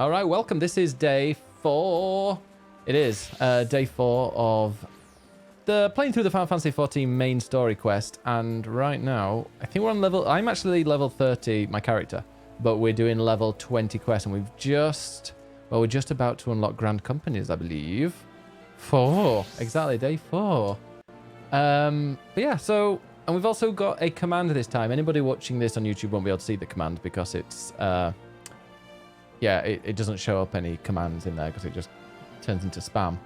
All right, welcome. This is day 4. It is day 4 of the playing through the Final Fantasy XIV main story quest. And right now, I think we're on level... I'm actually level 30, my character. But we're doing level 20 quest. And we've just... Well, we're just about to unlock Grand Companies, I believe. 4. Exactly, day 4. But yeah, so... And we've also got a command this time. Anybody watching this on YouTube won't be able to see the command because it's... yeah, it doesn't show up any commands in there because it just turns into spam.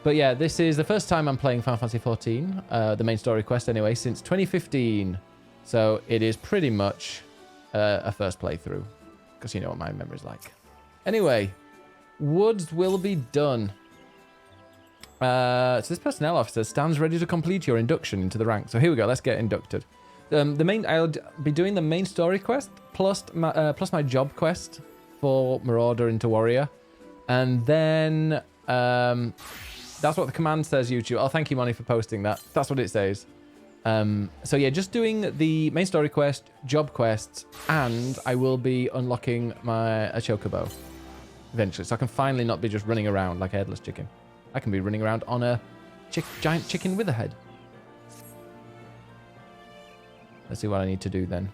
But yeah, this is the first time I'm playing Final Fantasy XIV, the main story quest anyway, since 2015. So it is pretty much a first playthrough because you know what my memory's like. Anyway, Woods will be done. So this personnel officer stands ready to complete your induction into the rank. So here we go. Let's get inducted. I'll be doing the main story quest plus my job quest for Marauder into Warrior, and then that's what the command says. YouTube. Oh, thank you, Money, for posting that. That's what it says. So yeah, just doing the main story quest, job quests, and I will be unlocking a Chocobo eventually, so I can finally not be just running around like a headless chicken. I can be running around on a giant chicken with a head. Let's see what I need to do then.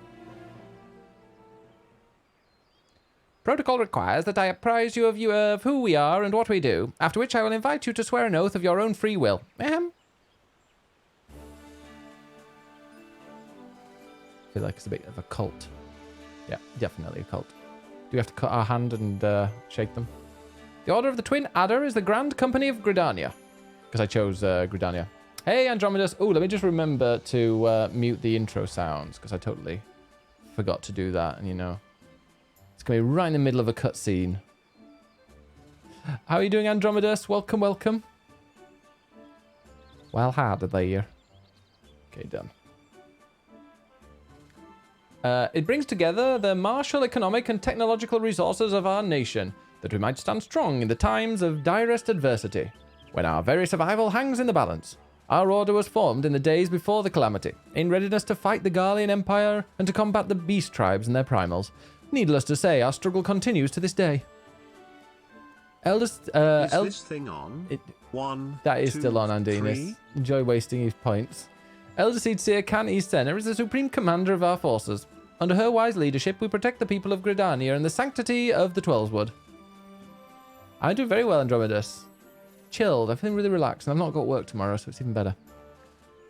Protocol requires that I apprise you of who we are and what we do, after which I will invite you to swear an oath of your own free will. I feel like it's a bit of a cult. Yeah, definitely a cult. Do we have to cut our hand and shake them? The Order of the Twin Adder is the Grand Company of Gridania. Because I chose Gridania. Hey, Andromedus. Oh, let me just remember to mute the intro sounds, because I totally forgot to do that, and you know. It's going to be right in the middle of a cutscene. How are you doing, Andromedus? Welcome, welcome. Well, hard there. Okay, done. It brings together the martial, economic, and technological resources of our nation, that we might stand strong in the times of direst adversity, when our very survival hangs in the balance. Our order was formed in the days before the calamity, in readiness to fight the Garlean Empire and to combat the beast tribes and their primals. Needless to say, our struggle continues to this day. Is this thing on? That is still on, Andinus. Enjoy wasting his points. Elder Seer Can Senna is the supreme commander of our forces. Under her wise leadership, we protect the people of Gridania and the sanctity of the Twelveswood. I do very well, Andromedus. Chilled, I've been really relaxed, and I've not got work tomorrow, so it's even better.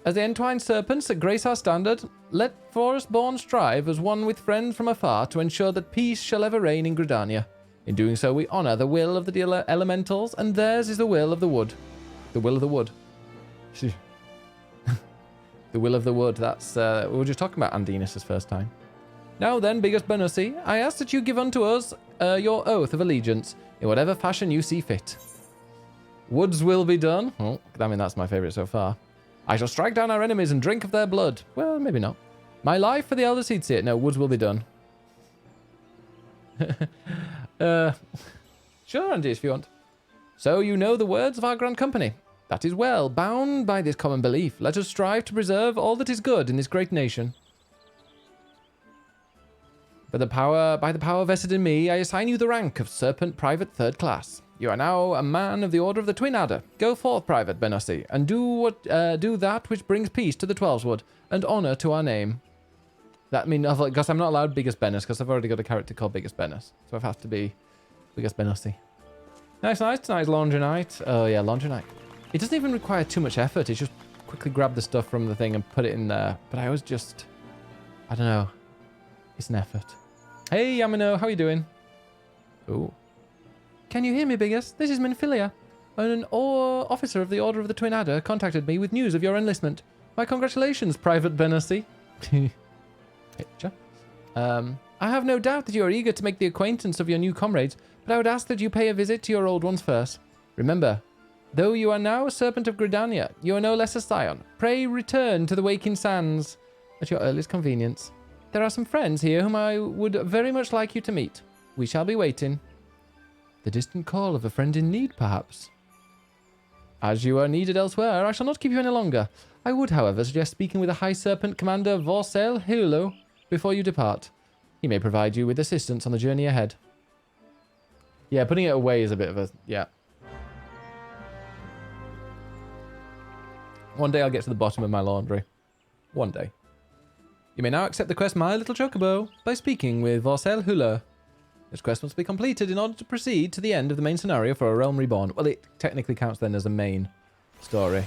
As the entwined serpents that grace our standard, let Forestborn strive as one with friends from afar to ensure that peace shall ever reign in Gridania. In doing so, we honour the will of the elementals, and theirs is the will of the wood. The will of the wood. The will of the wood, that's... we were just talking about Andinus' first time. Now then, Biggest Benussi, I ask that you give unto us your oath of allegiance, in whatever fashion you see fit. Woods will be done. Oh, I mean, that's my favourite so far. I shall strike down our enemies and drink of their blood. Well, maybe not. My life for the Elder Seer. No, Woods will be done. Sure, Andy, if you want. So you know the words of our grand company. That is well. Bound by this common belief, let us strive to preserve all that is good in this great nation. By the power vested in me, I assign you the rank of Serpent Private 3rd Class. You are now a man of the Order of the Twin Adder. Go forth, Private Benussi, and do that which brings peace to the Twelveswood and honour to our name. That means, because I'm not allowed Biggest Benus, because I've already got a character called Biggest Benus, so I have to be Biggest Benussi. Nice. Tonight's laundry night. Oh yeah, laundry night. It doesn't even require too much effort. It's just quickly grab the stuff from the thing and put it in there. But I always just, I don't know. It's an effort. Hey, Yamino, how are you doing? Ooh. Can you hear me, Biggest? This is Minfilia. An officer of the Order of the Twin Adder contacted me with news of your enlistment. My congratulations, Private Benussi. Picture. I have no doubt that you are eager to make the acquaintance of your new comrades, but I would ask that you pay a visit to your old ones first. Remember, though you are now a Serpent of Gridania, you are no less a scion. Pray return to the Waking Sands at your earliest convenience. There are some friends here whom I would very much like you to meet. We shall be waiting. The distant call of a friend in need, perhaps. As you are needed elsewhere, I shall not keep you any longer. I would, however, suggest speaking with the High Serpent Commander Vorsel Hilo before you depart. He may provide you with assistance on the journey ahead. Yeah, putting it away is a bit of a... Yeah. One day I'll get to the bottom of my laundry. One day. You may now accept the quest My Little Chocobo by speaking with Vorcel Hula. This quest must be completed in order to proceed to the end of the main scenario for A Realm Reborn. Well, it technically counts then as a main story.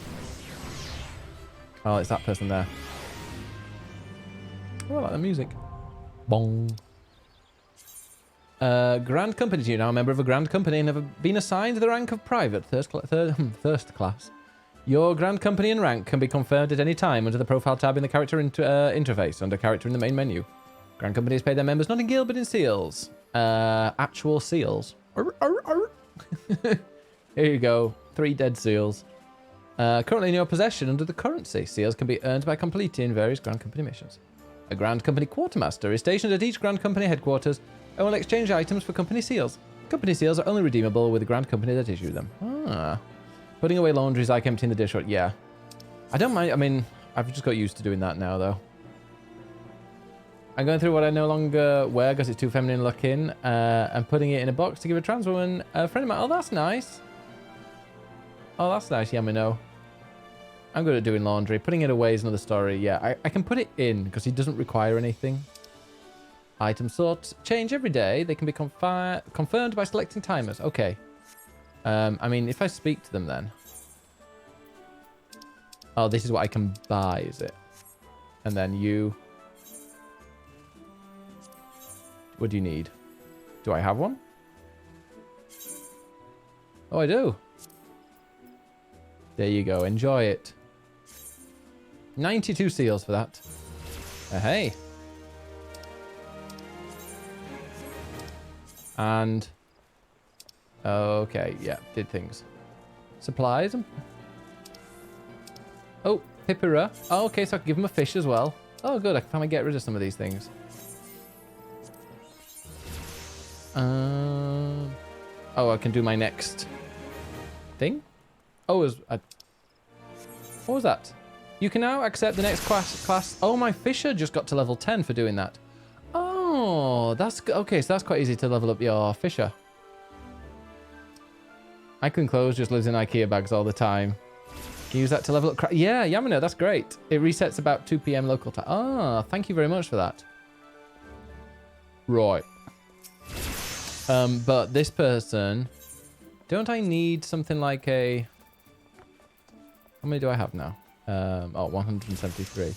Oh, it's that person there. Oh, I like the music. Bong. Grand Company. You now a member of a Grand Company and have been assigned the rank of Private First Class. Your Grand Company and rank can be confirmed at any time under the Profile tab in the Character interface, under Character in the main menu. Grand Companies pay their members not in guild but in seals. Actual seals. Here you go. 3 dead seals. Currently in your possession under the currency. Seals can be earned by completing various Grand Company missions. A Grand Company Quartermaster is stationed at each Grand Company headquarters and will exchange items for company seals. Company seals are only redeemable with the Grand Company that issue them. Ah. Putting away laundry is like emptying the dishwasher. Yeah. I don't mind. I mean, I've just got used to doing that now, though. I'm going through what I no longer wear because it's too feminine looking and putting it in a box to give a trans woman a friend of mine. Oh, that's nice. Oh, that's nice. Yeah, I know. I'm good at doing laundry. Putting it away is another story. Yeah, I can put it in because it doesn't require anything. Item sorts change every day. They can be confirmed by selecting timers. Okay. I mean, if I speak to them then. Oh, this is what I can buy, is it? And then you. What do you need? Do I have one? Oh, I do. There you go. Enjoy it. 92 seals for that. Hey. And... Okay, yeah, did things. Supplies. Oh, Pippera. Oh, okay, so I can give him a fish as well. Oh, good, I can finally get rid of some of these things. Oh, I can do my next thing? Oh, what was that? You can now accept the next class. Oh, my fisher just got to level 10 for doing that. Oh, that's... Okay, so that's quite easy to level up your fisher. Icon Clothes just lives in IKEA bags all the time. Can you use that to level up... Yeah, Yamano, that's great. It resets about 2 PM local time. Ah, thank you very much for that. Right. But this person... Don't I need something like a... How many do I have now? 173.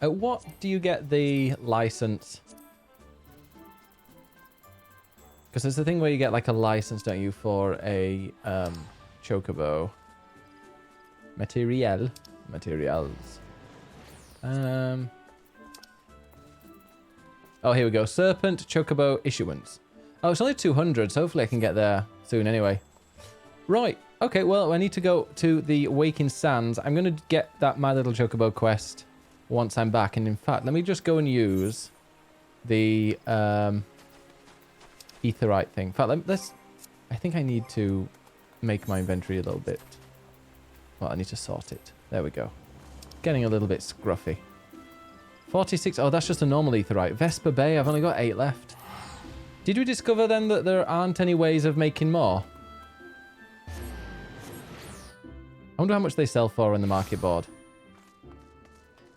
At what do you get the license? Because there's the thing where you get like a license, don't you, for a Chocobo. Materials. Oh, here we go. Serpent Chocobo issuance. Oh, it's only 200, so hopefully I can get there soon anyway. Right. Okay, well, I need to go to the Waking Sands. I'm going to get that My Little Chocobo quest once I'm back. And in fact, let me just go and use the... Etherite thing. In fact, let's... I think I need to make my inventory a little bit... Well, I need to sort it. There we go. Getting a little bit scruffy. 46... Oh, that's just a normal Etherite. Vesper Bay, I've only got 8 left. Did we discover then that there aren't any ways of making more? I wonder how much they sell for on the market board.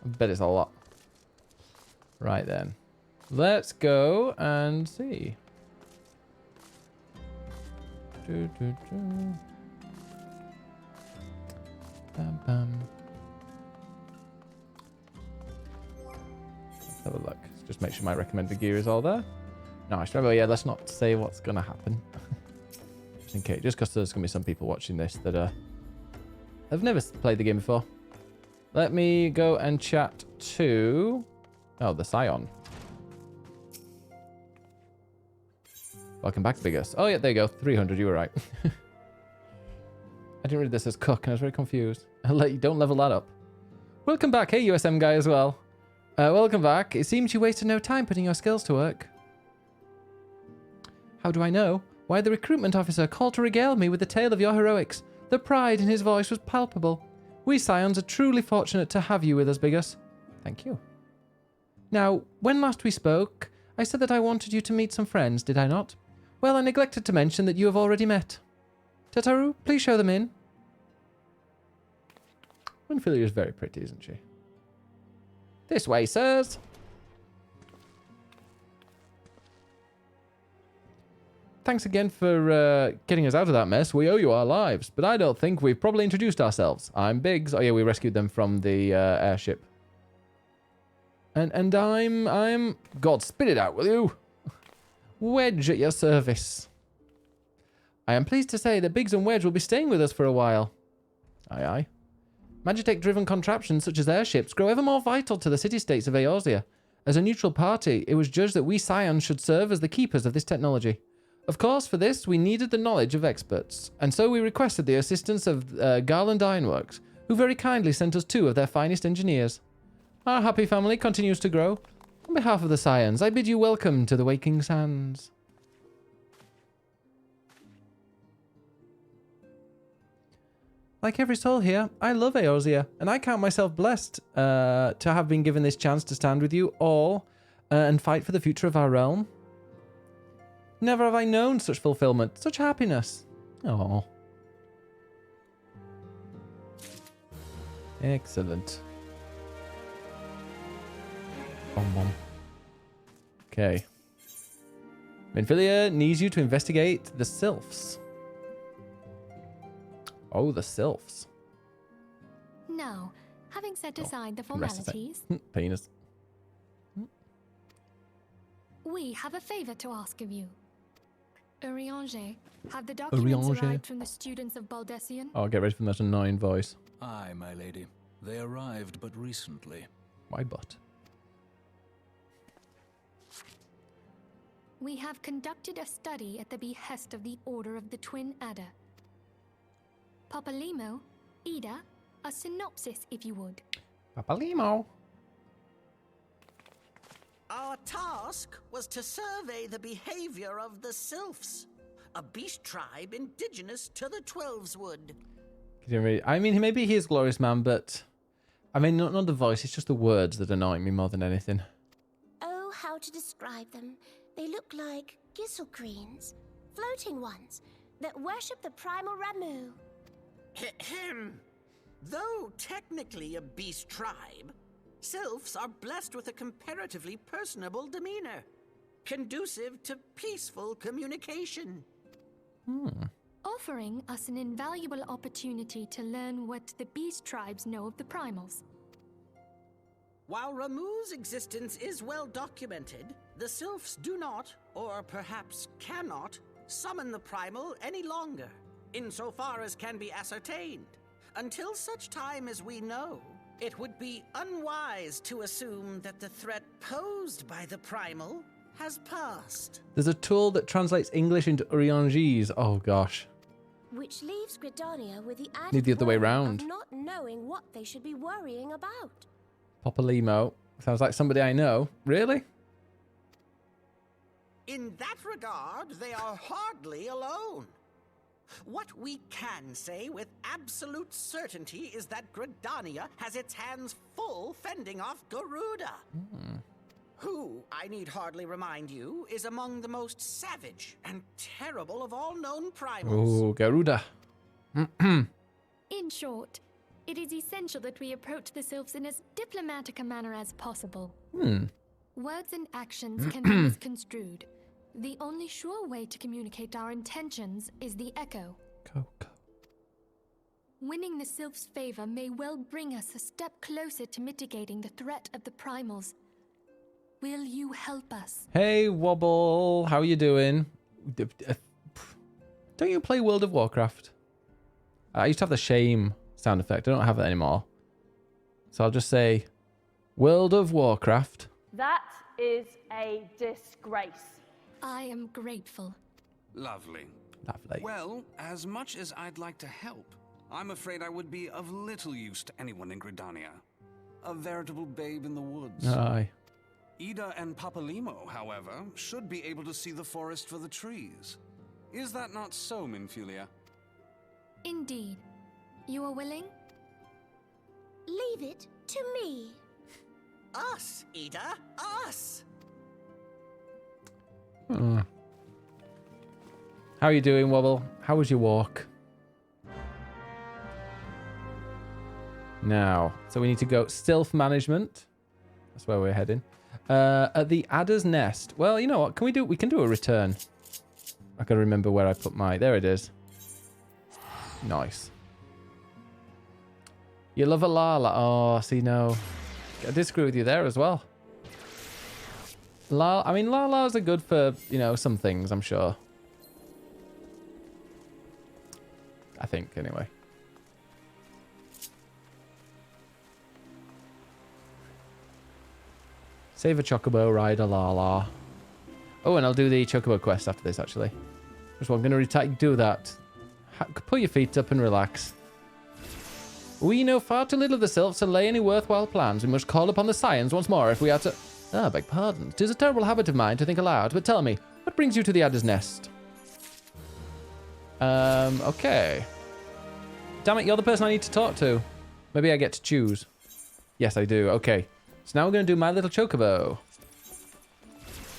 I bet it's a lot. Right then. Let's go and see. Bam, bam. Let's have a look. Let's just make sure my recommended gear is all there. No, yeah, let's not say what's going to happen. Just in case. Just because there's going to be some people watching this that have never played the game before. Let me go and chat to... Oh, the Scion. Welcome back, Biggest. Oh, yeah, there you go. 300, you were right. I didn't read this as cook, and I was very confused. Don't level that up. Welcome back. Hey, USM guy as well. Welcome back. It seems you wasted no time putting your skills to work. How do I know? Why, the recruitment officer called to regale me with the tale of your heroics. The pride in his voice was palpable. We Scions are truly fortunate to have you with us, Biggest. Thank you. Now, when last we spoke, I said that I wanted you to meet some friends, did I not? Well, I neglected to mention that you have already met. Tataru, please show them in. Winfilia is very pretty, isn't she? This way, sirs. Thanks again for getting us out of that mess. We owe you our lives, but I don't think we've properly introduced ourselves. I'm Biggs. Oh yeah, we rescued them from the airship. And I'm... God, spit it out, will you? Wedge at your service. I am pleased to say that Biggs and Wedge will be staying with us for a while. Aye, aye. Magitech-driven contraptions such as airships grow ever more vital to the city-states of Eorzea. As a neutral party, it was judged that we Scions should serve as the keepers of this technology. Of course, for this, we needed the knowledge of experts, and so we requested the assistance of Garland Ironworks, who very kindly sent us 2 of their finest engineers. Our happy family continues to grow. On behalf of the Scions, I bid you welcome to the Waking Sands. Like every soul here, I love Eorzea, and I count myself blessed to have been given this chance to stand with you all and fight for the future of our realm. Never have I known such fulfillment, such happiness. Oh. Excellent. Okay. Minfilia needs you to investigate the Sylphs. Oh, the Sylphs. Now, having set aside the formalities, penis. We have a favor to ask of you. Urianger, have the documents arrived from the students of Baldessian? Oh, get ready for that annoying voice. Aye, my lady. They arrived but recently. Why but? We have conducted a study at the behest of the Order of the Twin Adder. Papalimo, Ida, a synopsis if you would. Papalimo. Our task was to survey the behavior of the Sylphs, a beast tribe indigenous to the Twelveswood. I mean, maybe he is Glorious Man, but... I mean, not the voice, it's just the words that annoy me more than anything. Oh, how to describe them. They look like Gisselcreens, floating ones, that worship the primal Ramu. Though technically a beast tribe, Sylphs are blessed with a comparatively personable demeanor, conducive to peaceful communication. Offering us an invaluable opportunity to learn what the beast tribes know of the primals. While Ramu's existence is well documented, the Sylphs do not, or perhaps cannot, summon the primal any longer, insofar as can be ascertained. Until such time as we know, it would be unwise to assume that the threat posed by the primal has passed. There's a tool that translates English into Uriangese. Oh gosh. Which leaves Gridania with the Need the other way round. of not knowing what they should be worrying about. Papalimo. Sounds like somebody I know. Really? In that regard, they are hardly alone. What we can say with absolute certainty is that Gridania has its hands full fending off Garuda. Who, I need hardly remind you, is among the most savage and terrible of all known primals. Oh, Garuda. In short, it is essential that we approach the Sylphs in as diplomatic a manner as possible. Words and actions can be misconstrued. The only sure way to communicate our intentions is the echo. Coco. Winning the Sylph's favor may well bring us a step closer to mitigating the threat of the primals. Will you help us? Hey, Wobble. How are you doing? Don't you play World of Warcraft? I used to have the shame sound effect. I don't have it anymore. So I'll just say, World of Warcraft. That is a disgrace. I am grateful. Lovely. Lovely. Well, as much as I'd like to help, I'm afraid I would be of little use to anyone in Gridania. A veritable babe in the woods. Aye. Ida and Papalimo, however, should be able to see the forest for the trees. Is that not so, Minfilia? Indeed. You are willing? Leave it to me. Us, Ida, us! How are you doing, Wobble? How was your walk? Now, so we need to go Sylph-management. That's where we're heading. At the Adder's Nest. Well, you know what? We can do a return. I gotta remember where I put my... There it is. Nice. You love a Lala. Oh, see, no. I disagree with you there as well. I mean, Lalas are good for, you know, some things, I'm sure. I think, anyway. Save a Chocobo, ride a Lala. Oh, and I'll do the Chocobo quest after this, actually. Just I'm going to do that. Put your feet up and relax. We know far too little of the Sylphs to lay any worthwhile plans. We must call upon the Scions once more if we are to... Ah, beg pardon. 'Tis a terrible habit of mine to think aloud, but tell me, what brings you to the Adder's Nest? Okay. Damn it, you're the person I need to talk to. Maybe I get to choose. Yes, I do. Okay. So now we're going to do my little Chocobo.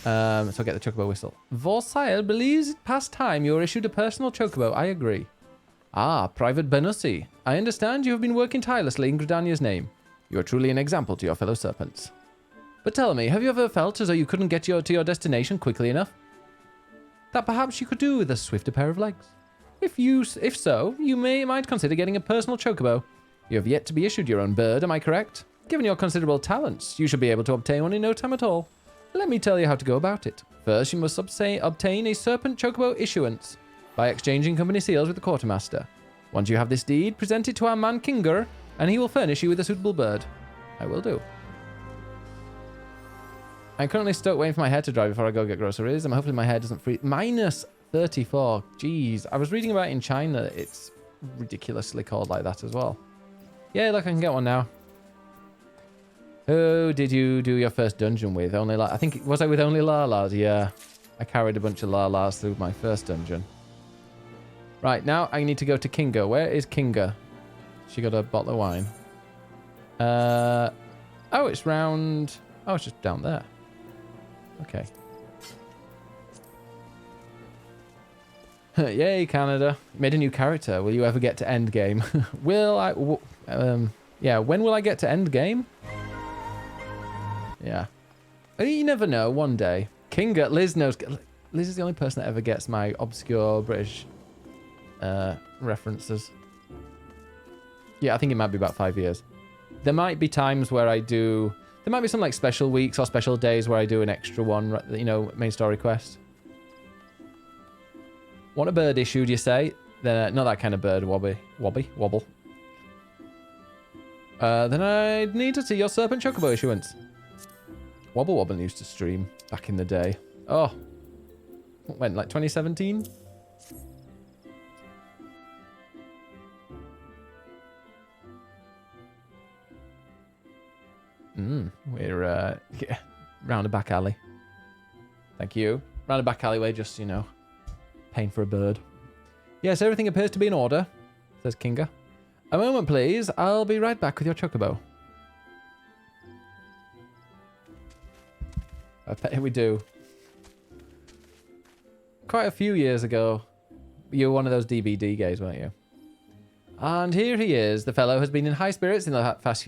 So I'll get the Chocobo whistle. Vorsire believes it past time you were issued a personal Chocobo. I agree. Ah, Private Benussi. I understand you have been working tirelessly in Gridania's name. You are truly an example to your fellow serpents. But tell me, have you ever felt as though you couldn't get to your destination quickly enough? That perhaps you could do with a swifter pair of legs. If so, you might consider getting a personal Chocobo. You have yet to be issued your own bird, am I correct? Given your considerable talents, you should be able to obtain one in no time at all. Let me tell you how to go about it. First, you must obtain a Serpent Chocobo issuance by exchanging company seals with the quartermaster. Once you have this deed, present it to our man Kinger, and he will furnish you with a suitable bird. I will do. I'm currently stuck waiting for my hair to dry before I go get groceries, and hopefully my hair doesn't freeze. Minus 34. Jeez. I was reading about it in China. It's ridiculously cold like that as well. Yeah, look, I can get one now. Who did you do your first dungeon with? I think, was I with only Lalas? Yeah. I carried a bunch of Lalas through my first dungeon. Right, now I need to go to Kinga. Where is Kinga? She got a bottle of wine. Oh, it's round... Oh, it's just down there. Okay. Yay, Canada. You made a new character. Will you ever get to endgame? Yeah, when will I get to endgame? Yeah. You never know. One day. Kinga, Liz knows. Liz is the only person that ever gets my obscure British references. Yeah, I think it might be about 5 years. There might be times where I do... There might be some like special weeks or special days where I do an extra one, you know, main story quest. Want a bird issued, you say? Then not that kind of bird, wobble. Then I'd need to see your Serpent Chocobo issuance. Wobble used to stream back in the day. Oh. When, like 2017? We're yeah, round a back alley. Thank you. Round a back alleyway, just, you know, paying for a bird. Yes, everything appears to be in order, says Kinga. A moment, please. I'll be right back with your Chocobo. I bet we do. Quite a few years ago, you were one of those DVD gays, weren't you? And here he is. The fellow has been in high spirits the past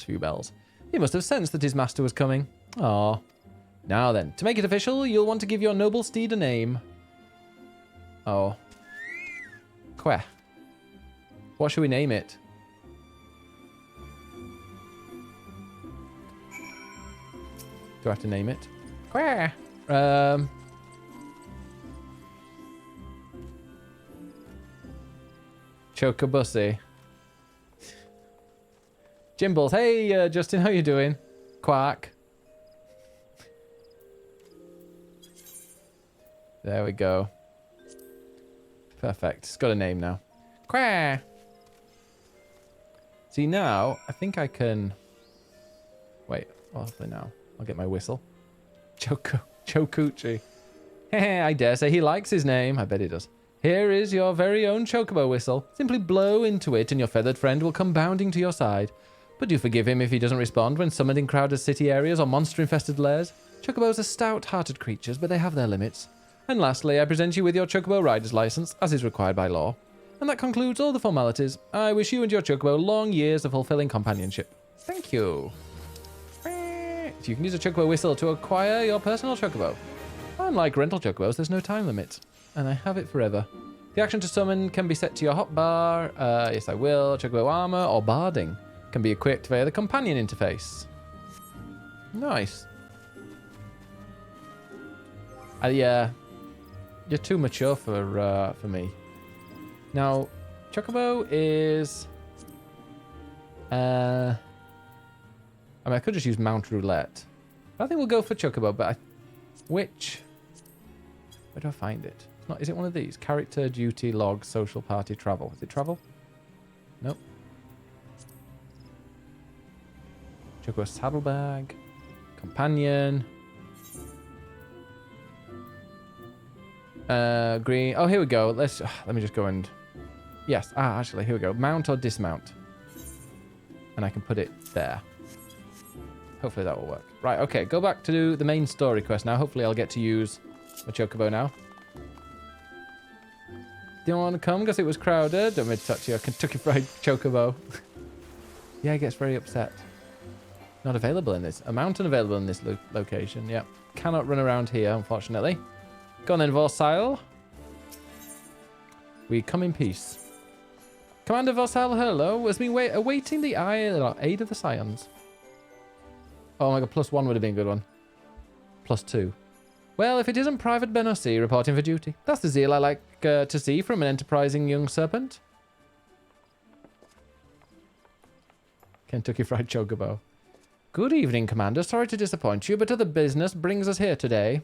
few bells. He must have sensed that his master was coming. Ah. Now then, to make it official, you'll want to give your noble steed a name. Oh. Queh. What should we name it? Do I have to name it? Queh. Chocobussy. Jimbles. Hey, Justin, how you doing? Quack. There we go. Perfect. It's got a name now. Quack. See, now, I think I can... Wait, hopefully now. I'll get my whistle. Chokuchi. I dare say he likes his name. I bet he does. Here is your very own Chocobo whistle. Simply blow into it and your feathered friend will come bounding to your side. But do forgive him if he doesn't respond when summoned in crowded city areas or monster-infested lairs. Chocobos are stout-hearted creatures, but they have their limits. And lastly, I present you with your Chocobo rider's license, as is required by law. And that concludes all the formalities. I wish you and your Chocobo long years of fulfilling companionship. Thank you. So you can use a Chocobo whistle to acquire your personal Chocobo. Unlike rental Chocobos, there's no time limit. And I have it forever. The action to summon can be set to your hotbar. Yes, I will. Chocobo armor or barding can be equipped via the companion interface. Nice. Yeah. You're too mature for me. Now, Chocobo is... I mean, I could just use Mount Roulette. I think we'll go for Chocobo, but which... Where do I find it? It's not, is it one of these? Character, duty, log, social, party, travel. Is it travel? Nope. Chocobo saddlebag. Companion. Green. Oh, here we go. Let me just go and... Yes. Actually, here we go. Mount or dismount. And I can put it there. Hopefully that will work. Right, okay. Go back to the main story quest now. Hopefully I'll get to use my Chocobo now. Do you want to come because it was crowded? Don't want me to touch your Kentucky Fried Chocobo. Yeah, he gets very upset. Not available in this. A mountain available in this location. Yep. Cannot run around here, unfortunately. Go on then, Vorsile. We come in peace. Commander Vorsile, hello. Has been awaiting the aid of the Scions. Oh my god, +1 would have been a good one. +2. Well, if it isn't Private Benossi reporting for duty. That's the zeal I like to see from an enterprising young serpent. Kentucky Fried Chocobo. Good evening, Commander. Sorry to disappoint you, but other business brings us here today.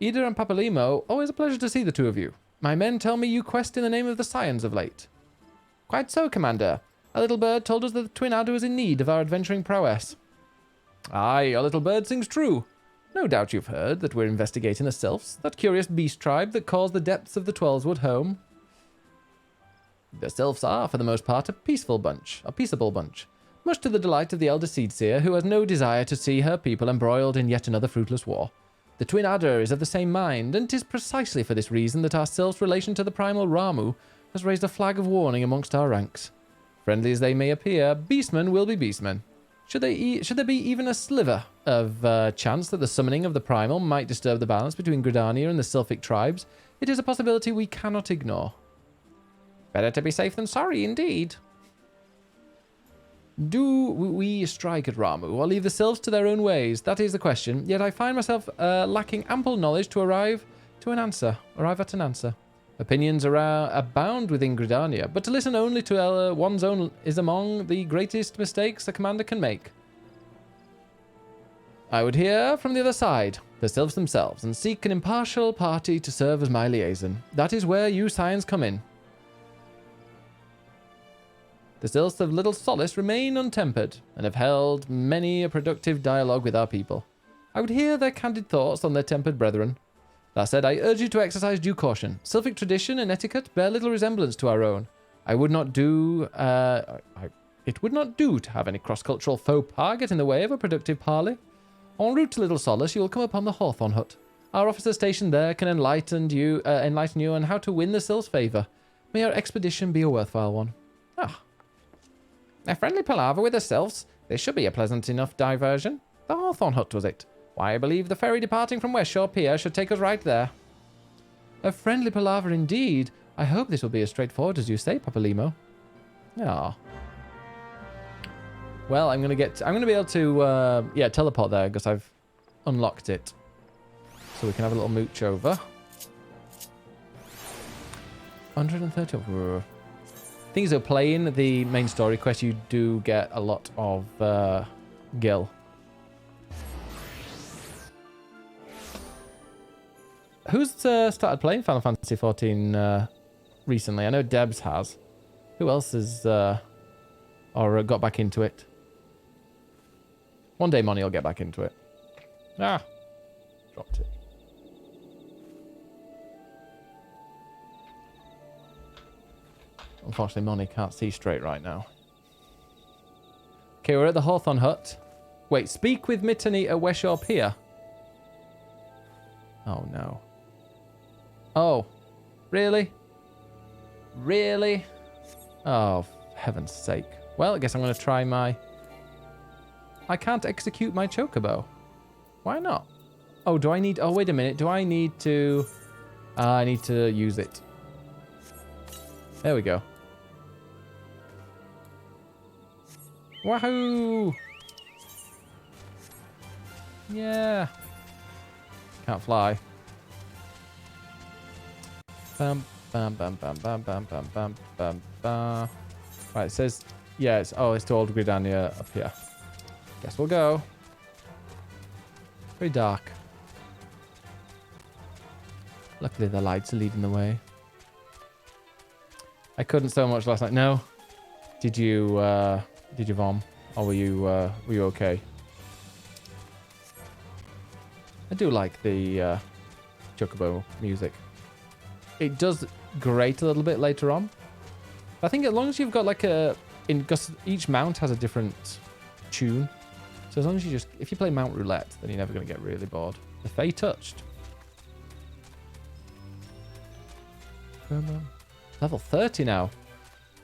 Ida and Papalimo, always a pleasure to see the two of you. My men tell me you quest in the name of the Scions of late. Quite so, Commander. A little bird told us that the Twin Adder was in need of our adventuring prowess. Aye, your little bird sings true. No doubt you've heard that we're investigating the Sylphs, that curious beast tribe that calls the depths of the Twelveswood home. The Sylphs are, for the most part, a peaceable bunch, much to the delight of the elder Seedseer, who has no desire to see her people embroiled in yet another fruitless war. The Twin Adder is of the same mind, and 'tis precisely for this reason that our Sylph's relation to the primal Ramu has raised a flag of warning amongst our ranks. Friendly as they may appear, beastmen will be beastmen. Should there be even a sliver of chance that the summoning of the primal might disturb the balance between Gridania and the Sylphic tribes, it is a possibility we cannot ignore. Better to be safe than sorry, indeed. Do we strike at Ramu, or leave the Sylphs to their own ways? That is the question, yet I find myself lacking ample knowledge to arrive at an answer. Opinions abound within Gridania, but to listen only to one's own is among the greatest mistakes a commander can make. I would hear from the other side, the Sylphs themselves, and seek an impartial party to serve as my liaison. That is where you Scions come in. The Sylphs of Little Solace remain untempered, and have held many a productive dialogue with our people. I would hear their candid thoughts on their tempered brethren. That said, I urge you to exercise due caution. Sylphic tradition and etiquette bear little resemblance to our own. It would not do to have any cross-cultural faux pas get in the way of a productive parley. En route to Little Solace, you will come upon the Hawthorn Hut. Our officer stationed there can enlighten you on how to win the Sylph's favour. May our expedition be a worthwhile one. A friendly palaver with the Sylphs. This should be a pleasant enough diversion. The Hawthorn Hut, was it? Why, I believe the ferry departing from West Shore Pier should take us right there. A friendly palaver indeed. I hope this will be as straightforward as you say, Papalimo. Ah. Well, I'm gonna be able to teleport there because I've unlocked it. So we can have a little mooch over. 130. Thing is, though, playing the main story quest, you do get a lot of gil. Who's started playing Final Fantasy XIV recently? I know Debs has. Who else has or got back into it? One day Moni will get back into it. Dropped it. Unfortunately, Moni can't see straight right now. Okay, we're at the Hawthorn Hut. Wait, speak with Mittany at West Shore Pier. Oh, no. Oh, really? Really? Oh, for heaven's sake. Well, I guess I'm going to try my... I can't execute my Chocobo. Why not? Oh, do I need... Oh, wait a minute. Do I need to... I need to use it. There we go. Wahoo! Yeah. Can't fly. Bam, bam, bam, bam, bam, bam, bam, bam, bam, bam. Right, it says... Yeah, it's... Oh, it's to Old Gridania up here. Guess we'll go. Very dark. Luckily, the lights are leading the way. I couldn't so much last night. No. Did you vom? Or were you okay? I do like the Chocobo music. It does grate a little bit later on. I think as long as you've got like because each mount has a different tune. So as long as you if you play Mount Roulette, then you're never going to get really bored. The Fae Touched. Level 30 now.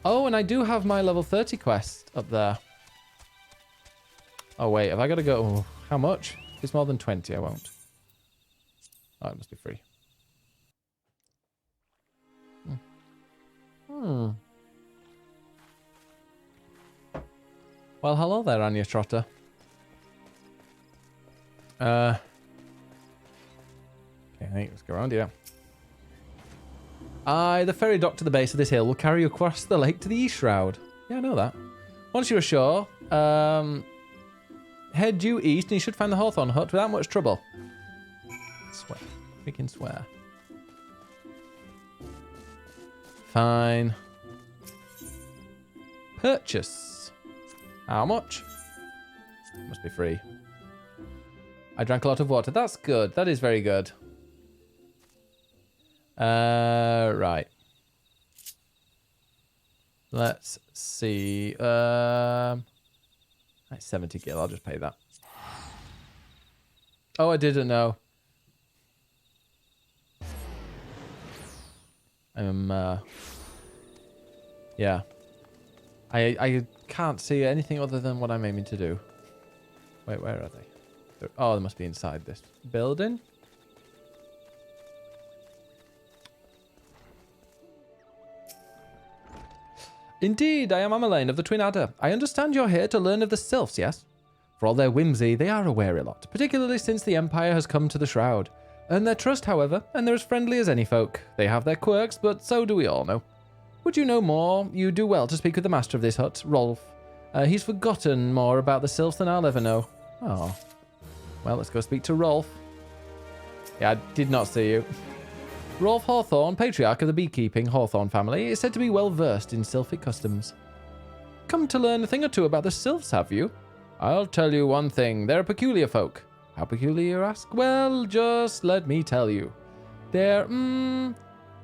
Oh, and I do have my level 30 quest up there. Oh, wait. Have I got to go? Oh, how much? If it's more than 20, I won't. Oh, it must be free. Well, hello there, Anya Trotter. Okay, let's go around here. The ferry dock to the base of this hill will carry you across the lake to the East Shroud. Yeah, I know that. Once you're ashore, head due east and you should find the Hawthorn Hut without much trouble. Swear. Freaking swear. Fine. Purchase. How much? Must be free. I drank a lot of water. That's good. That is very good. Right. Let's see. That's 70 gil. I'll just pay that. Oh, I didn't know. Yeah. I can't see anything other than what I'm aiming to do. Wait, where are they? Oh, they must be inside this building. Indeed, I am Ameline of the Twin Adder. I understand you're here to learn of the Sylphs, yes? For all their whimsy, they are a wary lot, particularly since the Empire has come to the Shroud. Earn their trust, however, and they're as friendly as any folk. They have their quirks, but so do we all know. Would you know more? You do well to speak with the master of this hut, Rolf. He's forgotten more about the Sylphs than I'll ever know. Oh. Well, let's go speak to Rolf. Yeah, I did not see you. Rolf Hawthorne, patriarch of the beekeeping Hawthorne family, is said to be well versed in Sylphic customs. Come to learn a thing or two about the Sylphs, have you? I'll tell you one thing. They're a peculiar folk. How peculiar, you ask? Well, just let me tell you. They're,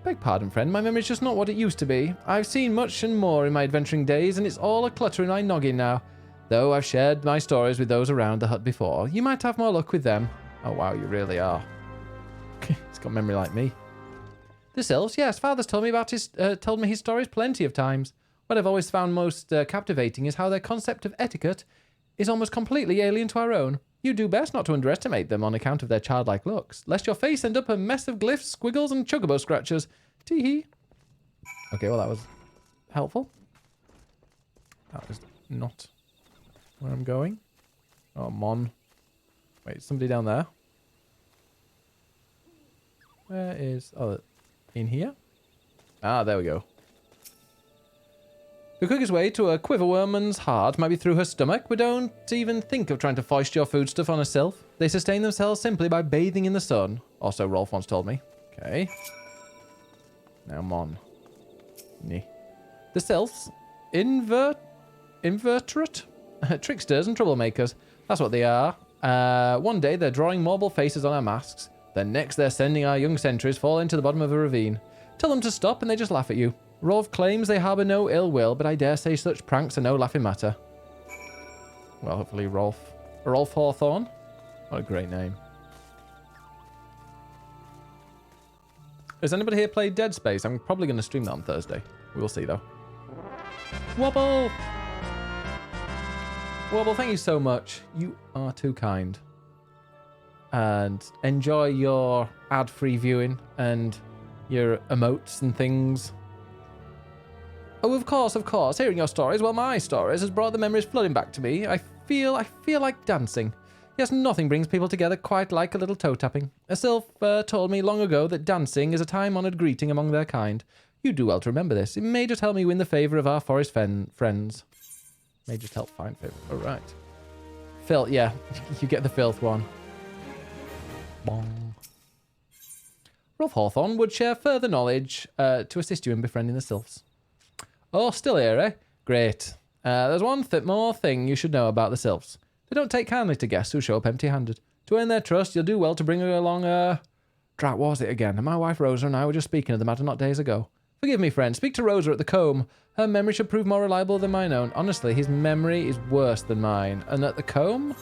beg pardon, friend, my memory's just not what it used to be. I've seen much and more in my adventuring days, and it's all a clutter in my noggin now. Though I've shared my stories with those around the hut before, you might have more luck with them. Oh, wow, you really are. He's got memory like me. The Sylphs, yes, Father's told me his stories plenty of times. What I've always found most captivating is how their concept of etiquette is almost completely alien to our own. You do best not to underestimate them on account of their childlike looks, lest your face end up a mess of glyphs, squiggles, and chocobo scratches. Tee-hee. Okay, well, that was helpful. That was not where I'm going. Oh, Mon. Wait, somebody down there. Where is... Oh, in here? Ah, there we go. The quickest way to a quiverworm's heart might be through her stomach, but don't even think of trying to foist your foodstuff on a Sylph. They sustain themselves simply by bathing in the sun. Also, Rolf once told me. Okay. Now, Mon. Nee. The Sylphs, invertebrate tricksters and troublemakers. That's what they are. One day they're drawing marble faces on our masks. The next they're sending our young sentries fall into the bottom of a ravine. Tell them to stop and they just laugh at you. Rolf claims they harbour no ill will, but I dare say such pranks are no laughing matter. Well, hopefully Rolf Hawthorne. What a great name. Has anybody here played Dead Space? I'm probably going to stream that on Thursday. We will see, though. Wobble! Wobble, thank you so much. You are too kind. And enjoy your ad-free viewing and your emotes and things. Oh, of course. Hearing your stories, well, my stories has brought the memories flooding back to me. I feel like dancing. Yes, nothing brings people together quite like a little toe-tapping. A Sylph told me long ago that dancing is a time-honoured greeting among their kind. You do well to remember this. It may just help me win the favour of our forest friends. May just help find favour. All right. Filth, yeah. You get the filth one. Bong. Rolf Hawthorne would share further knowledge to assist you in befriending the Sylphs. Oh, still here, eh? Great. There's one more thing you should know about the Sylphs. They don't take kindly to guests who show up empty-handed. To earn their trust, you'll do well to bring along Drat, what was it again? My wife Rosa and I were just speaking of the matter not days ago. Forgive me, friend. Speak to Rosa at the comb. Her memory should prove more reliable than mine own. Honestly, his memory is worse than mine. And at the comb?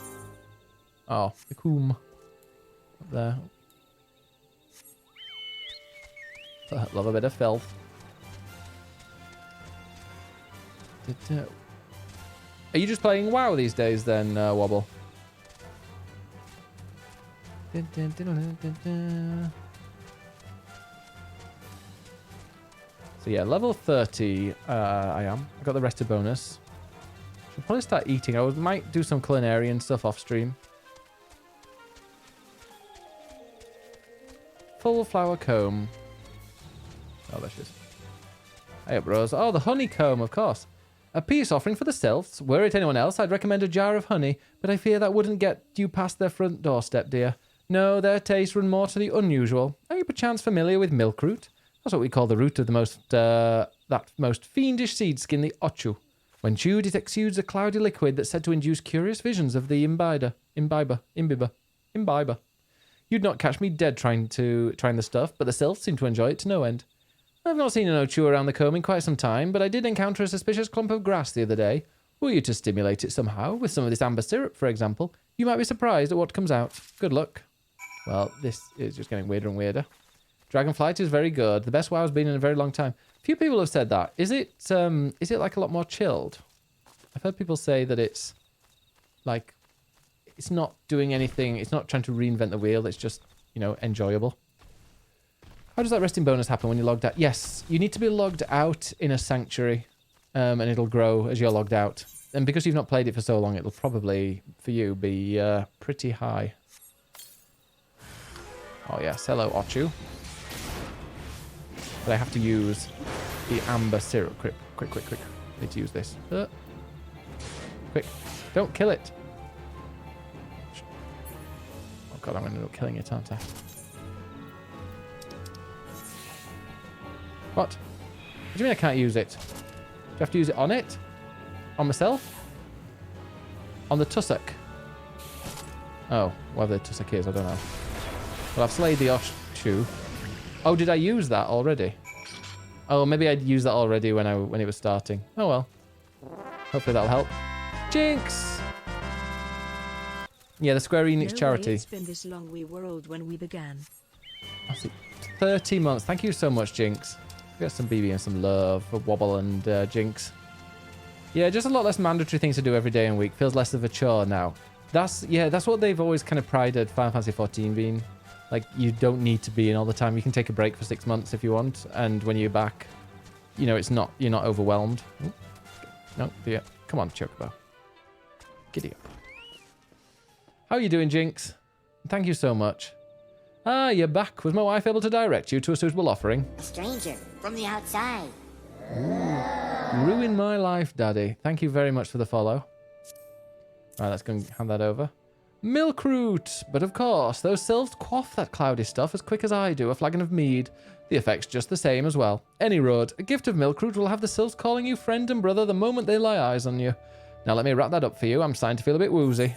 Oh, the comb. Up there. Love a bit of filth. Are you just playing WoW these days then, Wobble? So yeah, level 30 I am. I got the rested bonus. Should probably start eating. I might do some culinary and stuff off stream. Full flower comb. Oh, there she is. Hey up, Rose. Oh, the honeycomb, of course. A peace offering for the Sylphs. Were it anyone else, I'd recommend a jar of honey, but I fear that wouldn't get you past their front doorstep, dear. No, their tastes run more to the unusual. Are you perchance familiar with milkroot? That's what we call the root of the most fiendish seed skin, the ochu. When chewed, it exudes a cloudy liquid that's said to induce curious visions of the imbiber. You'd not catch me dead trying the stuff, but the Sylphs seem to enjoy it to no end. I've not seen an ochu around the comb in quite some time, but I did encounter a suspicious clump of grass the other day. Were you to stimulate it somehow, with some of this amber syrup, for example, you might be surprised at what comes out. Good luck. Well, this is just getting weirder and weirder. Dragonflight is very good. The best WoW's been in a very long time. Few people have said that. Is it like a lot more chilled? I've heard people say that it's like, it's not doing anything. It's not trying to reinvent the wheel. It's just, enjoyable. How does that resting bonus happen when you're logged out? Yes, you need to be logged out in a sanctuary, and it'll grow as you're logged out. And because you've not played it for so long, it'll probably, for you, be pretty high. Oh yes, hello, Ochu. But I have to use the amber syrup. Quick. I need to use this. Quick, don't kill it. Oh god, I'm going to end up killing it, aren't I? What? What do you mean I can't use it? Do you have to use it on it? On myself? On the tussock? Oh, whatever the tussock is, I don't know. Well, I've slayed the Ochu. Oh, did I use that already? Oh, maybe I'd used that already when it was starting. Oh well. Hopefully that'll help. Jinx! Yeah, the Square Enix charity. It's been this long. We were old when we began. I see. 30 months. Thank you so much, Jinx. We got some BB and some love for Wobble and Jinx. Yeah, just a lot less mandatory things to do every day and week. Feels less of a chore now. That's what they've always kind of prided Final Fantasy XIV being. Like, you don't need to be in all the time. You can take a break for 6 months if you want. And when you're back, you're not overwhelmed. Ooh. No, yeah. Come on, Chocobo. Giddy up. How are you doing, Jinx? Thank you so much. Ah, you're back. Was my wife able to direct you to a suitable offering? A stranger from the outside. Ruin my life, Daddy. Thank you very much for the follow. Right, let's go and hand that over. Milkroot! But of course, those Sylphs quaff that cloudy stuff as quick as I do a flagon of mead. The effect's just the same as well. Any road, a gift of Milkroot will have the Sylphs calling you friend and brother the moment they lay eyes on you. Now let me wrap that up for you. I'm starting to feel a bit woozy.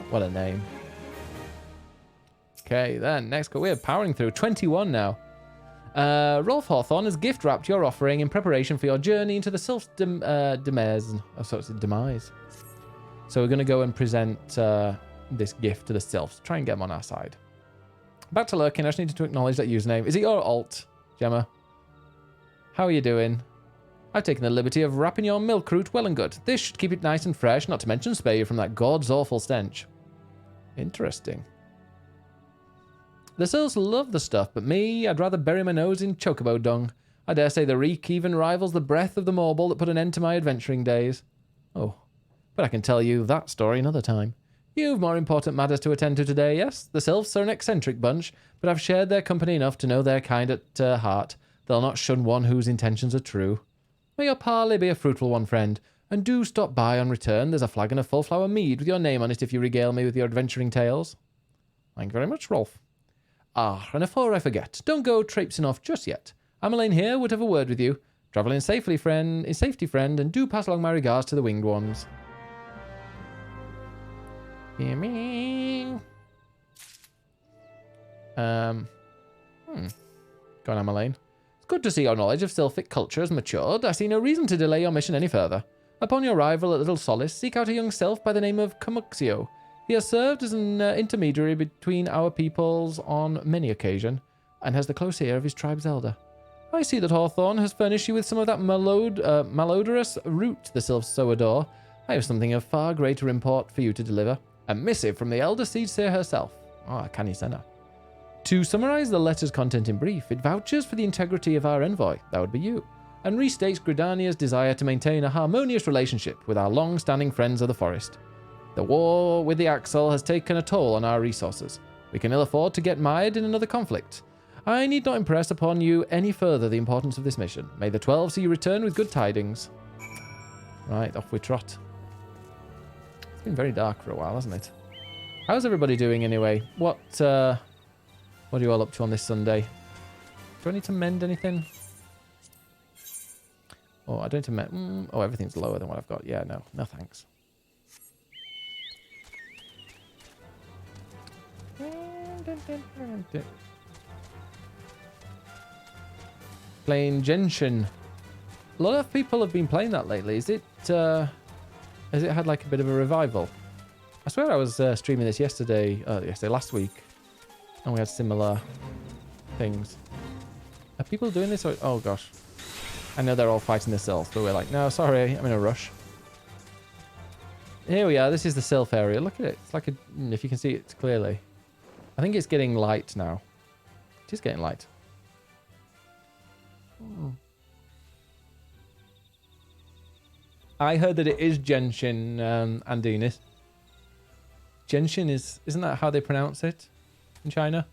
What a name. Okay, then, next go. We're powering through. 21 now. Rolf Hawthorne has gift wrapped your offering in preparation for your journey into the Sylph's demise. So we're going to go and present this gift to the Sylphs. Try and get them on our side. Back to lurking. I just needed to acknowledge that username. Is it your alt, Gemma? How are you doing? I've taken the liberty of wrapping your milk root well and good. This should keep it nice and fresh, not to mention spare you from that god's awful stench. Interesting. The Sylphs love the stuff, but me, I'd rather bury my nose in Chocobo dung. I dare say the reek even rivals the breath of the Morbol that put an end to my adventuring days. Oh, but I can tell you that story another time. You've more important matters to attend to today, yes? The Sylphs are an eccentric bunch, but I've shared their company enough to know their kind at heart. They'll not shun one whose intentions are true. May your parley be a fruitful one, friend, and do stop by on return. There's a flagon of full flower mead with your name on it if you regale me with your adventuring tales. Thank you very much, Rolf. Ah, and before I forget, don't go traipsing off just yet. Ameline here would have a word with you. Travel in safety, friend, and do pass along my regards to the winged ones. Go on, Ameline. It's good to see your knowledge of Sylphic culture has matured. I see no reason to delay your mission any further. Upon your arrival at Little Solace, seek out a young Sylph by the name of Camuxio. He has served as an intermediary between our peoples on many occasions, and has the close ear of his tribe's elder. I see that Hawthorne has furnished you with some of that malodorous root the Sylphs so adore. I have something of far greater import for you to deliver. A missive from the elder Seedseer herself. Ah, canny senna. To summarize the letter's content in brief, it vouches for the integrity of our envoy, that would be you, and restates Gridania's desire to maintain a harmonious relationship with our long-standing friends of the forest. The war with the Axel has taken a toll on our resources. We can ill afford to get mired in another conflict. I need not impress upon you any further the importance of this mission. May the 12 see you return with good tidings. Right, off we trot. It's been very dark for a while, hasn't it? How's everybody doing anyway? What are you all up to on this Sunday? Do I need to mend anything? Oh, I don't need to mend... oh, everything's lower than what I've got. Yeah, no. No thanks. Playing Genshin. A lot of people have been playing that lately. Is it... has it had like a bit of a revival? I swear I was streaming this last week. And we had similar things. Are people doing this? Or, oh gosh. I know they're all fighting the Sylph, but we're like, no, sorry, I'm in a rush. Here we are. This is the Sylph area. Look at it. It's like a... if you can see it clearly. I think it's getting light now. It is getting light. Oh. I heard that it is Genshin, Andinis. Genshin isn't that how they pronounce it in China?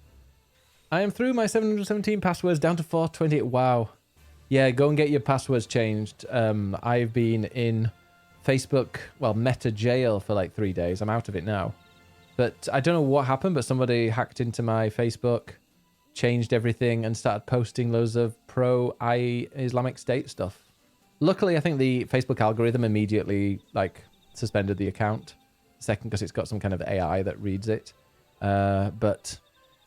I am through my 717 passwords down to 428. Wow. Yeah, go and get your passwords changed. I've been in Facebook, well, Meta jail for like 3 days. I'm out of it now. But I don't know what happened, but somebody hacked into my Facebook, changed everything, and started posting loads of pro-Islamic State stuff. Luckily, I think the Facebook algorithm immediately like suspended the account. Second, because it's got some kind of AI that reads it. But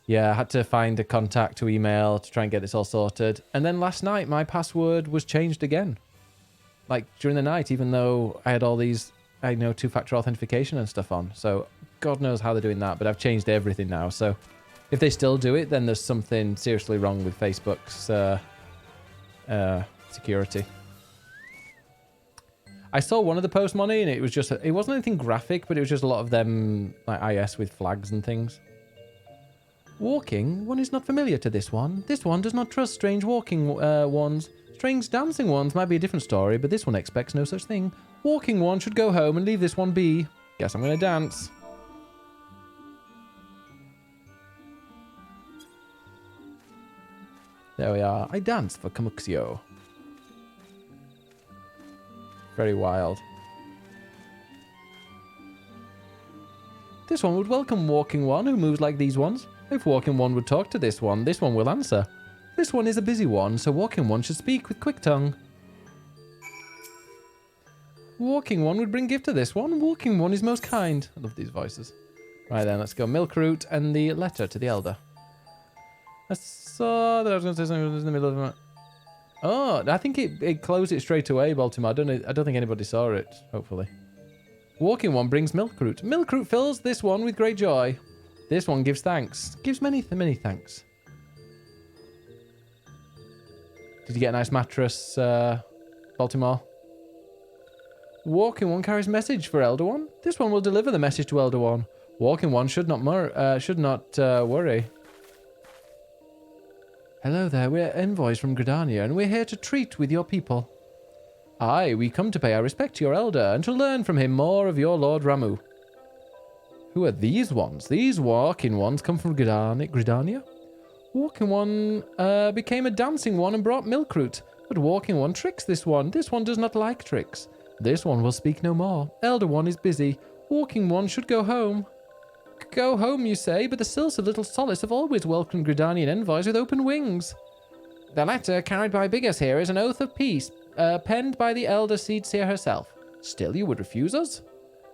yeah, I had to find a contact to email to try and get this all sorted. And then last night, my password was changed again. Like during the night, even though I had all these, I know, two-factor authentication and stuff on. So God knows how they're doing that, but I've changed everything now. So if they still do it, then there's something seriously wrong with Facebook's security. I saw one of the posts, Money, and it was just, it wasn't anything graphic, but it was just a lot of them, like IS with flags and things. Walking? One is not familiar to this one. This one does not trust strange walking ones. Strange dancing ones might be a different story, but this one expects no such thing. Walking one should go home and leave this one be. Guess I'm going to dance. There we are. I dance for Camuxio. Very wild. This one would welcome Walking One, who moves like these ones. If Walking One would talk to this one will answer. This one is a busy one, so Walking One should speak with quick tongue. Walking One would bring gift to this one. Walking One is most kind. I love these voices. Right then, let's go. Milk Root and the letter to the Elder. I saw that I was going to say something in the middle of it. Oh, I think it closed it straight away, Baltimore. I don't think anybody saw it, hopefully. Walking one brings milkroot. Milkroot fills this one with great joy. This one gives thanks. Gives many thanks. Did you get a nice mattress, Baltimore? Walking one carries message for Elder One. This one will deliver the message to Elder One. Walking one should not worry. Hello there, we're envoys from Gridania, and we're here to treat with your people. Aye, we come to pay our respect to your elder, and to learn from him more of your Lord Ramuh. Who are these ones? These walking ones come from Gridania? Walking one became a dancing one and brought milkroot, but walking one tricks this one. This one does not like tricks. This one will speak no more. Elder one is busy. Walking one should go home. Go home, you say, but the Sylphs of Little Solace have always welcomed Gridanian envoys with open wings. The letter carried by Biggest here is an oath of peace, penned by the elder Seedseer herself. Still you would refuse us?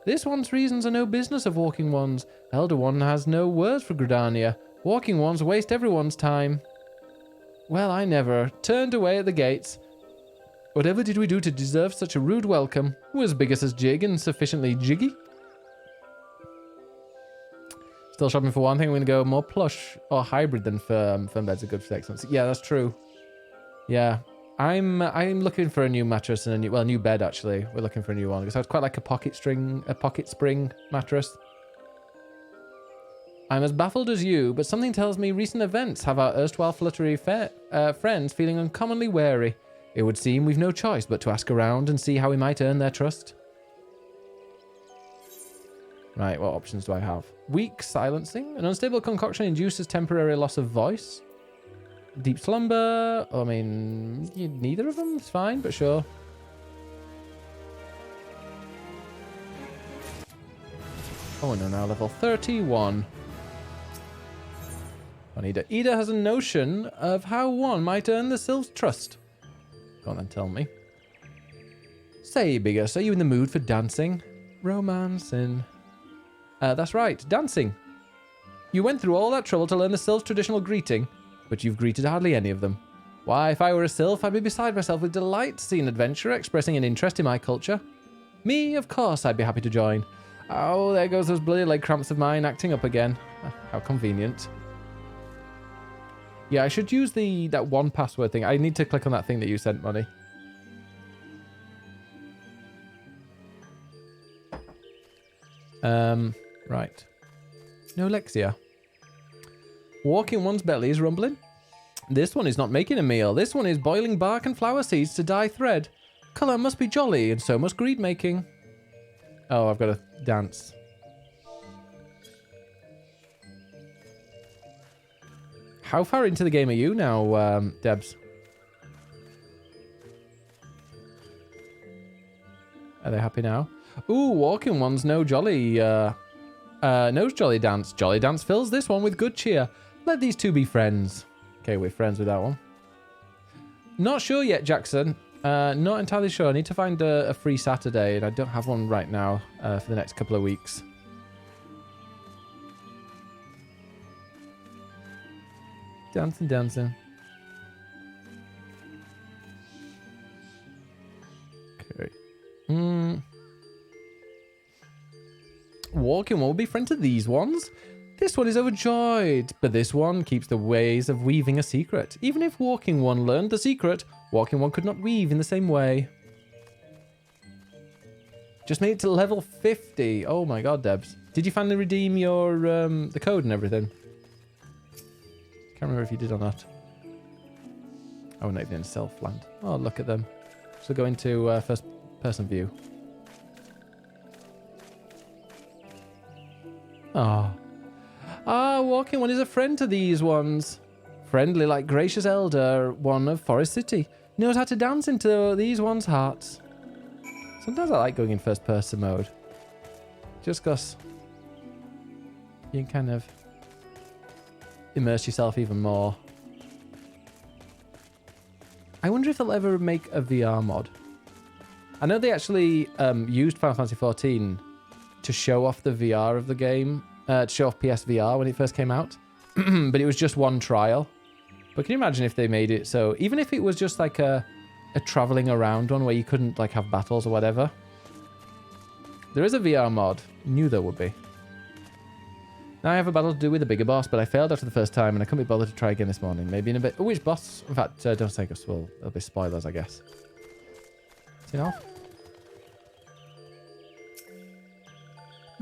This one's reasons are no business of Walking One's. Elder One has no words for Gridania. Walking Ones waste everyone's time. Well, I never turned away at the gates. Whatever did we do to deserve such a rude welcome? Was Biggest's jig and sufficiently jiggy? Still shopping for one thing. I'm going to go more plush or hybrid than firm. Firm beds are good for excellence. Yeah, that's true. Yeah. I'm looking for a new mattress and a new bed, actually. We're looking for a new one because I'd quite like a pocket spring mattress. I'm as baffled as you, but something tells me recent events have our erstwhile fluttery friends feeling uncommonly wary. It would seem we've no choice but to ask around and see how we might earn their trust. Right, what options do I have? Weak silencing. An unstable concoction induces temporary loss of voice. Deep slumber. I mean, neither of them is fine, but sure. Oh, no, now level 31. Ida. Ida has a notion of how one might earn the Sylph's trust. Go on then, tell me. Say, Biggest, are you in the mood for dancing? Romancing. That's right, dancing. You went through all that trouble to learn the Sylph's traditional greeting, but you've greeted hardly any of them. Why, if I were a Sylph, I'd be beside myself with delight to see an adventurer expressing an interest in my culture. Me, of course, I'd be happy to join. Oh, there goes those bloody leg cramps of mine acting up again. How convenient. Yeah, I should use that one password thing. I need to click on that thing that you sent, Money. Right. No Lexia. Walking one's belly is rumbling. This one is not making a meal. This one is boiling bark and flower seeds to dye thread. Colour must be jolly, and so must greed making. Oh, I've got to dance. How far into the game are you now, Debs? Are they happy now? Ooh, walking ones no jolly dance. Jolly dance fills this one with good cheer. Let these two be friends. Okay, we're friends with that one. Not sure yet, Jackson. Not entirely sure. I need to find a free Saturday, and I don't have one right now for the next couple of weeks. Dancing. Okay. Walking one will be friend to these ones. This one is overjoyed, but this one keeps the ways of weaving a secret. Even if Walking one learned the secret, Walking one could not weave in the same way. Just made it to level 50. Oh my god, Debs. Did you finally redeem your the code and everything? Can't remember if you did or not. Oh, not even in Self-land. Oh, look at them. So go into first person view. Oh. Ah, Walking one is a friend to these ones. Friendly like gracious elder, one of Forest City. Knows how to dance into these ones' hearts. Sometimes I like going in first person mode. Just because you can kind of immerse yourself even more. I wonder if they'll ever make a VR mod. I know they actually used Final Fantasy XIV to show off the VR of the game, to show off PSVR when it first came out, but it was just one trial. But can you imagine if they made it so, even if it was just like a traveling around one where you couldn't like have battles or whatever, There is a VR mod. Knew there would be. Now I have a battle to do with a bigger boss, but I failed after the first time and I couldn't be bothered to try again this morning. Maybe in a bit. Oh, which boss? In fact, don't take us. Well, there'll be spoilers, I guess. See now?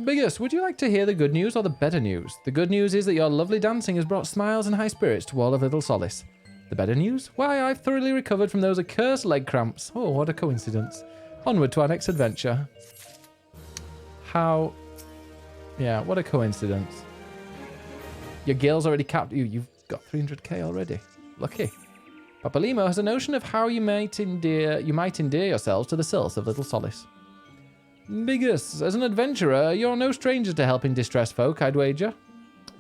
Biggest, would you like to hear the good news or the better news? The good news is that your lovely dancing has brought smiles and high spirits to all of Little Solace. The better news? Why, I've thoroughly recovered from those accursed leg cramps. Oh, what a coincidence. Onward to our next adventure. How... Yeah, what a coincidence. Your gills already capped you. You've got 300k already. Lucky. Papalimo has a notion of how you might endear yourselves to the Sylphs of Little Solace. Biggest, as an adventurer, you're no stranger to helping distressed folk, I'd wager.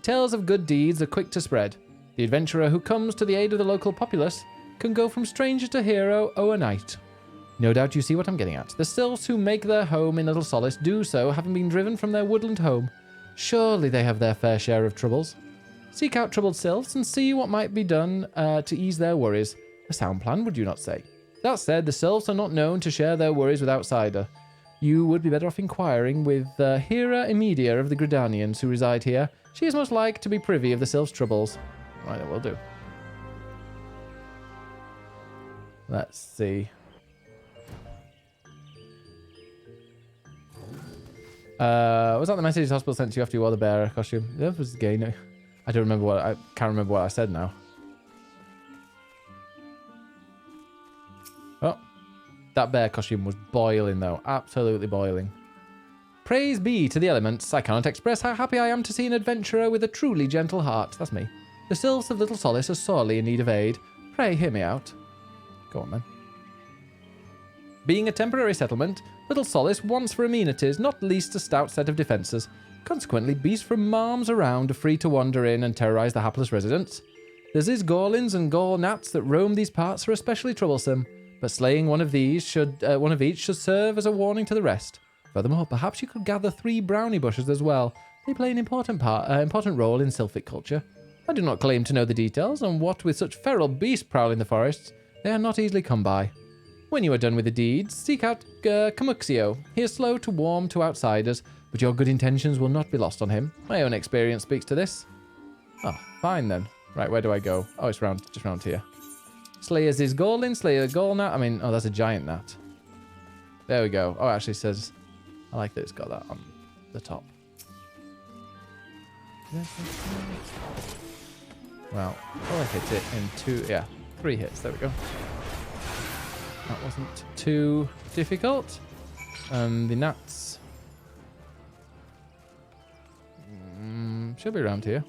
Tales of good deeds are quick to spread. The adventurer who comes to the aid of the local populace can go from stranger to hero overnight. No doubt you see what I'm getting at. The Sylphs who make their home in Little Solace do so having been driven from their woodland home. Surely they have their fair share of troubles. Seek out troubled Sylphs and see what might be done to ease their worries. A sound plan, would you not say? That said, the Sylphs are not known to share their worries with outsider. You would be better off inquiring with Hera Imedia of the Gridanians who reside here. She is most like to be privy of the Sylphs' troubles. Right, that will do. Let's see. Was that the message the hospital sent to you after you wore the bear costume? That was gay. No, I don't remember what I can't remember what I said now. Oh, that bear costume was boiling though, absolutely boiling. Praise be to the elements. I cannot express how happy I am to see an adventurer with a truly gentle heart. That's me. The Sylphs of Little Solace are sorely in need of aid. Pray hear me out. Go on then. Being a temporary settlement, Little Solace wants for amenities, not least a stout set of defences. Consequently, beasts from Marms around are free to wander in and terrorise the hapless residents. There's these Gorlins and Gore-Nats that roam these parts are especially troublesome, but slaying one of each should serve as a warning to the rest. Furthermore, perhaps you could gather 3 brownie bushes as well. They play an important role in Sylphic culture. I do not claim to know the details, and what with such feral beasts prowling the forests, they are not easily come by. When you are done with the deeds, seek out Camuxio. He is slow to warm to outsiders, but your good intentions will not be lost on him. My own experience speaks to this. Oh, fine then. Right, where do I go? Oh, it's just round here. Slayers is Gorlin, Slayer Gornat. I mean, oh, that's a giant gnat. There we go. Oh, it actually says... I like that it's got that on the top. Well, I'll hit it in 3 hits. There we go. That wasn't too difficult. The gnats should be around here.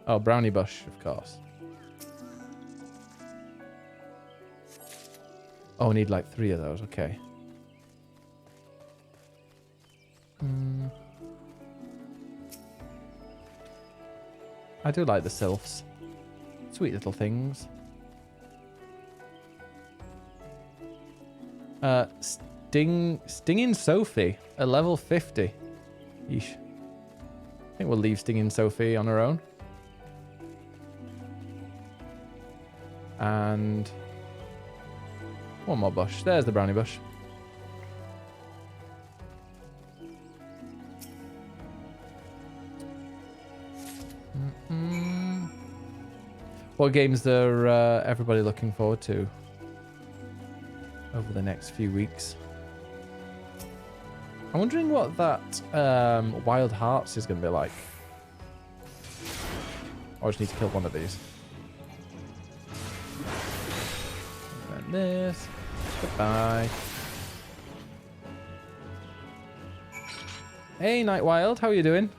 Oh, brownie bush, of course. Oh, I need like 3 of those. Okay. I do like the Sylphs. Sweet little things. Stinging Sophie at level 50. Yeesh. I think we'll leave Stinging Sophie on her own. And one more bush. There's the brownie bush. What games are everybody looking forward to over the next few weeks? I'm wondering what that Wild Hearts is going to be like. I just need to kill one of these. And this. Goodbye. Hey, Night Wild, how are you doing?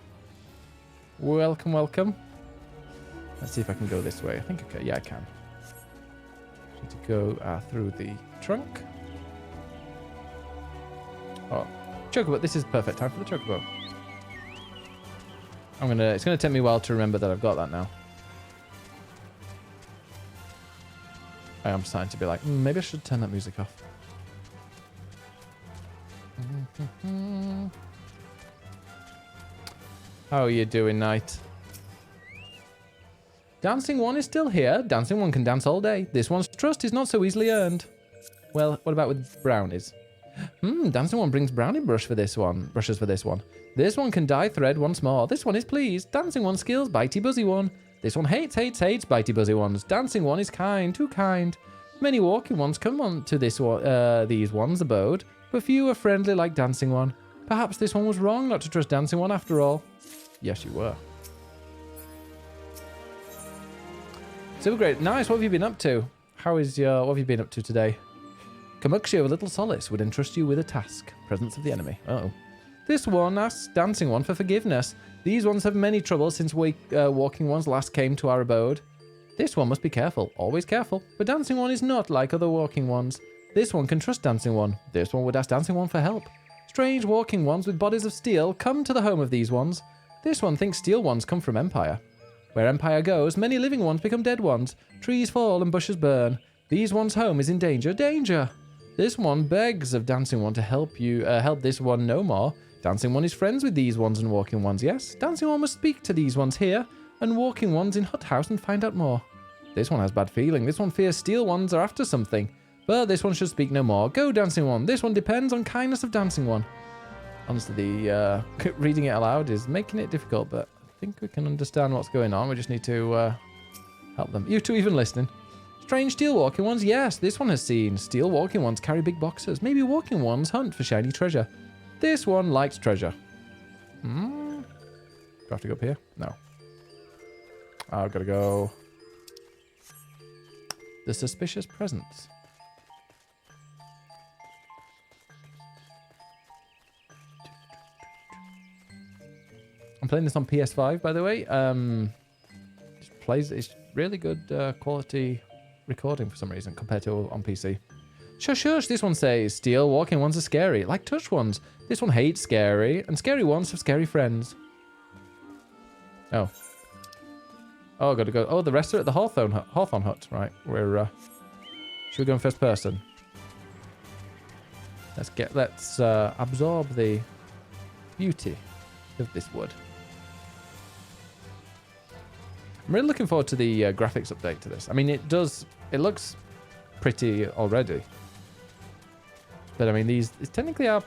Welcome, welcome. Let's see if I can go this way. I think okay. Yeah, I can. Need to go through the trunk. Oh, Chocobo. This is perfect time for the Chocobo. It's gonna take me a while to remember that I've got that now. I am starting to be like, maybe I should turn that music off. How are you doing, Knight? Dancing One is still here. Dancing One can dance all day. This one's trust is not so easily earned. Well, what about with brownies? Dancing one brings brownie brushes for this one. This one can dye thread once more. This one is pleased. Dancing one skills bitey buzzy one. This one hates bitey buzzy ones. Dancing one is kind, too kind. Many walking ones come on to these ones' abode, but few are friendly like dancing one. Perhaps this one was wrong not to trust dancing one after all. Yes, you were. Super great. Nice. What have you been up to? What have you been up to today? Kamuxio of Little Solace would entrust you with a task. Presence of the enemy. Uh-oh. This one asks dancing one for forgiveness. These ones have many troubles since walking ones last came to our abode. This one must be careful. Always careful. But dancing one is not like other walking ones. This one can trust dancing one. This one would ask dancing one for help. Strange walking ones with bodies of steel come to the home of these ones. This one thinks steel ones come from Empire. Where Empire goes, many living ones become dead ones. Trees fall and bushes burn. These ones' home is in danger. Danger! This one begs of dancing one to help this one no more. Dancing one is friends with these ones and walking ones, yes. Dancing one must speak to these ones here, and walking ones in hut house and find out more. This one has bad feeling. This one fears steel ones are after something. But this one should speak no more. Go, dancing one. This one depends on kindness of dancing one. Honestly, the reading it aloud is making it difficult, but I think we can understand what's going on. We just need to help them. You two even listening. Strange steel walking ones? Yes, this one has seen. Steel walking ones carry big boxes. Maybe walking ones hunt for shiny treasure. This one likes treasure. Do I have to go up here? No. I've got to go. The suspicious presence. I'm playing this on PS5, by the way. It's really good quality recording for some reason compared to on PC. Shush, shush, this one says, steel walking ones are scary, like touch ones. This one hates scary, and scary ones have scary friends. Oh. Oh, gotta go. Oh, the rest are at the Hawthorne Hut. Right, should we go in first person? Let's absorb the beauty of this wood. I'm really looking forward to the graphics update to this. I mean, it looks pretty already. But I mean, these technically are,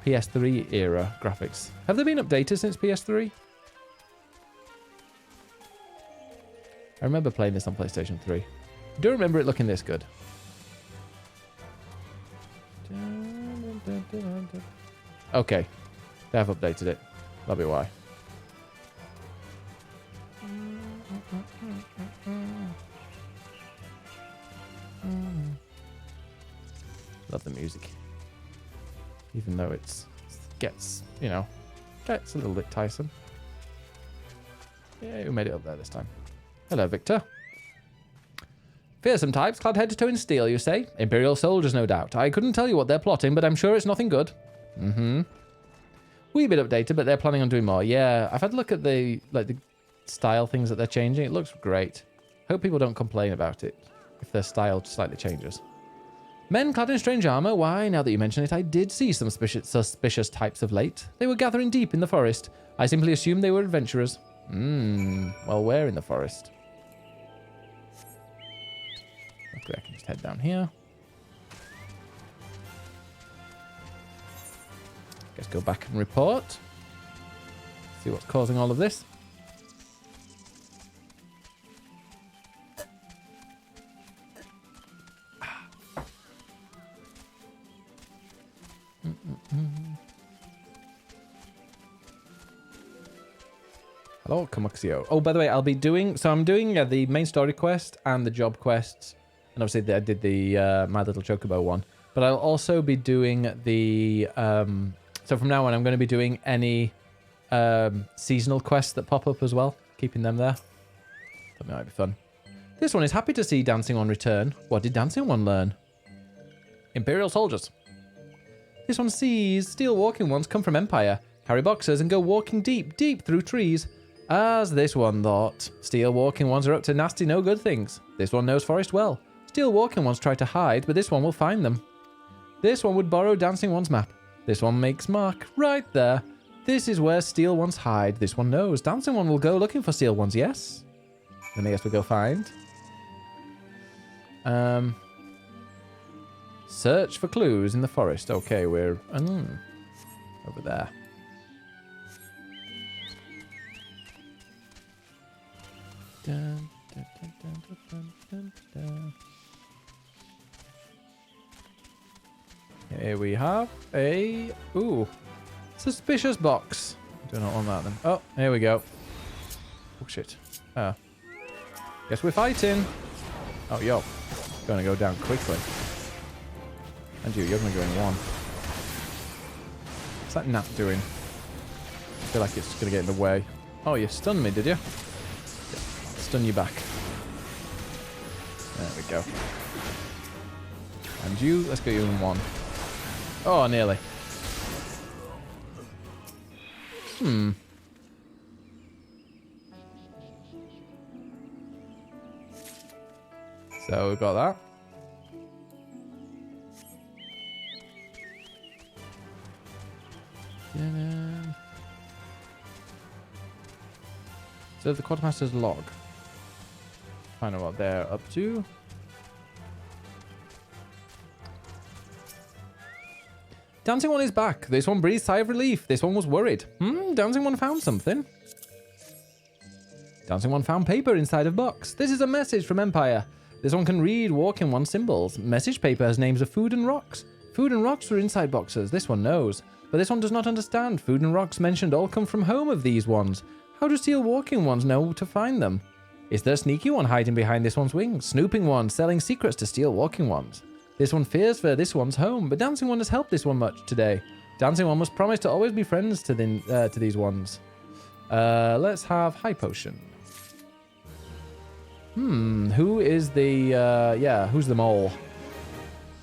PS3 era graphics. Have they been updated since PS3? I remember playing this on PlayStation 3. I don't remember it looking this good. Okay. They have updated it. That'll be why. Love the music. Even though it gets a little bit tiresome. Yeah, we made it up there this time. Hello, Victor. Fearsome types, clad head to toe in steel, you say? Imperial soldiers, no doubt. I couldn't tell you what they're plotting, but I'm sure it's nothing good. Wee bit updated, but they're planning on doing more. Yeah, I've had a look at the style things that they're changing. It looks great. Hope people don't complain about it if their style slightly changes. Men clad in strange armor? Why, now that you mention it, I did see some suspicious types of late. They were gathering deep in the forest. I simply assumed they were adventurers. Well, where in the forest? Okay, I can just head down here. Guess go back and report. See what's causing all of this. Hello, Kamuxio. Oh, by the way, I'm doing the main story quest and the job quests. And obviously I did the My Little Chocobo one. But I'll also be doing the... so from now on, I'm going to be doing any seasonal quests that pop up as well. Keeping them there. That might be fun. This one is happy to see Dancing One return. What did Dancing One learn? Imperial soldiers. This one sees steel walking ones come from Empire, carry boxes and go walking deep, deep through trees. As this one thought, steel walking ones are up to nasty no good things. This one knows forest well. Steel walking ones try to hide, but this one will find them. This one would borrow Dancing One's map. This one makes mark right there. This is where steel ones hide. This one knows. Dancing One will go looking for steel ones, yes? Then I guess we'll go find. Search for clues in the forest. Okay, we're over there. Dun, dun, dun, dun, dun, dun, dun. Here we have a suspicious box. Do not want that then. Oh, here we go. Oh shit. Oh. Guess we're fighting. Oh, yo. Gonna go down quickly. And you're gonna go in one. What's that gnat doing? I feel like it's gonna get in the way. Oh, you stunned me, did you? Yeah. Stun you back. There we go. And you, let's get you in one. Oh, nearly. So we've got that. So the quartermaster's log. Find out what they're up to. Dancing one is back. This one breathed sigh of relief. This one was worried. Dancing one found something. Dancing one found paper inside of box. This is a message from Empire. This one can read Walking One symbols. Message paper has names of food and rocks. Food and rocks were inside boxes. This one knows. But this one does not understand. Food and rocks mentioned all come from home of these ones. How do Steel Walking Ones know to find them? Is there a sneaky one hiding behind this one's wings? Snooping one selling secrets to Steel Walking Ones. This one fears for this one's home, but Dancing One has helped this one much today. Dancing One must promise to always be friends to these ones. Let's have High Potion. Who is the, who's the mole?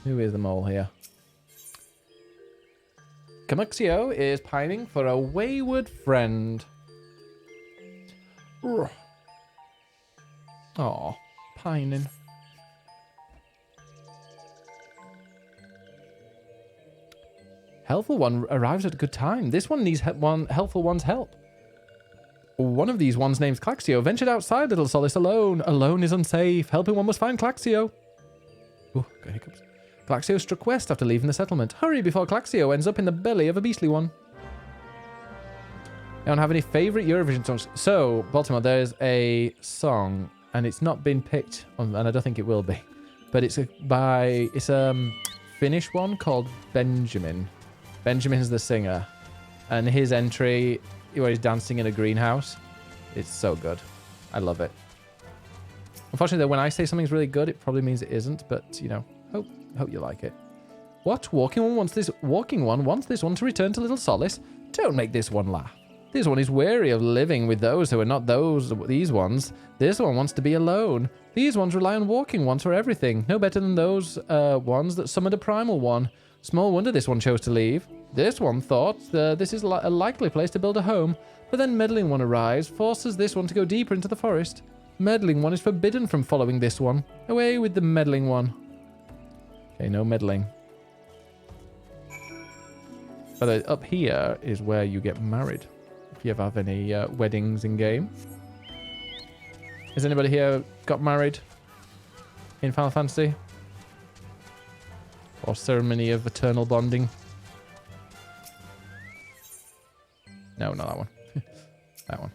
Who is the mole here? Camuxio is pining for a wayward friend. Aw, pining. Helpful One arrives at a good time. This one needs Helpful One's help. One of these ones named Claxio ventured outside Little Solace alone. Alone is unsafe. Helping One must find Claxio. Ooh, got hiccups. Claxio struck west after leaving the settlement. Hurry before Claxio ends up in the belly of a beastly one. I don't have any favourite Eurovision songs. So, Baltimore, there's a song, and it's not been picked, and I don't think it will be, but it's a Finnish one called Benjamin. Benjamin's the singer, and his entry where he's dancing in a greenhouse, it's so good. I love it. Unfortunately, though, when I say something's really good, it probably means it isn't, but, you know, hope you like it. What? Walking One wants this one to return to Little Solace? Don't make this one laugh. This one is weary of living with those who are not these ones. This one wants to be alone. These ones rely on Walking Ones for everything. No better than those ones that summoned a primal one. Small wonder this one chose to leave. This one thought this is a likely place to build a home, but then Meddling One arrives, forces this one to go deeper into the forest. Meddling One is forbidden from following this one. Away with the Meddling One. Okay, no meddling. But up here is where you get married. If you ever have any weddings in game. Has anybody here got married in Final Fantasy? Or Ceremony of Eternal Bonding? No, not that one. That one.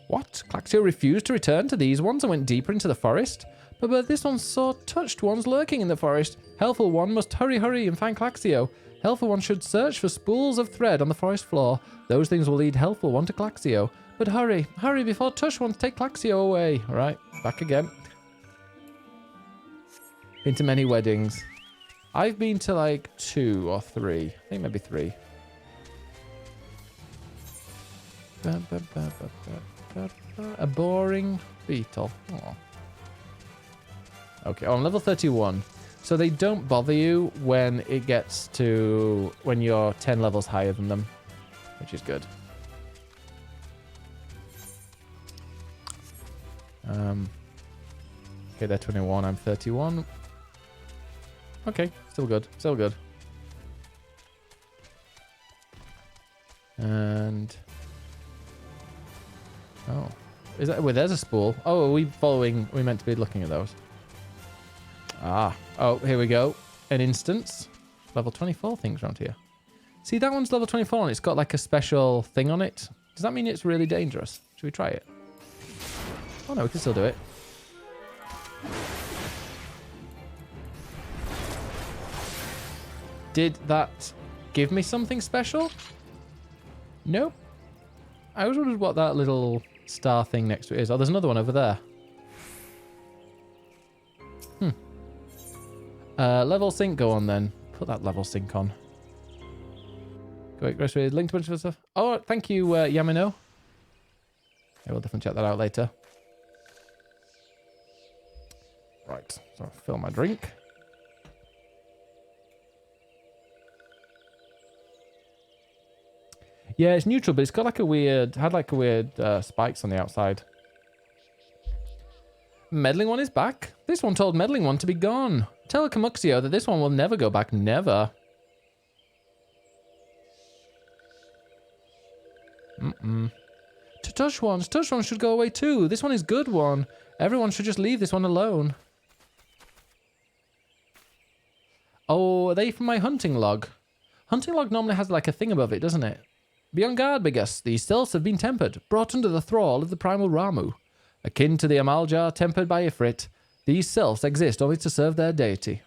What? Claxio refused to return to these ones and went deeper into the forest? But this one saw touched ones lurking in the forest. Helpful One must hurry and find Claxio. Helpful One should search for spools of thread on the forest floor. Those things will lead Helpful One to Claxio. But hurry before Tush Ones take Claxio away. All right, back again. Been to many weddings. I've been to like 2 or 3. I think maybe 3. A boring beetle. Aww. Okay, I'm level 31. So they don't bother you when it gets to when you're 10 levels higher than them, which is good. Okay, they're 21, I'm 31. Okay, still good, still good. And oh, is that? Well, there's a spool. Oh, are we following? We meant to be looking at those. Ah, oh, here we go. an instance. Level 24 things around here. See, that one's level 24 and it's got like a special thing on it. Does that mean it's really dangerous? Should we try it? Oh no, we can still do it. Did that give me something special? Nope. I always wondered what that little star thing next to it is. Oh, there's another one over there. Level sync, go on then. Put that level sync on. Go rest with link to a bunch of stuff. Oh, thank you, Yamino. Yeah, we'll definitely check that out later. Right, so I'll fill my drink. Yeah, it's neutral, but it's got like a weird, spikes on the outside. Meddling One is back. This one told Meddling One to be gone. Tell Camuxio that this one will never go back, never. Tush ones should go away too. This one is good one. Everyone should just leave this one alone. Oh, are they from my hunting log? Hunting log normally has like a thing above it, doesn't it? Be on guard, Bigus. These sylphs have been tempered, brought under the thrall of the primal Ramu. Akin to the Amaljar tempered by Ifrit, these sylphs exist only to serve their deity.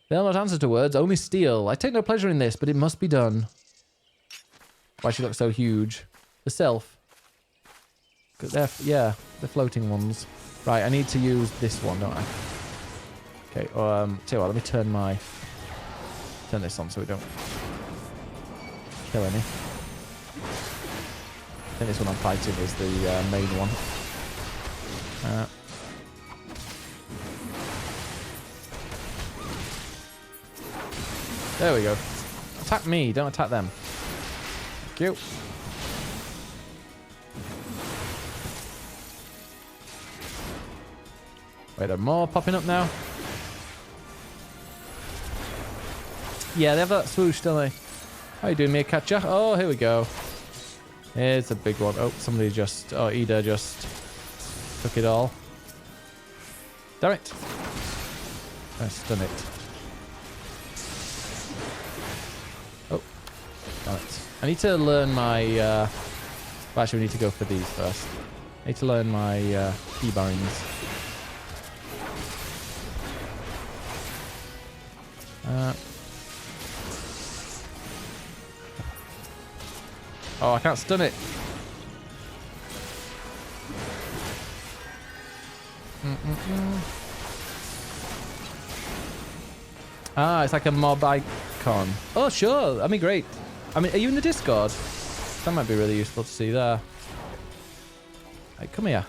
They'll not answer to words, only steal. I take no pleasure in this, but it must be done. Why she looks so huge? The sylph. They're floating ones. Right, I need to use this one, don't I? Okay, tell you what, let me turn this on so we don't kill any. I think this one I'm fighting is the main one. There we go. Attack me, don't attack them. Thank you. Wait, there are more popping up now. Yeah, they have that swoosh, don't they? How you doing, Meerkatcher? Oh, here we go. Here's a big one. Oh, somebody just... Oh, Ida just took it all. Damn it. I stun it. Oh, damn it. I need to learn my... Well, actually, we need to go for these first. I need to learn my keybinds. Oh, I can't stun it. Ah, it's like a mob icon. Oh, sure. I mean, great. I mean, are you in the Discord? That might be really useful to see there. Hey, come here.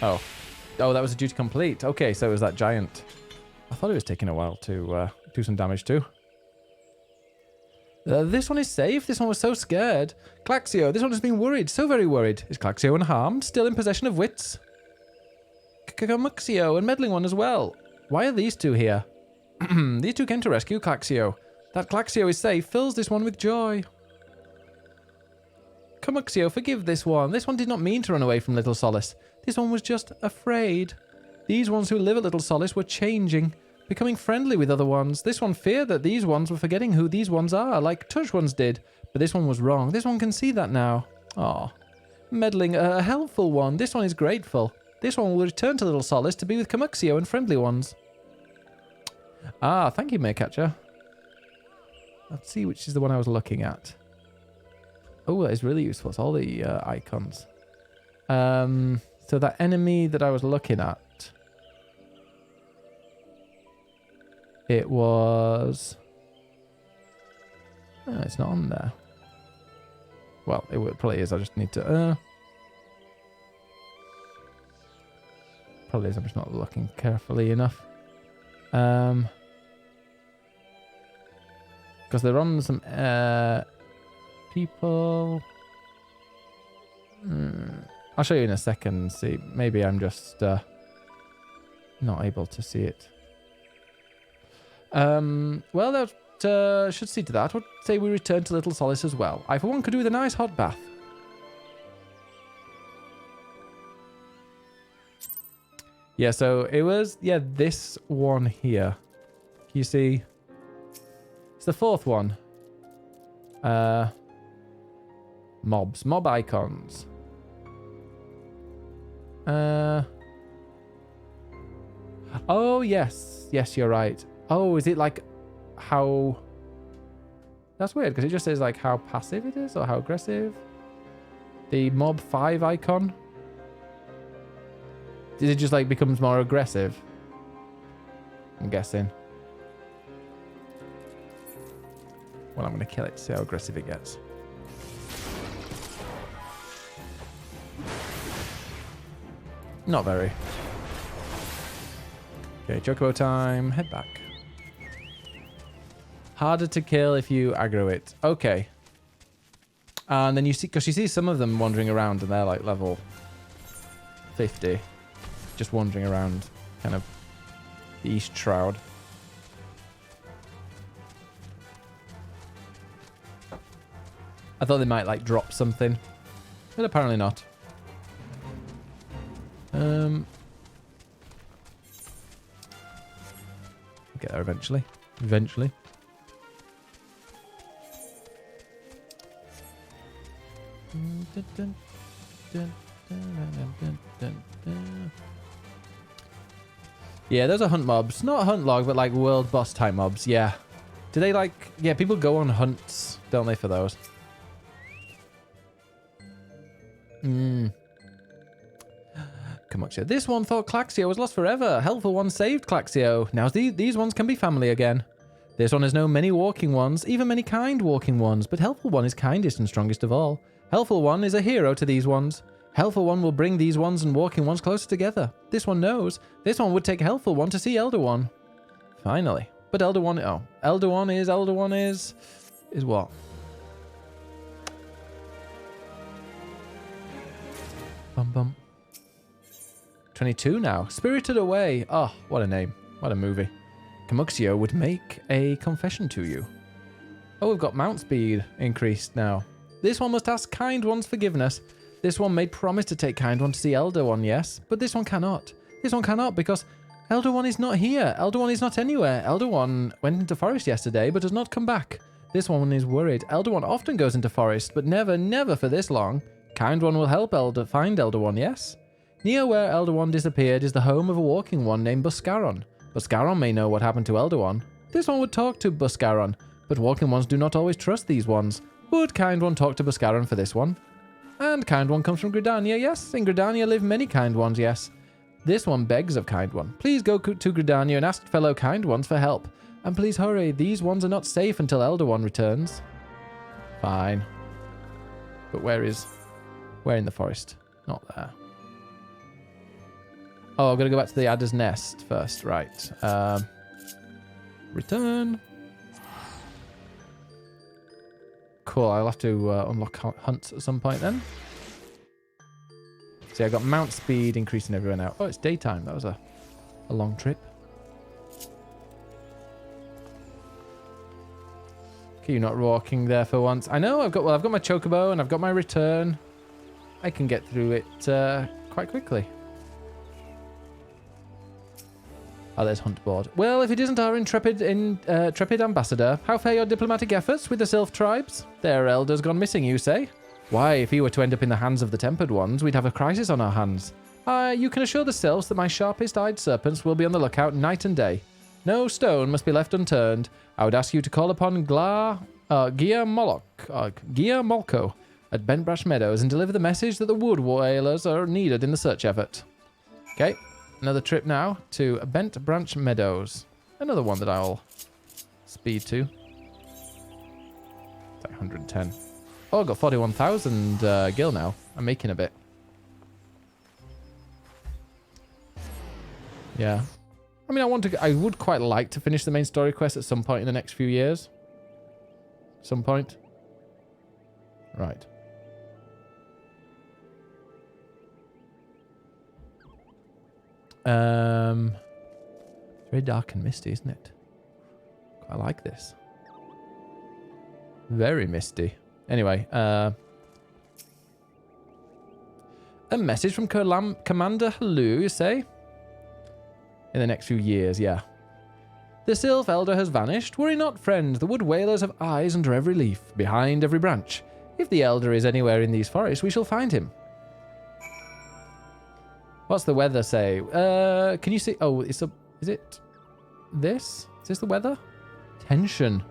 Oh. Oh, that was a duty complete. Okay, so it was that giant. I thought it was taking a while to do some damage too. This one is safe. This one was so scared. Claxio, this one has been worried. So very worried. Is Claxio unharmed? Still in possession of wits? Camuxio and Meddling One as well. Why are these two here? These two came to rescue Claxio. That Claxio is safe fills this one with joy. Camuxio, forgive this one. This one did not mean to run away from Little Solace. This one was just afraid. These ones who live at Little Solace were changing. Becoming friendly with other ones. This one feared that these ones were forgetting who these ones are, like Tush ones did. But this one was wrong. This one can see that now. Aw. Meddling, a helpful one. This one is grateful. This one will return to Little Solace to be with Camuxio and friendly ones. Ah, thank you, Maycatcher. Let's see which is the one I was looking at. Oh, that is really useful. It's all the icons. So that enemy that I was looking at, it was... Oh, it's not on there. Well, it probably is. I just need to... Probably is. I'm just not looking carefully enough. Because they're on some people... I'll show you in a second. See, maybe I'm just not able to see it. Well, that should see to that. Would say we return to Little Solace as well. I, for one, could do with a nice hot bath. Yeah, so it was, yeah, this one here. Can you see? It's the fourth one. Mobs. Mob icons. Oh, yes. Yes, you're right. Oh, is it like how... That's weird, because it just says like how passive it is or how aggressive. The mob 5 icon. Did it just like becomes more aggressive? I'm guessing. Well, I'm going to kill it to see how aggressive it gets. Not very. Okay, Chocobo time. Head back. Harder to kill if you aggro it. Okay. And then you see, because you see some of them wandering around and they're like level 50. Just wandering around kind of the East Shroud. I thought they might like drop something, but apparently not. Get there eventually. Eventually. Yeah, those are hunt mobs. Not hunt log, but like world boss type mobs. Yeah. Do they like... Yeah, people go on hunts, don't they, for those? Kamuxia. This one thought Claxio was lost forever. Helpful one saved Claxio. Now these ones can be family again. This one has known many walking ones, even many kind walking ones, but Helpful one is kindest and strongest of all. Helpful one is a hero to these ones. Helpful one will bring these ones and walking ones closer together. This one knows. This one would take Helpful one to see Elder one. Finally. But Elder one... Oh. Elder one is what? Bum bum. 22 now. Spirited Away. Oh, what a name. What a movie. Kamuxio would make a confession to you. Oh, we've got mount speed increased now. This one must ask Kind One's forgiveness. This one made promise to take Kind One to see Elder One, yes. But this one cannot. This one cannot because Elder One is not here. Elder One is not anywhere. Elder One went into forest yesterday but has not come back. This one is worried. Elder One often goes into forest, but never for this long. Kind One will help find Elder One, yes? Near where Elder One disappeared is the home of a walking one named Buscaron. Buscaron may know what happened to Elder One. This one would talk to Buscaron, but walking ones do not always trust these ones. Would Kind One talk to Buscaron for this one? And Kind One comes from Gridania, yes? In Gridania live many Kind Ones, yes? This one begs of Kind One. Please go to Gridania and ask fellow Kind Ones for help. And please hurry, these ones are not safe until Elder One returns. Fine. But where in the forest? Not there. Oh, I've got to go back to the Adder's Nest first. Right. Return. Cool. I'll have to unlock hunts at some point then. See, I got mount speed increasing everywhere now. Oh, it's daytime. That was a long trip. Okay, you're not walking there for once. I know. I've got my Chocobo and I've got my return. I can get through it quite quickly. Oh, there's Hunt Board. Well, if it isn't our intrepid ambassador, how fare your diplomatic efforts with the Sylph tribes? Their elders gone missing, you say? Why, if he were to end up in the hands of the Tempered Ones, we'd have a crisis on our hands. You can assure the Sylphs that my sharpest-eyed serpents will be on the lookout night and day. No stone must be left unturned. I would ask you to call upon Gia Molko at Bentbrush Meadows and deliver the message that the wood whalers are needed in the search effort. Okay. Another trip now to Bent Branch Meadows. Another one that I'll speed to. It's like 110. Oh, I've got 41,000 gil now. I'm making a bit. Yeah. I mean, I would quite like to finish the main story quest at some point in the next few years. Some point. Right. It's very dark and misty, isn't it? I like this. Very misty. Anyway, a message from Commander Halu, you say? in the next few years, yeah. The Sylph Elder has vanished. Worry not, friend. The wood whalers have eyes under every leaf, behind every branch. If the Elder is anywhere in these forests, we shall find him. What's the weather say? Can you see? Oh, is it this? Is this the weather? Tension.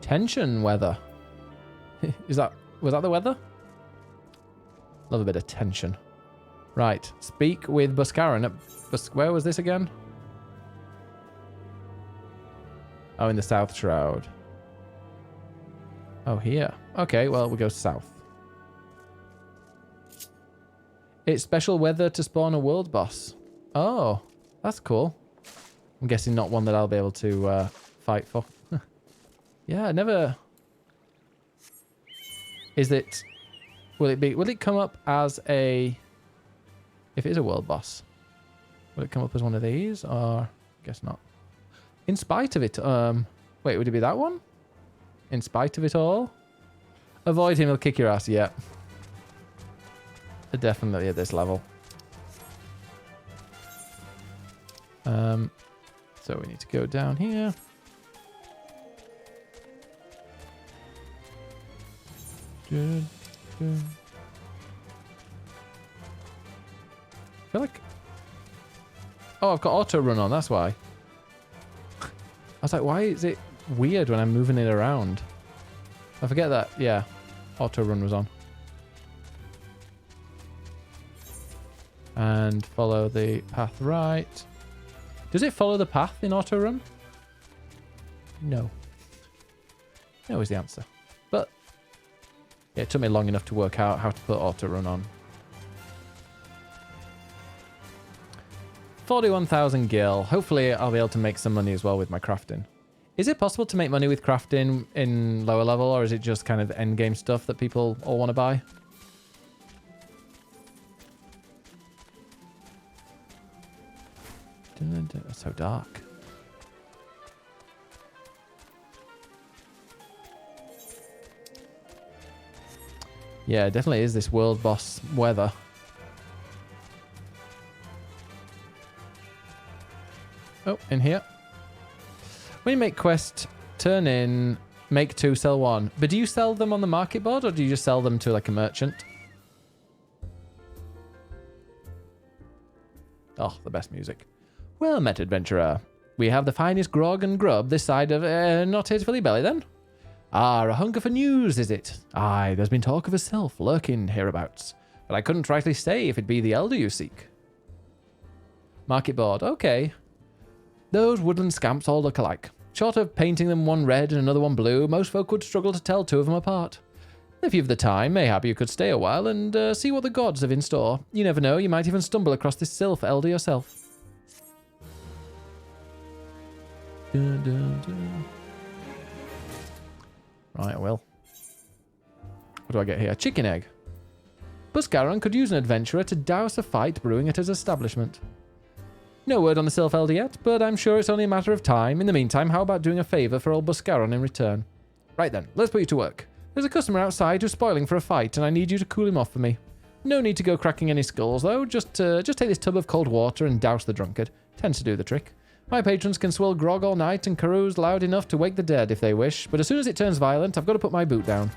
Tension weather. Was that the weather? Love a bit of tension. Right. Speak with Buscaron. Where was this again? Oh, in the South Shroud. Oh, here. Okay, well, we'll go south. It's special weather to spawn a world boss. Oh, that's cool. I'm guessing not one that I'll be able to fight for. Yeah, never... Is it... Will it come up as a... If it is a world boss, will it come up as one of these? Or... Guess not. In spite of it, wait, would it be that one? In spite of it all? Avoid him, he'll kick your ass, yeah. Definitely at this level. So we need to go down here. Good. I feel like... Oh, I've got auto run on, that's why. I was like, why is it weird when I'm moving it around? I forget that, yeah, auto run was on. And follow the path right. Does it follow the path in auto run? No. No is the answer. But yeah, it took me long enough to work out how to put auto run on. 41,000 gil. Hopefully I'll be able to make some money as well with my crafting. Is it possible to make money with crafting in lower level, or is it just kind of end game stuff that people all want to buy? It's so dark. Yeah, it definitely is this world boss weather. Oh, in here. When you make quest, turn in, make 2, sell 1. But do you sell them on the market board, or do you just sell them to like a merchant? Oh, the best music. Well met, adventurer. We have the finest grog and grub this side of... not here to fill your belly, then? Ah, a hunger for news, is it? Aye, there's been talk of a Sylph lurking hereabouts, but I couldn't rightly say if it be the elder you seek. Market board, okay. Those woodland scamps all look alike. Short of painting them one red and another one blue, most folk would struggle to tell two of them apart. If you've the time, mayhap you could stay a while and see what the gods have in store. You never know, you might even stumble across this Sylph elder yourself. Dun, dun, dun. Right, I will. What do I get here? Chicken egg. Buscaron could use an adventurer to douse a fight brewing at his establishment. No word on the Sylph elder yet, but I'm sure it's only a matter of time. In the meantime, how about doing a favour for old Buscaron in return? Right then, let's put you to work. There's a customer outside who's spoiling for a fight, and I need you to cool him off for me. No need to go cracking any skulls, though. Just take this tub of cold water and douse the drunkard. Tends to do the trick. My patrons can swill grog all night and carouse loud enough to wake the dead if they wish, but as soon as it turns violent, I've got to put my boot down.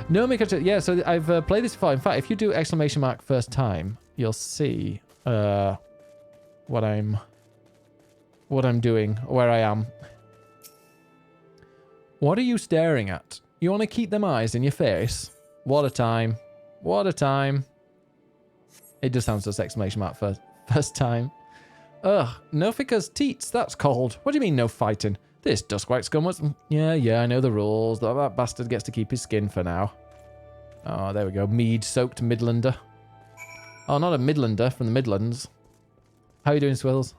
No, yeah, so I've played this before. In fact, if you do exclamation mark first time, you'll see what I'm doing, where I am. What are you staring at? You want to keep them eyes in your face? What a time. What a time. It just sounds just exclamation mark first time. Ugh, no ficker's teats, that's cold. What do you mean no fighting? This Duskwhite scum was... Yeah, I know the rules. That bastard gets to keep his skin for now. Oh, there we go. Mead-soaked Midlander. Oh, not a Midlander from the Midlands. How you doing, Swills?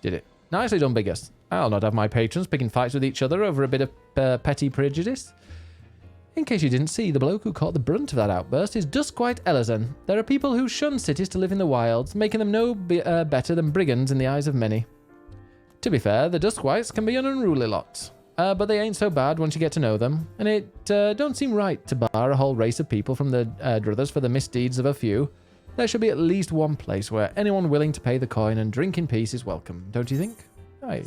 Did it. Nicely done, Biggest. I'll not have my patrons picking fights with each other over a bit of petty prejudice. In case you didn't see, the bloke who caught the brunt of that outburst is Duskwhite Elazan. There are people who shun cities to live in the wilds, making them no better than brigands in the eyes of many. To be fair, the Duskwhites can be an unruly lot, but they ain't so bad once you get to know them, and it don't seem right to bar a whole race of people from the Druthers for the misdeeds of a few. There should be at least one place where anyone willing to pay the coin and drink in peace is welcome, don't you think? Aye.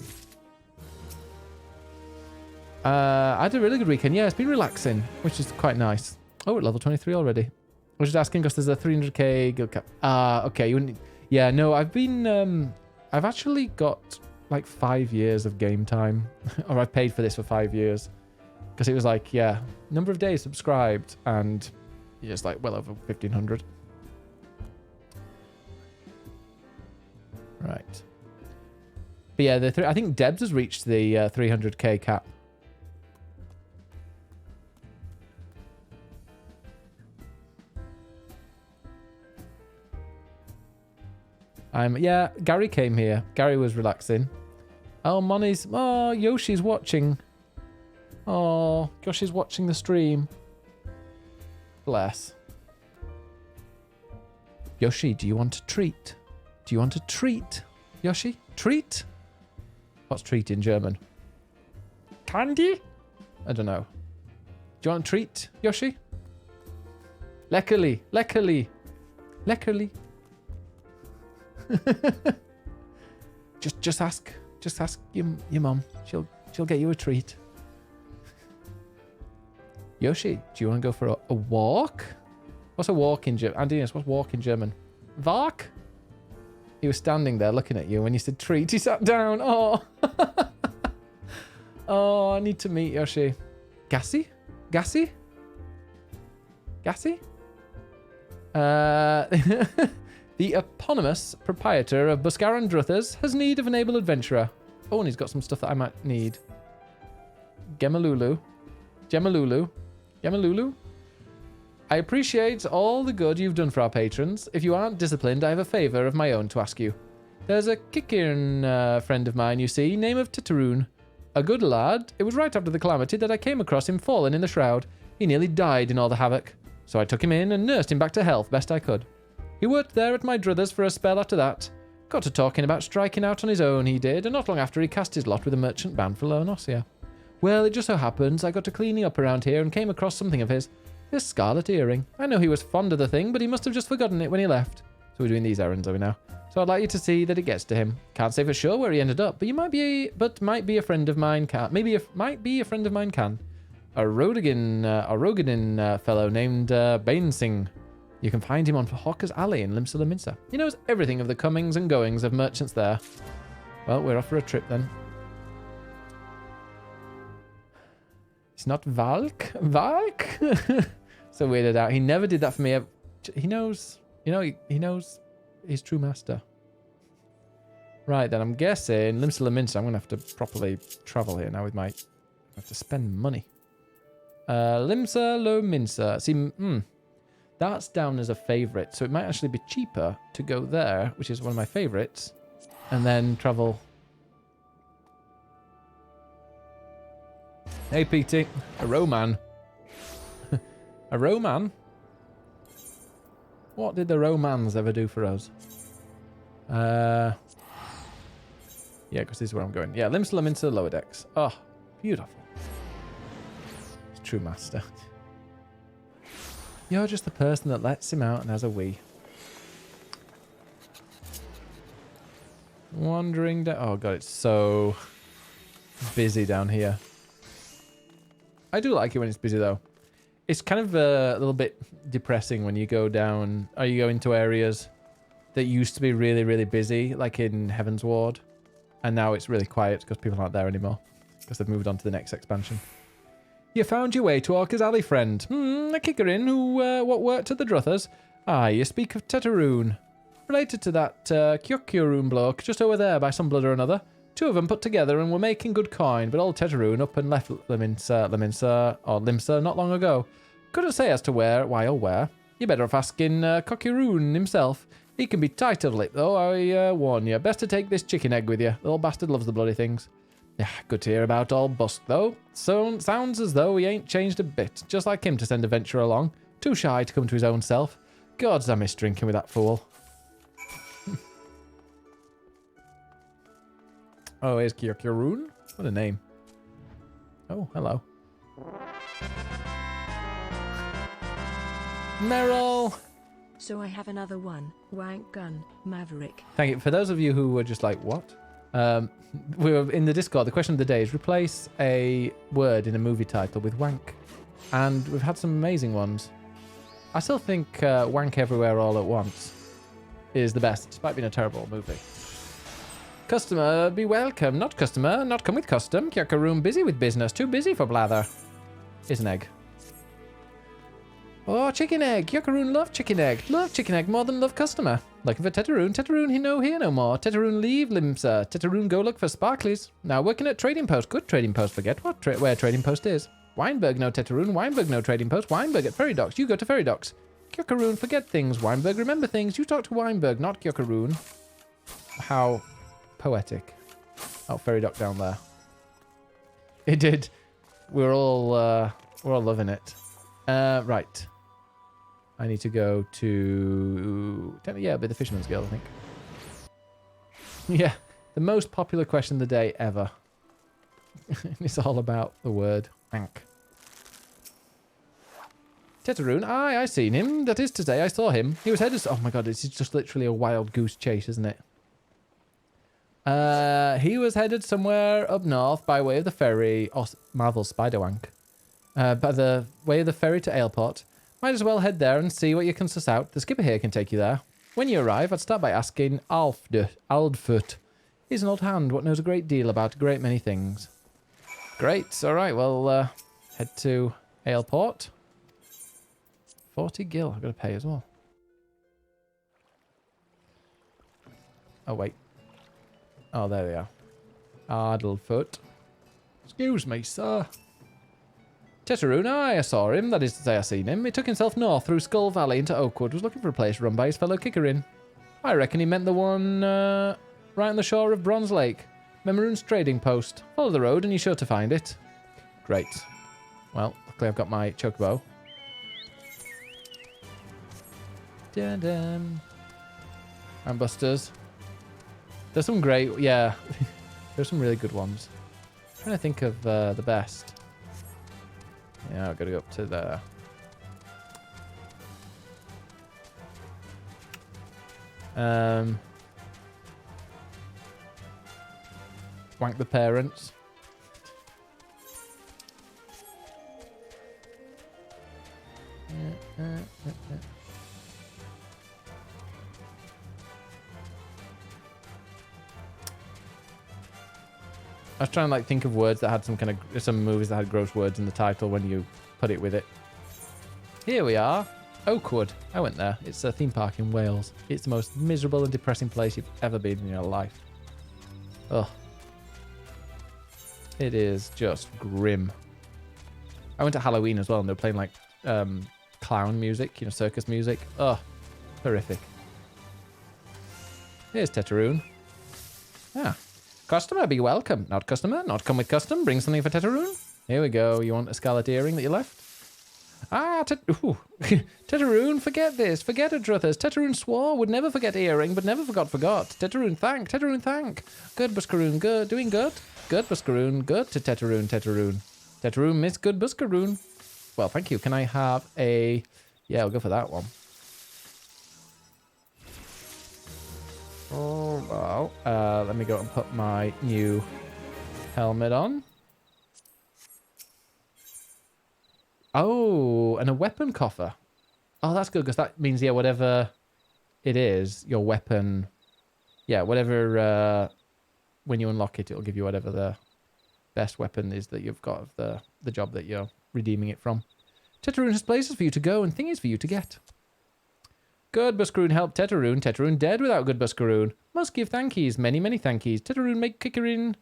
I had a really good weekend. Yeah, it's been relaxing, which is quite nice. Oh, at level 23 already. I was just asking because there's a 300k guild cap. Okay. You wouldn't... Yeah, no, I've been... I've actually got like 5 years of game time. Or I've paid for this for 5 years. Because it was like, yeah, number of days subscribed and just like well over 1,500. Right. But yeah, I think Debs has reached the 300k cap. Yeah, Gary came here. Gary was relaxing. Oh, Moni's... Oh, Yoshi's watching. Oh, Yoshi's watching the stream. Bless. Yoshi, do you want a treat? Do you want a treat? Yoshi? Treat? What's treat in German? Candy? I don't know. Do you want a treat, Yoshi? Leckerli. Leckerli. Leckerli. Just ask your mum. She'll get you a treat. Yoshi, do you want to go for a walk? What's a walk in German? Andinius, what's walk in German? Walk? He was standing there looking at you when you said treat. He sat down. Oh. Oh, I need to meet Yoshi. Gassy? Gassy? Gassy? The eponymous proprietor of Buscaran Druthers has need of an able adventurer. Oh, and he's got some stuff that I might need. Gemalulu. Gemalulu. Gemalulu. I appreciate all the good you've done for our patrons. If you aren't disciplined, I have a favour of my own to ask you. There's a Kikirn friend of mine, you see, name of Titaroon. A good lad. It was right after the calamity that I came across him fallen in the shroud. He nearly died in all the havoc. So I took him in and nursed him back to health best I could. He worked there at my druthers for a spell after that. Got to talking about striking out on his own, he did, and not long after he cast his lot with a merchant bound for Lonosia. Well, it just so happens I got to cleaning up around here and came across something of his. This scarlet earring. I know he was fond of the thing, but he must have just forgotten it when he left. So we're doing these errands, are we now? So I'd like you to see that it gets to him. Can't say for sure where he ended up, but might be a friend of mine can. Might be a friend of mine can. A Rogadin fellow named Bainsing. You can find him on Hawker's Alley in Limsa Minsa. He knows everything of the comings and goings of merchants there. Well, we're off for a trip then. It's not Valk? Valk? So weirded out. He never did that for me. He knows, he knows his true master. Right, then I'm guessing Limsa Minsa. I'm going to have to properly travel here now with my... I have to spend money. Limsa Minsa. See, that's down as a favourite, so it might actually be cheaper to go there, which is one of my favourites, and then travel. Hey, PT. A Roman. A Roman? What did the Romans ever do for us? Yeah, because this is where I'm going. Yeah, Limsa Minsa Lower Decks. Oh, beautiful. It's true master. You're just the person that lets him out and has a wee. Wandering down... Oh, God, it's so busy down here. I do like it when it's busy, though. It's kind of a little bit depressing when you go down... Or you go into areas that used to be really, really busy, like in Heaven's Ward. And now it's really quiet because people aren't there anymore. Because they've moved on to the next expansion. You found your way to Orca's Alley, friend. A kicker-in who, what worked at the Druthers? Ah, you speak of Tetaroon. Related to that, Kyokyoroon bloke just over there by some blood or another. Two of them put together and were making good coin, but old Tetaroon up and left Limsa not long ago. Couldn't say as to why or where. You better off asking Kyokyoroon himself. He can be tight of lip, though, I warn you. Best to take this chicken egg with you. The old bastard loves the bloody things. Yeah, good to hear about old Busk, though. So, sounds as though he ain't changed a bit. Just like him to send a venture along. Too shy to come to his own self. Gods, I miss drinking with that fool. Oh, here's Kyokyoroon. What a name. Oh, hello. Meryl! So I have another one. Wank gun, Maverick. Thank you. For those of you who were just like, what? We were in the Discord. The question of the day is replace a word in a movie title with wank. And we've had some amazing ones. I still think Wank Everywhere All at Once is the best, despite being a terrible movie. Customer, be welcome. Not customer, not come with custom. Kyoka room busy with business. Too busy for blather. Is an egg. Oh, chicken egg. Yokaroon love chicken egg. Love chicken egg more than love customer. Looking for Tetaroon. Tetaroon he no here no more. Tetaroon leave Limsa. Tetaroon go look for sparklies. Now working at Trading Post. Good Trading Post. Forget what where Trading Post is. Weinberg no Tetaroon. Weinberg no Trading Post. Weinberg at Ferry Docks. You go to Ferry Docks. Kyokaroon forget things. Weinberg remember things. You talk to Weinberg, not Kyokaroon. How poetic. Oh, Ferry Dock down there. It did. We're all loving it. Right. I need to go to... Yeah, but the Fisherman's Guild, I think. Yeah, the most popular question of the day ever. It's all about the word wank. Tetaroon, aye, I seen him. That is to say, I saw him. He was headed... Oh my god, it's just literally a wild goose chase, isn't it? He was headed somewhere up north by way of the ferry... Oh, Marvel's Spiderwank. By the way of the ferry to Aleport. Might as well head there and see what you can suss out. The skipper here can take you there. When you arrive, I'd start by asking Aldfoot. He's an old hand, what knows a great deal about a great many things. Great, alright, well, head to Aleport. 40 gil, I've got to pay as well. Oh, wait. Oh, there we are. Ardlefoot. Excuse me, sir. Tetaroon, aye, I saw him. That is to say, I seen him. He took himself north through Skull Valley into Oakwood. Was looking for a place run by his fellow Kickerin. I reckon he meant the one right on the shore of Bronze Lake. Memoroon's trading post. Follow the road and you're sure to find it. Great. Well, luckily I've got my Chocobo. Dun dun. And Busters. There's some great... Yeah. There's some really good ones. I'm trying to think of the best. Yeah, I've got to go up to the... Wank the parents. I was trying to like think of words that had some movies that had gross words in the title when you put it with it. Here we are, Oakwood. I went there. It's a theme park in Wales. It's the most miserable and depressing place you've ever been in your life. Ugh. It is just grim. I went to Halloween as well, and they were playing like clown music, you know, circus music. Ugh, horrific. Here's Tetaroon. Ah. Customer, be welcome. Not customer, not come with custom. Bring something for Tetaroon. Here we go. You want a scarlet earring that you left? Ah, Tetaroon, forget this. Forget it, Druthers. Tetaroon swore would never forget earring, but never forgot. Tetaroon thank. Tetaroon thank. Good, Buskaroon, good. Doing good. Good, Buskaroon, good to Tetaroon. Tetaroon, miss good Buskaroon. Well, thank you. Can I have a... Yeah, I'll go for that one. Oh, wow. Let me go and put my new helmet on. Oh, and a weapon coffer. Oh, that's good, because that means, yeah, whatever it is, your weapon... Yeah, whatever... when you unlock it, it'll give you whatever the best weapon is that you've got of the job that you're redeeming it from. Tetaroon has places for you to go and thingies for you to get. Good Buskaroon help Tetaroon. Tetaroon dead without good Buskaroon. Must give thankies. Many, many thankies. Tetaroon make Kickerin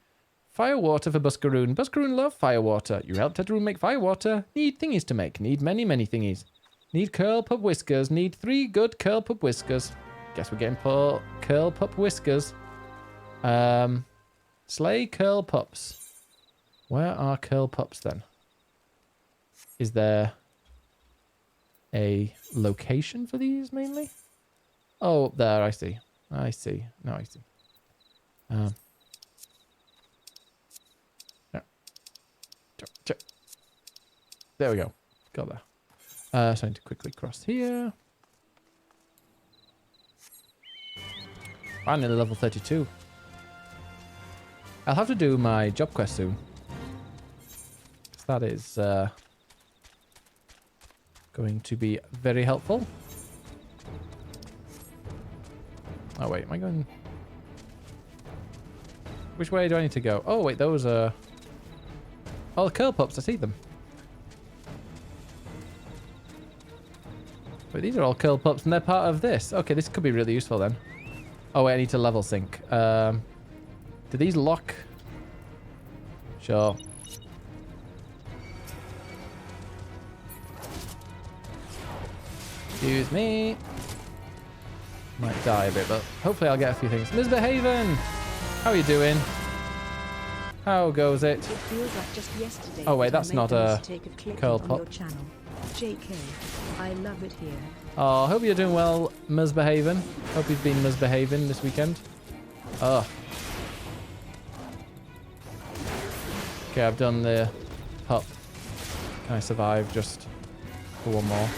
firewater for Buskaroon. Buskaroon love firewater. You help Tetaroon make firewater. Need thingies to make. Need many, many thingies. Need curl pup whiskers. Need 3 good curl pup whiskers. Guess we're getting curl pup whiskers. Slay curl pups. Where are curl pups then? Is there a location for these mainly? Oh, there, I see. I see. No, I see. There we go. Got there. So I need to quickly cross here. I'm nearly level 32. I'll have to do my job quest soon. That is going to be very helpful. Oh wait, am I going... Which way do I need to go? Oh wait, those are... Oh, the curl pups, I see them. Wait, these are all curl pups and they're part of this. Okay, this could be really useful then. Oh wait, I need to level sync. Do these lock? Sure. Excuse me. Might die a bit, but hopefully I'll get a few things. Misbehaving! How are you doing? How goes it? It feels like just yesterday. Oh wait, that's not a curl pup. JK, I love it here. Oh, hope you're doing well, misbehaving. Hope you've been misbehaving this weekend. Oh. Okay, I've done the pup. Can I survive just for one more?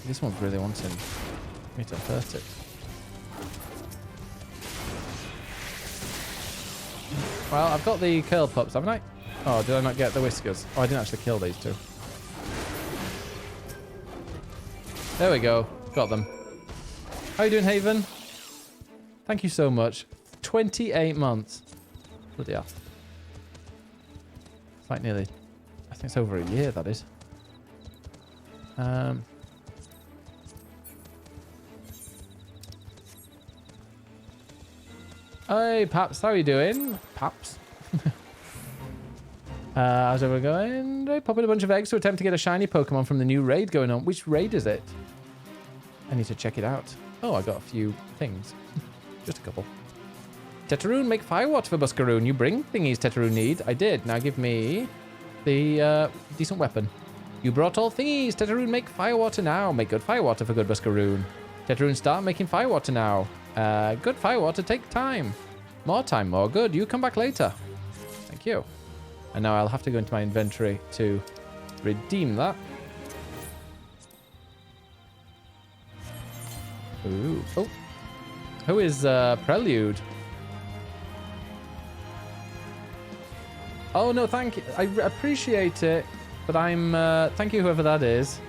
This one's really wanting me to hurt it. Well, I've got the curl pups, haven't I? Oh, did I not get the whiskers? Oh, I didn't actually kill these two. There we go. Got them. How you doing, Haven? Thank you so much. 28 months. Bloody hell. It's like nearly... I think it's over a year, that is. Hey, Paps. How are you doing? Paps. How's everyone going? I pop in a bunch of eggs to attempt to get a shiny Pokemon from the new raid going on. Which raid is it? I need to check it out. Oh, I got a few things. Just a couple. Tetaroon, make firewater for Buscaroon. You bring thingies Tetaroon need. I did. Now give me the decent weapon. You brought all thingies. Tetaroon, make firewater now. Make good firewater for good Buscaroon. Tetaroon, start making firewater now. Good firewater, take time. More time, more good. You come back later. Thank you. And now I'll have to go into my inventory to redeem that. Ooh. Oh. Who is Prelude? Oh, no, thank you. I appreciate it, but I'm... thank you, whoever that is.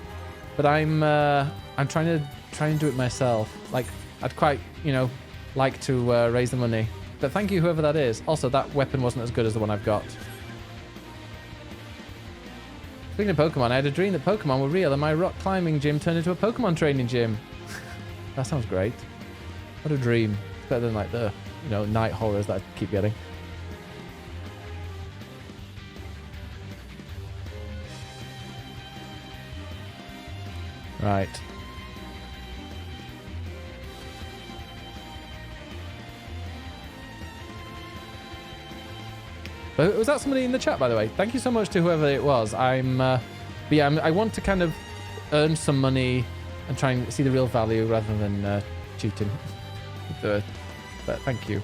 But I'm trying to do it myself. Like, I'd quite, you know, like to raise the money. But thank you, whoever that is. Also, that weapon wasn't as good as the one I've got. Speaking of Pokemon, I had a dream that Pokemon were real and my rock climbing gym turned into a Pokemon training gym. That sounds great. What a dream. It's better than like the, you know, night horrors that I keep getting. Right. But was that somebody in the chat, by the way? Thank you so much to whoever it was. I want to kind of earn some money and try and see the real value rather than cheating. But thank you.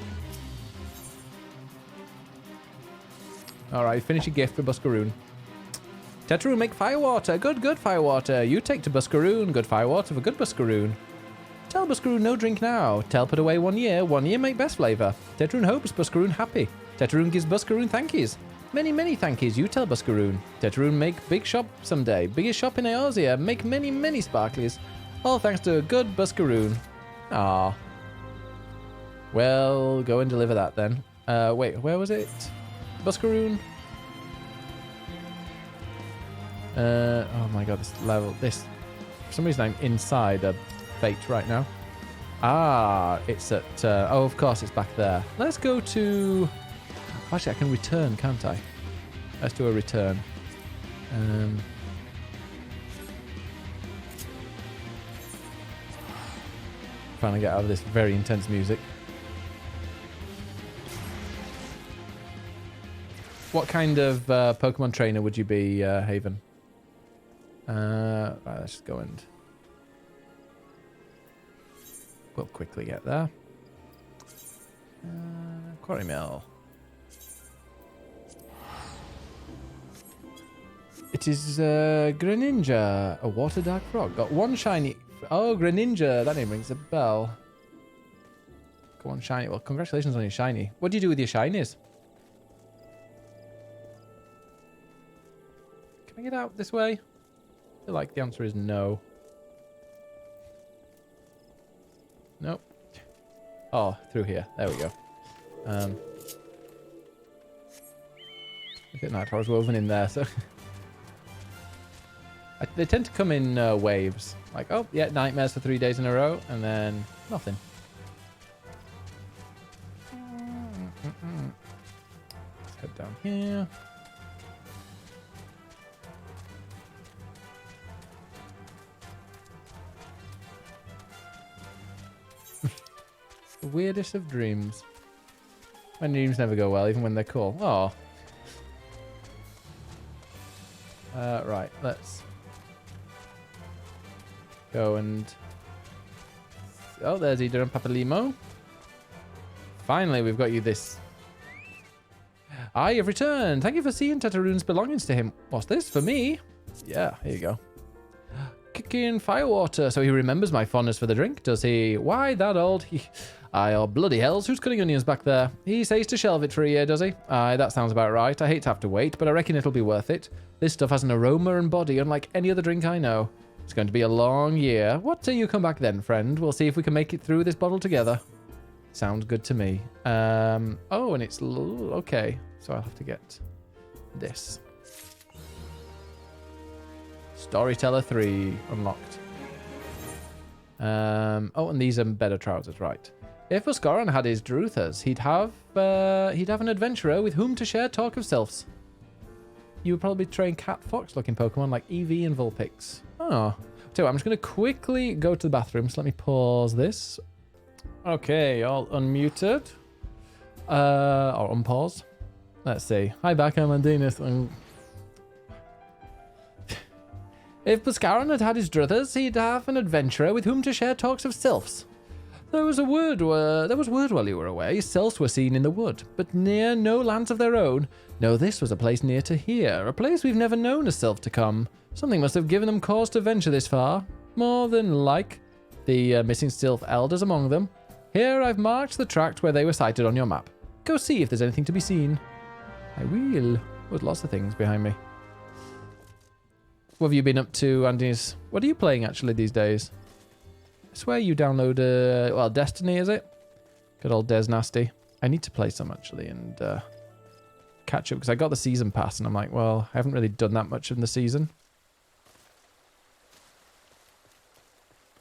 All right, finish your gift for Buscaroon. Tetaroon, make firewater. Good firewater. You take to Buscaroon. Good firewater for good Buscaroon. Tell Buscaroon no drink now. Tell put away 1 year. 1 year make best flavor. Tetaroon hopes Buscaroon happy. Tetaroon gives Buscaroon thankies. Many thankies. You tell Buscaroon. Tetaroon make big shop someday. Biggest shop in Eorzea. Make many sparklies. All thanks to a good Buscaroon. Ah. Well, go and deliver that then. Wait, where was it? Buscaroon? Oh my god, this level. This. For some reason, I'm inside a fate right now. Ah, it's at... oh, of course, it's back there. Let's go to... Actually, I can return, can't I? Let's do a return. Trying to get out of this very intense music. What kind of Pokemon trainer would you be, Haven? Right, let's just go and... We'll quickly get there. Quarry Mill. It is Greninja, a water dark frog. Got one shiny... Oh, Greninja, that name rings a bell. for one shiny. Well, congratulations on your shiny. What do you do with your shinies? Can I get out this way? I feel like the answer is no. Nope. Oh, through here. There we go. Look at Nightfall's woven in there, so... They tend to come in waves. Like, oh, yeah, nightmares for 3 days in a row, and then nothing. Let's head down here. The weirdest of dreams. My dreams never go well, even when they're cool. Oh. Right, let's go and... Oh, there's Ida and Papalimo. Finally, we've got you this. I have returned. Thank you for seeing Tataroon's belongings to him. What's this, for me? Yeah, here you go. Kicking firewater, so he remembers my fondness for the drink, does he? Why, that old... Aye, oh, bloody hells, who's cutting onions back there? He says to shelve it for a year, does he? Aye, that sounds about right. I hate to have to wait, but I reckon it'll be worth it. This stuff has an aroma and body unlike any other drink I know. It's going to be a long year. What say you come back then, friend? We'll see if we can make it through this bottle together. Sounds good to me. Oh, and it's... Okay, so I'll have to get this. Storyteller 3 unlocked. Oh, and these are better trousers, right. If Buscaron had his Druthers, he'd have an adventurer with whom to share talk of Sylphs. You would probably train cat fox looking Pokemon like Eevee and Vulpix. Oh. So I'm just going to quickly go to the bathroom. So let me pause this. Okay, all unmuted. Or unpause. Let's see. Hi back, I'm Andinus. If Buscaron had had his Druthers, he'd have an adventurer with whom to share talks of Sylphs. There was word while you were away. Sylphs were seen in the wood, but near no lands of their own. No, this was a place near to here, a place we've never known a Sylph to come. Something must have given them cause to venture this far. More than like, the missing Sylph elders among them. Here I've marked the tract where they were sighted on your map. Go see if there's anything to be seen. I will. There's lots of things behind me. What have you been up to, Andy's? What are you playing actually these days? I swear you download, well, Destiny, is it? Good old Des Nasty. I need to play some actually and catch up because I got the season pass and I'm like, well, I haven't really done that much in the season.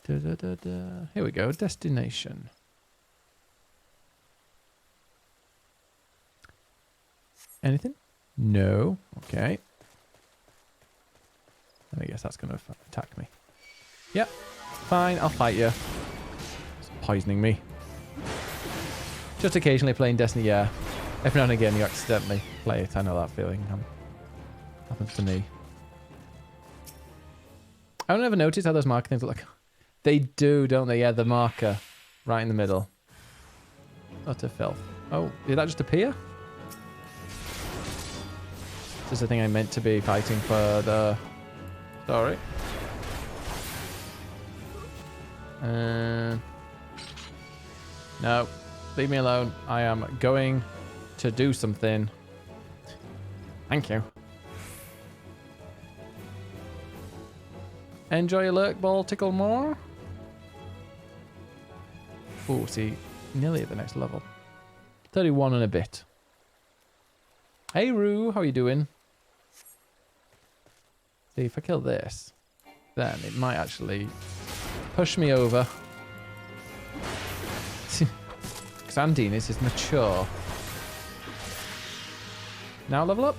Here we go, destination. Anything? No. Okay. I guess that's going to attack me. Yep. Fine, I'll fight you. It's poisoning me. Just occasionally playing Destiny, yeah. Every now and again you accidentally play it. I know that feeling. Happens to me. I've never noticed how those marker things look like. They do, don't they? Yeah, the marker. Right in the middle. Utter filth. Oh, did that just appear? This is the thing I meant to be fighting for the story. No, leave me alone. I am going to do something. Thank you. Enjoy your lurk ball, tickle more. Oh, see, nearly at the next level. 31 and a bit. Hey, Roo, how are you doing? See, if I kill this, then it might actually push me over. Xandinus is mature. Now level up?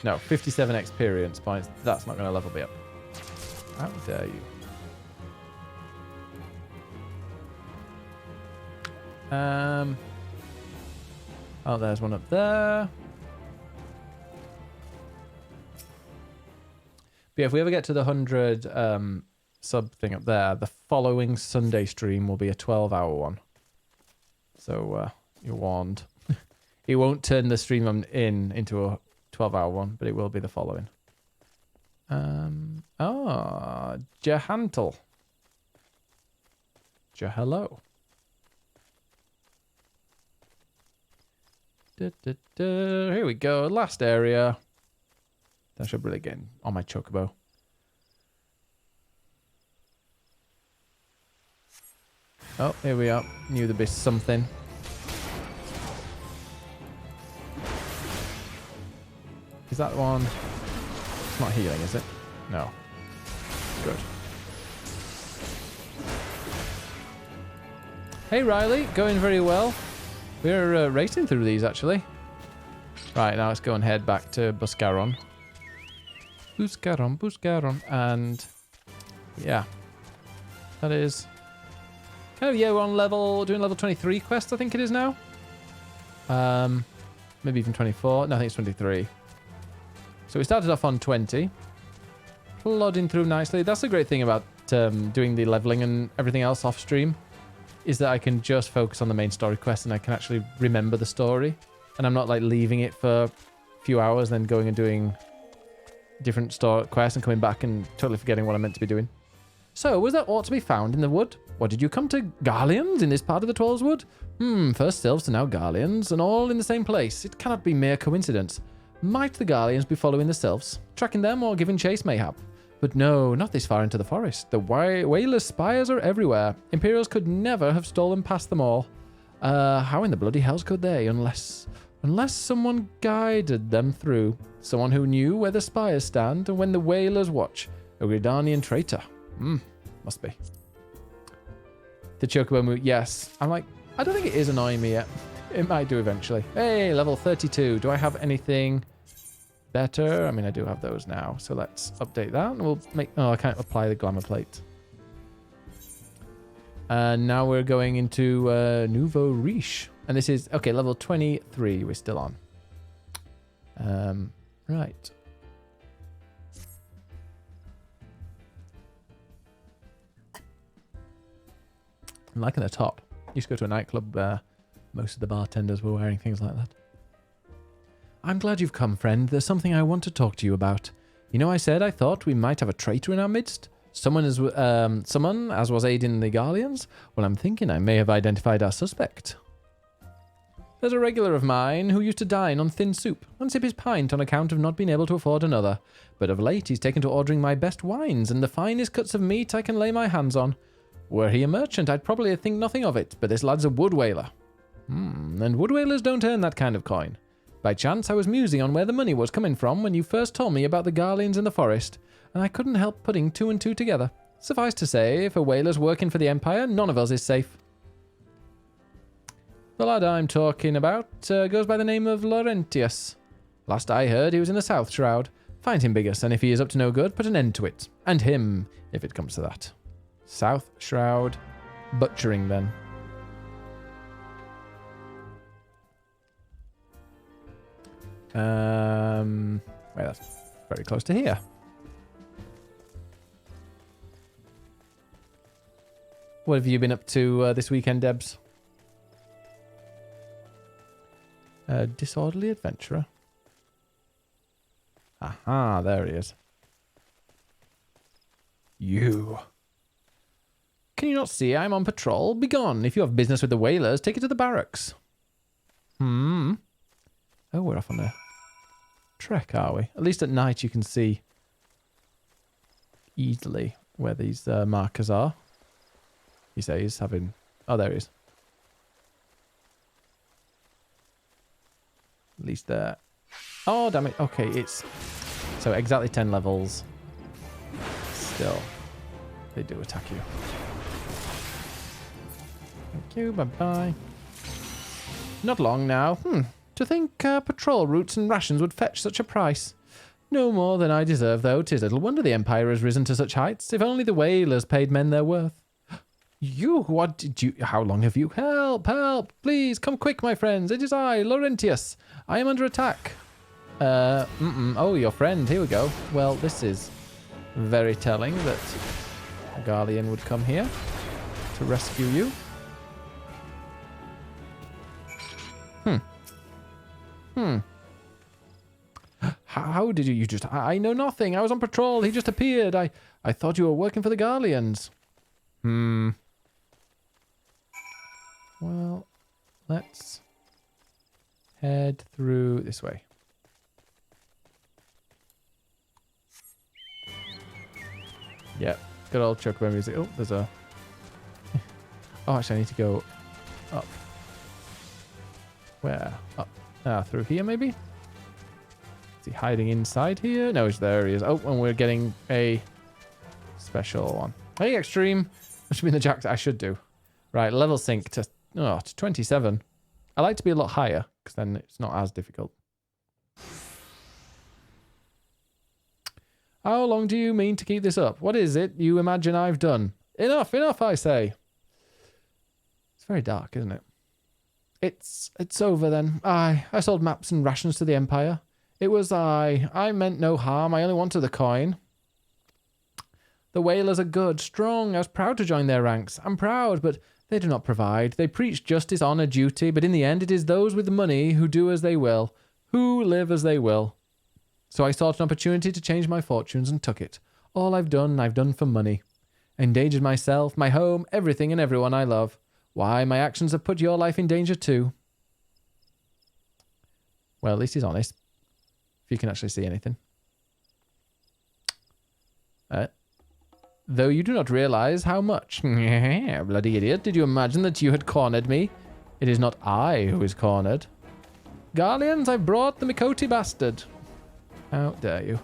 No, 57 experience points. That's not going to level me up. How dare you? Oh, there's one up there. But yeah, if we ever get to the 100 sub thing up there, the following Sunday stream will be a 12-hour one. So you're warned. It won't turn the stream I'm in into a 12-hour one, but it will be the following. Jahantel. Hello. Here we go. Last area. I should really get on my Chocobo. Oh, here we are. Knew there'd be something. Is that one? It's not healing, is it? No. Good. Hey, Riley. Going very well. We're racing through these, actually. Right, now let's go and head back to Buscaron. Buscaron. And yeah. That is... Oh, yeah, we're on doing level 23 quest, I think it is now. Maybe even 24. No, I think it's 23. So we started off on 20. Plodding through nicely. That's the great thing about doing the leveling and everything else off stream, is that I can just focus on the main story quest and I can actually remember the story. And I'm not like leaving it for a few hours, then going and doing different story quests and coming back and totally forgetting what I meant to be doing. So, was there aught to be found in the wood? Or did you come to Garleans in this part of the Twelves Wood? First Sylphs and now Garleans, and all in the same place. It cannot be mere coincidence. Might the Garleans be following the Sylphs, tracking them or giving chase mayhap? But no, not this far into the forest. The Whalers' spires are everywhere. Imperials could never have stolen past them all. How in the bloody hells could they, unless someone guided them through. Someone who knew where the spires stand and when the Whalers watch. A Gridanian traitor. Must be. The Chocobo move, yes. I'm like, I don't think it is annoying me yet. It might do eventually. Hey, level 32. Do I have anything better? I mean, I do have those now. So let's update that. And we'll make... Oh, I can't apply the glamour plate. And now we're going into Nouveau Riche. And this is... Okay, level 23 we're still on. Right. I'm liking the top. Used to go to a nightclub, most of the bartenders were wearing things like that. I'm glad you've come, friend. There's something I want to talk to you about. You know, I said I thought we might have a traitor in our midst? Someone as was aiding the Garleans? Well, I'm thinking I may have identified our suspect. There's a regular of mine who used to dine on thin soup and sip his pint on account of not being able to afford another. But of late he's taken to ordering my best wines and the finest cuts of meat I can lay my hands on. Were he a merchant, I'd probably think nothing of it, but this lad's a wood whaler. And wood whalers don't earn that kind of coin. By chance, I was musing on where the money was coming from when you first told me about the Garleans in the forest, and I couldn't help putting two and two together. Suffice to say, if a whaler's working for the Empire, none of us is safe. The lad I'm talking about goes by the name of Laurentius. Last I heard, he was in the South Shroud. Find him, Biggest, and if he is up to no good, put an end to it. And him, if it comes to that. South Shroud. Butchering, then. Well, that's very close to here. What have you been up to this weekend, Debs? Disorderly adventurer. Aha, there he is. You. Can you not see I'm on patrol? Begone. If you have business with the whalers, take it to the barracks. Oh, we're off on a trek, are we? At least at night you can see easily where these markers are. He says, having... Oh, there he is. At least there. Oh, damn it. Okay, it's... So exactly 10 levels. Still, they do attack you. Thank you, bye-bye. Not long now. To think patrol routes and rations would fetch such a price. No more than I deserve, though. 'Tis little wonder the Empire has risen to such heights. If only the whalers paid men their worth. You, what did you... How long have you... Help, help, please, come quick, my friends. It is I, Laurentius. I am under attack. Oh, your friend, here we go. Well, this is very telling that a Garlean would come here to rescue you. How did you just... I know nothing. I was on patrol. He just appeared. I thought you were working for the Garleans. Well, let's Head through this way. Yeah, good old Chocobo music. Oh, there's a... Oh, actually, I need to go up. Where? Up. Ah, through here, maybe? Is he hiding inside here? No, there he is. Oh, and we're getting a special one. Hey, Extreme. That should be the jacks I should do. Right, level sync to 27. I like to be a lot higher, because then it's not as difficult. How long do you mean to keep this up? What is it you imagine I've done? Enough, enough, I say. It's very dark, isn't it? It's over then. I sold maps and rations to the Empire. It was I meant no harm. I only wanted the coin. The Whalers are good, strong. I was proud to join their ranks. I'm proud, but they do not provide. They preach justice, honor, duty, but in the end it is those with the money who do as they will, who live as they will. So I sought an opportunity to change my fortunes and took it. All I've done for money. Endangered myself, my home, everything and everyone I love. Why, my actions have put your life in danger too. Well, at least he's honest. If you can actually see anything. Though you do not realize how much. Bloody idiot, did you imagine that you had cornered me? It is not I who is cornered. Garleans, I've brought the Mhiko bastard. How dare you?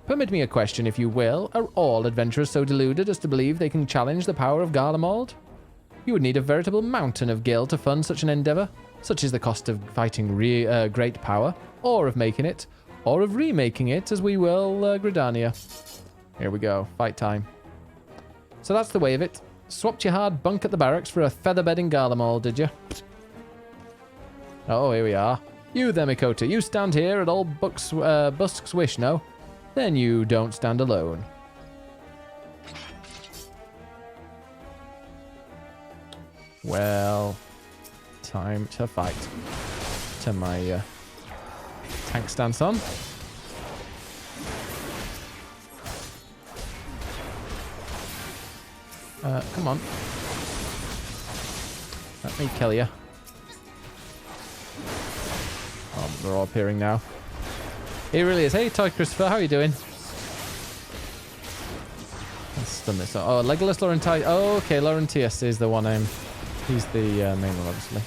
Permit me a question, if you will. Are all adventurers so deluded as to believe they can challenge the power of Garlemald? You would need a veritable mountain of gil to fund such an endeavor. Such is the cost of fighting great power, or of making it, or of remaking it, as we will Gridania. Here we go, fight time. So that's the way of it. Swapped your hard bunk at the barracks for a featherbed in Garlemald, did you? Oh, here we are. You there, Mhiko, you stand here at old Busk's wish, no? Then you don't stand alone. Well, time to fight. Turn my tank stance on. Come on. Let me kill you. Oh, they're all appearing now. He really is. Hey, Toy Christopher, how are you doing? Let's stun this. Oh, Legolas Laurentius. Oh, okay, Laurentius is the one. He's the main one, obviously.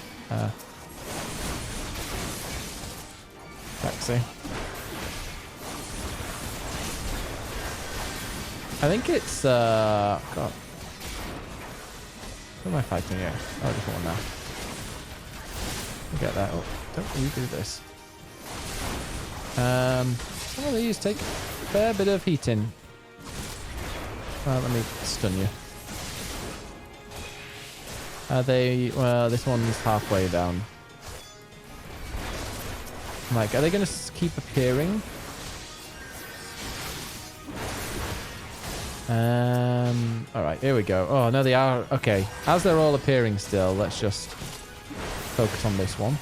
Taxi. I think it's God. Who am I fighting here? Oh, different one now. Get that. Oh, don't you do this? Some of these take a fair bit of heating. Let me stun you. Well, this one's halfway down. Like, are they going to keep appearing? Alright, here we go. Oh, no, they are. Okay, as they're all appearing still, let's just focus on this one.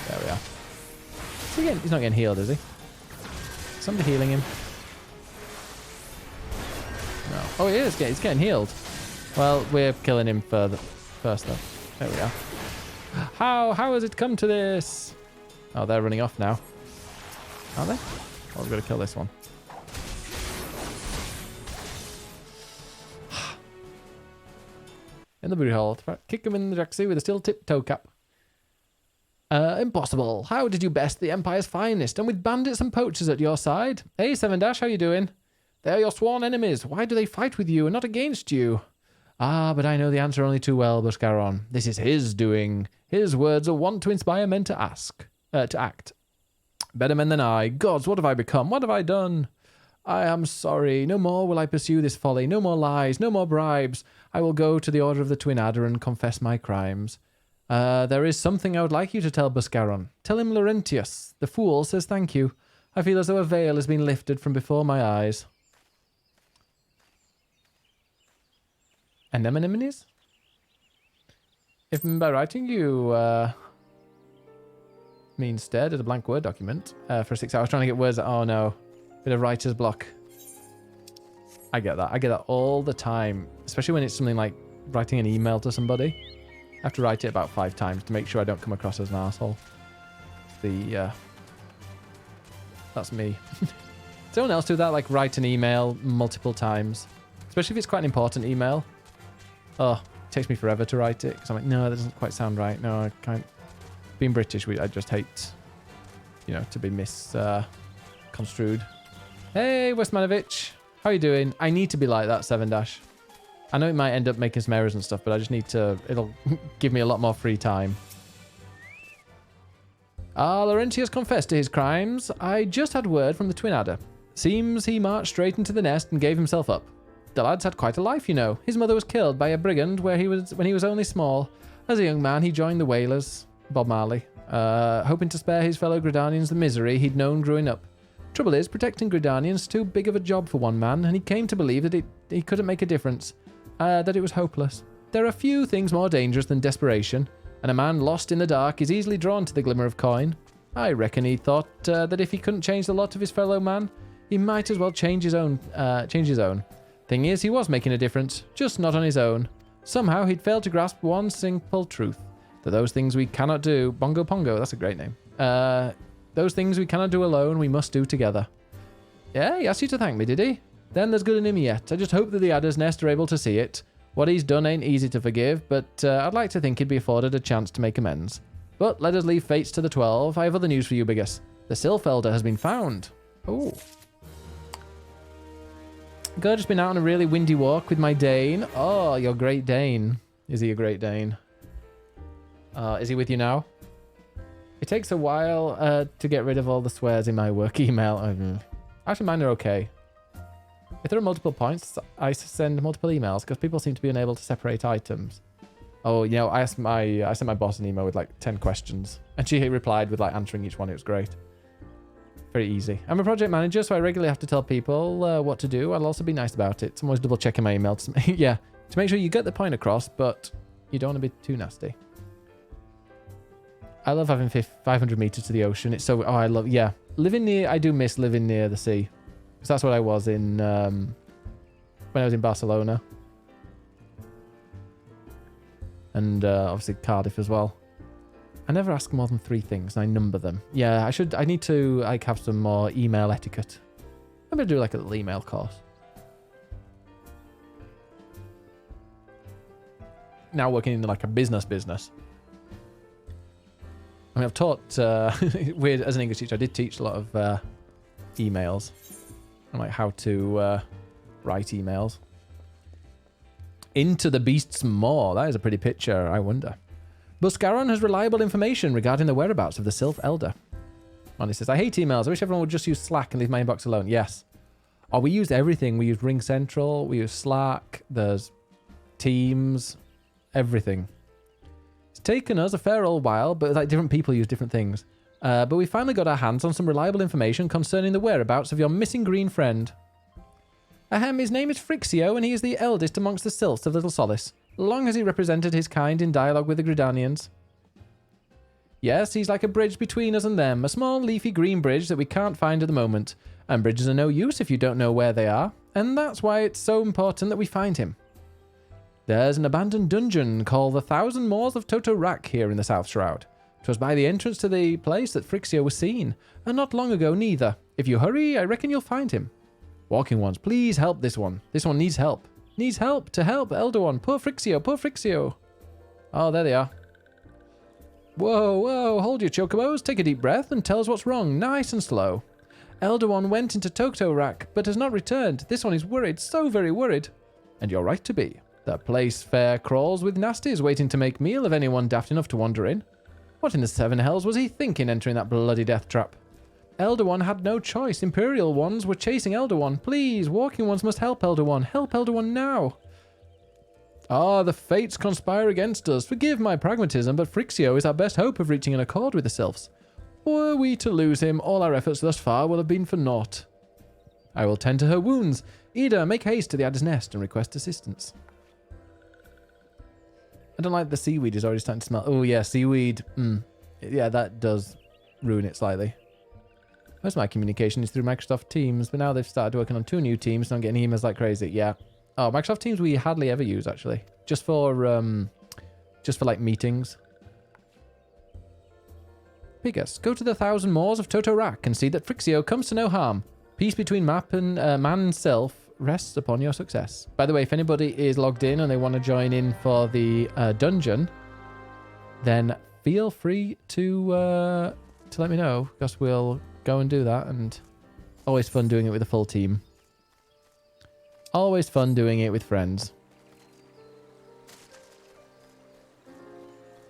There we are. He's not getting healed, is he? Somebody healing him? No. Oh, he is. He's getting healed. Well, we're killing him first, though. There we are. How has it come to this? Oh, they're running off now. Are they? Oh, we've got to kill this one. In the booty hole. Kick him in the jacksie with a steel tip toe cap. Impossible. How did you best the Empire's finest, and with bandits and poachers at your side? Hey, 7-Dash, how you doing? They are your sworn enemies. Why do they fight with you and not against you? Ah, but I know the answer only too well, Buscaron. This is his doing. His words are wont to inspire men to act. Better men than I. Gods, what have I become? What have I done? I am sorry. No more will I pursue this folly. No more lies. No more bribes. I will go to the Order of the Twin Adder and confess my crimes. There is something I would like you to tell Buscaron. Tell him Laurentius, the fool, says thank you. I feel as though a veil has been lifted from before my eyes. Anemones? If by writing you mean stared at a blank Word document for 6 hours trying to get words. Oh no. Bit of writer's block. I get that. I get that all the time. Especially when it's something like writing an email to somebody. I have to write it about 5 times to make sure I don't come across as an asshole. That's me. Does anyone else do that? Like write an email multiple times? Especially if it's quite an important email. Oh, it takes me forever to write it because I'm like, no, that doesn't quite sound right. No, I can't. Being British, I just hate, to be misconstrued. Hey, Westmanovich. How are you doing? I need to be like that, 7-. I know it might end up making some errors and stuff, but I just need to... It'll give me a lot more free time. Laurenti has confessed to his crimes. I just had word from the Twin Adder. Seems he marched straight into the nest and gave himself up. The lad's had quite a life, His mother was killed by a brigand when he was only small. As a young man, he joined the Whalers, Bob Marley, hoping to spare his fellow Gridanians the misery he'd known growing up. Trouble is, protecting Gridanians too big of a job for one man, and he came to believe that he couldn't make a difference, that it was hopeless. There are few things more dangerous than desperation, and a man lost in the dark is easily drawn to the glimmer of coin. I reckon he thought that if he couldn't change the lot of his fellow man, he might as well change his own. Thing is, he was making a difference, just not on his own. Somehow he'd failed to grasp one simple truth, that those things we cannot do... Bongo Pongo, that's a great name. Those things we cannot do alone, we must do together. Yeah, he asked you to thank me, did he? Then there's good in him yet. I just hope that the Adder's Nest are able to see it. What he's done ain't easy to forgive, but I'd like to think he'd be afforded a chance to make amends. But let us leave fates to the 12. I have other news for you, Biggest. The Sylph Elder has been found. Oh. Good, just been out on a really windy walk with my Dane. Oh, your Great Dane. Is he a Great Dane? Is he with you now? It takes a while to get rid of all the swears in my work email. Actually, mine are okay. If there are multiple points, I send multiple emails because people seem to be unable to separate items. Oh, I sent my boss an email with like 10 questions, and she replied with like answering each one. It was great. Very easy. I'm a project manager, so I regularly have to tell people what to do. I'll also be nice about it. So I'm always double checking my emails. Yeah, to make sure you get the point across, but you don't want to be too nasty. I love having 500 meters to the ocean. It's so... Oh, yeah. I do miss living near the sea. Because that's what I was in... when I was in Barcelona. And obviously Cardiff as well. I never ask more than 3 things, and I number them. Yeah, I need to like have some more email etiquette. I'm going to do like a little email course. Now working in like a business. I mean, I've taught, weird, as an English teacher, I did teach a lot of emails. And like how to write emails. Into the Beast's Maw. That is a pretty picture, I wonder. Buscaron has reliable information regarding the whereabouts of the Sylph Elder. And he says, I hate emails. I wish everyone would just use Slack and leave my inbox alone. Yes. Oh, we used everything. We used Ring Central. We used Slack. There's Teams. Everything. It's taken us a fair old while, but like different people use different things. But we finally got our hands on some reliable information concerning the whereabouts of your missing green friend. His name is Frixio, and he is the eldest amongst the Sylphs of Little Solace. Long has he represented his kind in dialogue with the Gridanians. Yes, he's like a bridge between us and them, a small leafy green bridge that we can't find at the moment. And bridges are no use if you don't know where they are, and that's why it's so important that we find him. There's an abandoned dungeon called the 1,000 Maws of Toto-Rak here in the South Shroud. 'Twas by the entrance to the place that Frixio was seen, and not long ago neither. If you hurry, I reckon you'll find him. Walking ones, please help this one. This one needs help. Needs help to help Elder One. Poor Frixio, poor Frixio. Oh, there they are. Whoa, hold your chocobos, take a deep breath and tell us what's wrong, nice and slow. Elder One went into Toto-Rak, but has not returned. This one is worried, so very worried. And you're right to be. That place fair crawls with nasties waiting to make meal of anyone daft enough to wander in. What in the 7 hells was he thinking entering that bloody death trap? Elder One had no choice. Imperial ones were chasing Elder One. Please, walking ones must help Elder One. Help Elder One now. Ah, the fates conspire against us. Forgive my pragmatism, but Frixio is our best hope of reaching an accord with the Sylphs. Were we to lose him, all our efforts thus far will have been for naught. I will tend to her wounds. Ida, make haste to the Adder's Nest and request assistance. I don't like the seaweed is already starting to smell. Oh yeah, seaweed. Yeah, that does ruin it slightly. Most of my communication is through Microsoft Teams, but now they've started working on 2 new teams and I'm getting emails like crazy. Yeah, Oh, Microsoft Teams we hardly ever use, actually. Just for like, meetings. Pigus, go to the 1,000 Maws of Toto-Rak and see that Frixio comes to no harm. Peace between map and man and self rests upon your success. By the way, if anybody is logged in and they want to join in for the dungeon, then feel free to let me know, because we'll go and do that. And always fun doing it with a full team. Always fun doing it with friends.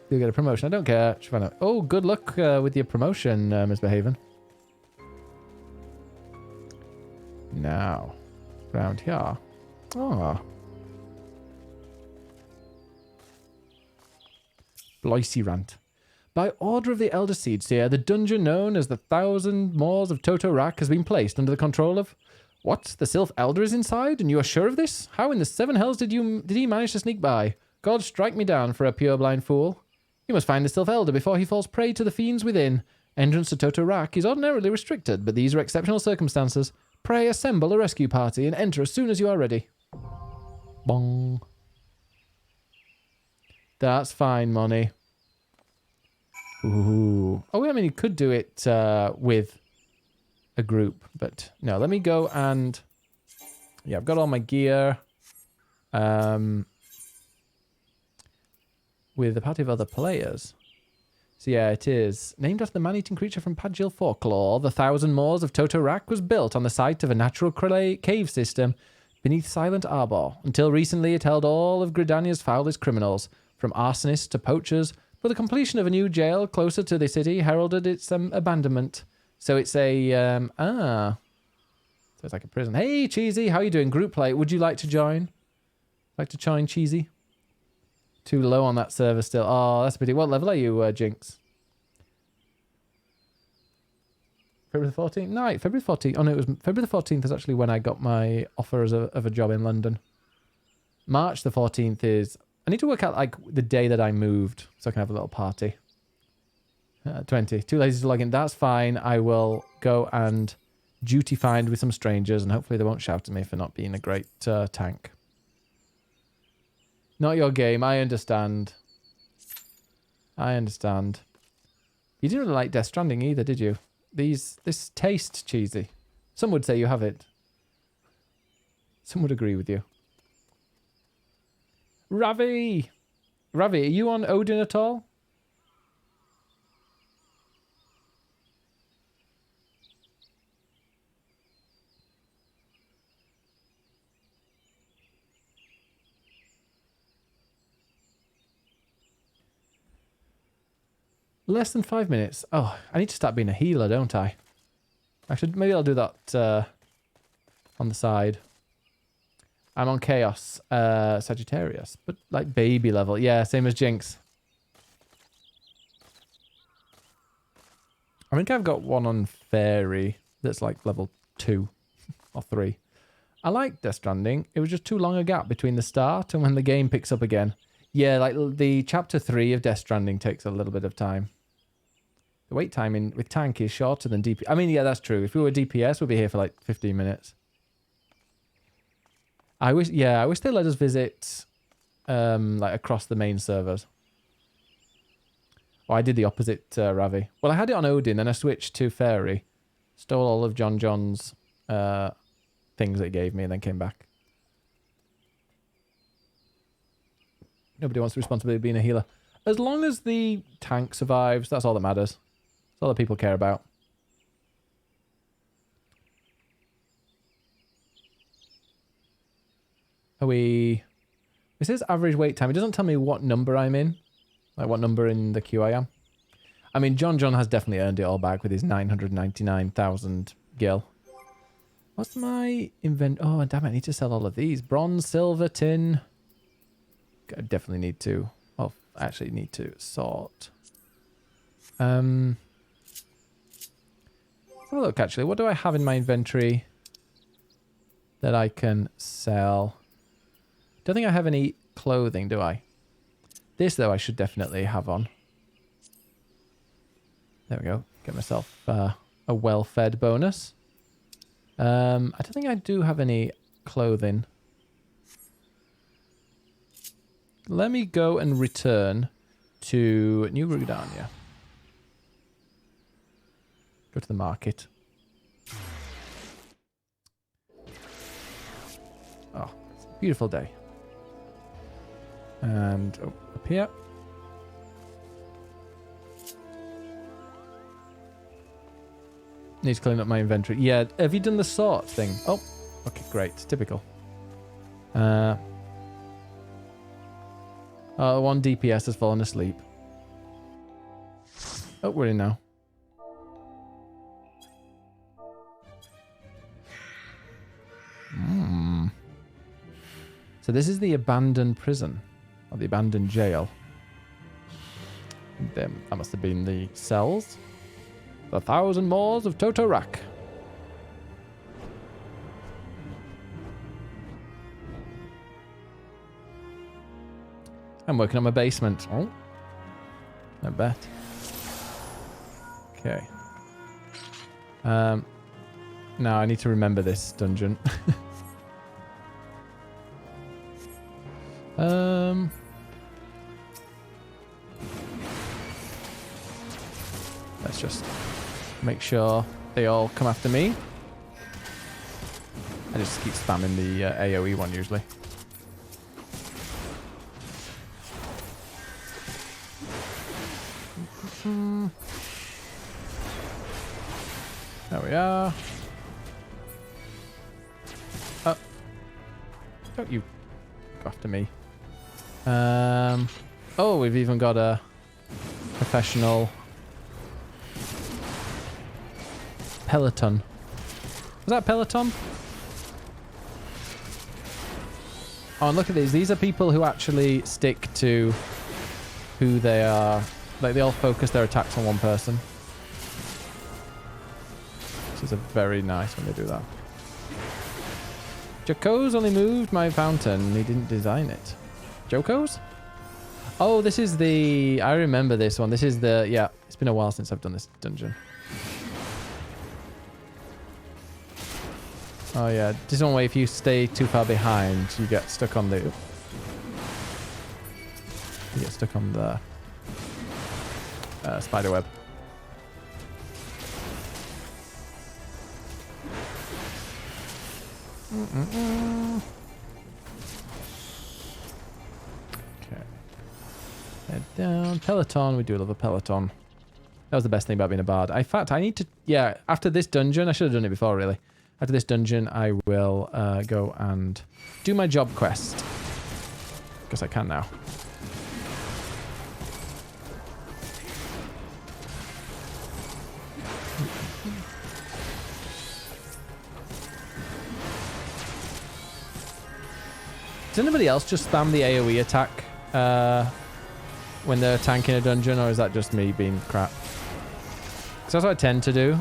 You'll get a promotion. I don't care. Shivana. Oh, good luck with your promotion, Ms. Behaven. Now, round here. Ah. Bloisy rant. By order of the Elder Seedseer, the dungeon known as the 1,000 Maws of Toto-Rak has been placed under the control of... What? The Sylph Elder is inside, and you are sure of this? How in the seven hells did he manage to sneak by? God strike me down for a pure-blind fool. You must find the Sylph Elder before he falls prey to the fiends within. Entrance to Toto-Rak is ordinarily restricted, but these are exceptional circumstances. Pray assemble a rescue party and enter as soon as you are ready. Bong. That's fine, money. Ooh. Oh, I mean, you could do it with a group, but no, let me go and... Yeah, I've got all my gear. With a party of other players. So yeah, it is. Named after the man-eating creature from Padgil folklore, the 1,000 Maws of Toto-Rak was built on the site of a natural cave system beneath Silent Arbor. Until recently, it held all of Gridania's foulest criminals, from arsonists to poachers, but the completion of a new jail closer to the city heralded its abandonment. So it's a... So it's like a prison. Hey, Cheesy, how you doing? Group play. Would you like to join? Like to join, Cheesy? Too low on that server still. Oh, that's a pity. What level are you, Jinx? February the 14th? No, February the 14th. Oh, no, it was February the 14th is actually when I got my offer of a job in London. March the 14th is... I need to work out, like, the day that I moved so I can have a little party. 20. Too lazy to log in. That's fine. I will go and duty find with some strangers, and hopefully they won't shout at me for not being a great tank. Not your game. I understand. I understand. You didn't really like Death Stranding either, did you? This tastes cheesy. Some would say you have it. Some would agree with you. Ravi! Ravi, are you on Odin at all? Less than 5 minutes. Oh, I need to start being a healer, don't I? Maybe I'll do that on the side. I'm on Chaos Sagittarius, but like baby level. Yeah, same as Jinx. I think I've got one on Fairy that's like level 2 or 3. I like Death Stranding. It was just too long a gap between the start and when the game picks up again. Yeah, like the chapter 3 of Death Stranding takes a little bit of time. The wait time with tank is shorter than DPS. I mean, yeah, that's true. If we were DPS, we'd be here for like 15 minutes. I wish they let us visit like across the main servers. Oh, I did the opposite, Ravi. Well, I had it on Odin, then I switched to Fairy. Stole all of John's things that he gave me, and then came back. Nobody wants the responsibility of being a healer. As long as the tank survives, that's all that matters. That's all that people care about. Are we... It says average wait time. It doesn't tell me what number I'm in. Like what number in the queue I am. I mean, John has definitely earned it all back with his 999,000 gil. What's my invent... Oh, damn it. I need to sell all of these. Bronze, silver, tin. I definitely need to... Well, I actually need to sort. Let's have a look, actually. What do I have in my inventory that I can sell? Don't think I have any clothing, do I? This, though, I should definitely have on. There we go. Get myself a well-fed bonus. I don't think I do have any clothing. let me go and return to New Rudania. Go to the market. Oh, it's a beautiful day. And up here. Need to clean up my inventory. Yeah, have you done the sort thing? Oh, okay, great. Typical. One DPS has fallen asleep. Oh, we're in now. So this is the abandoned prison. Or the abandoned jail. That must have been the cells. The 1,000 Maws of Toto-Rak. I'm working on my basement. Oh. I bet. Okay. Now I need to remember this dungeon. Let's just make sure they all come after me. I just keep spamming the AoE one usually. There we are. Oh. Don't you go after me. Oh, we've even got a professional peloton. Was that peloton? Oh, and look at these. These are people who actually stick to who they are. Like, they all focus their attacks on one person. Which is a very nice when they do that. Joko's only moved my fountain. He didn't design it. Joko's? Oh, this is the... I remember this one. This is the... Yeah, it's been a while since I've done this dungeon. Oh, yeah. This one way, if you stay too far behind, you get stuck on the... You get stuck on the... spider web. Okay. Head down. Peloton. We do love a peloton. That was the best thing about being a bard. In fact, I need to... Yeah, after this dungeon... I should have done it before, really. After this dungeon, I will go and do my job quest. Because I can now. Does anybody else just spam the AoE attack when they're tanking a dungeon, or is that just me being crap? Because that's what I tend to do.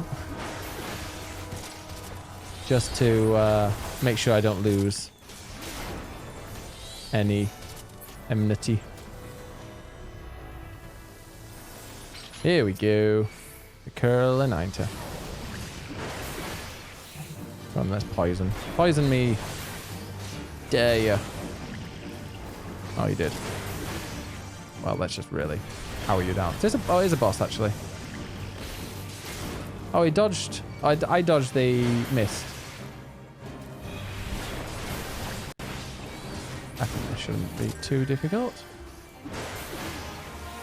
Just to make sure I don't lose any enmity. Here we go. The curl and 90. Come on, let's poison. Poison me. Dare you. Oh, you did. Well, let's just really power you down. There's a, oh, here's a boss, actually. Oh, he dodged. I dodged the mist. I think this shouldn't be too difficult.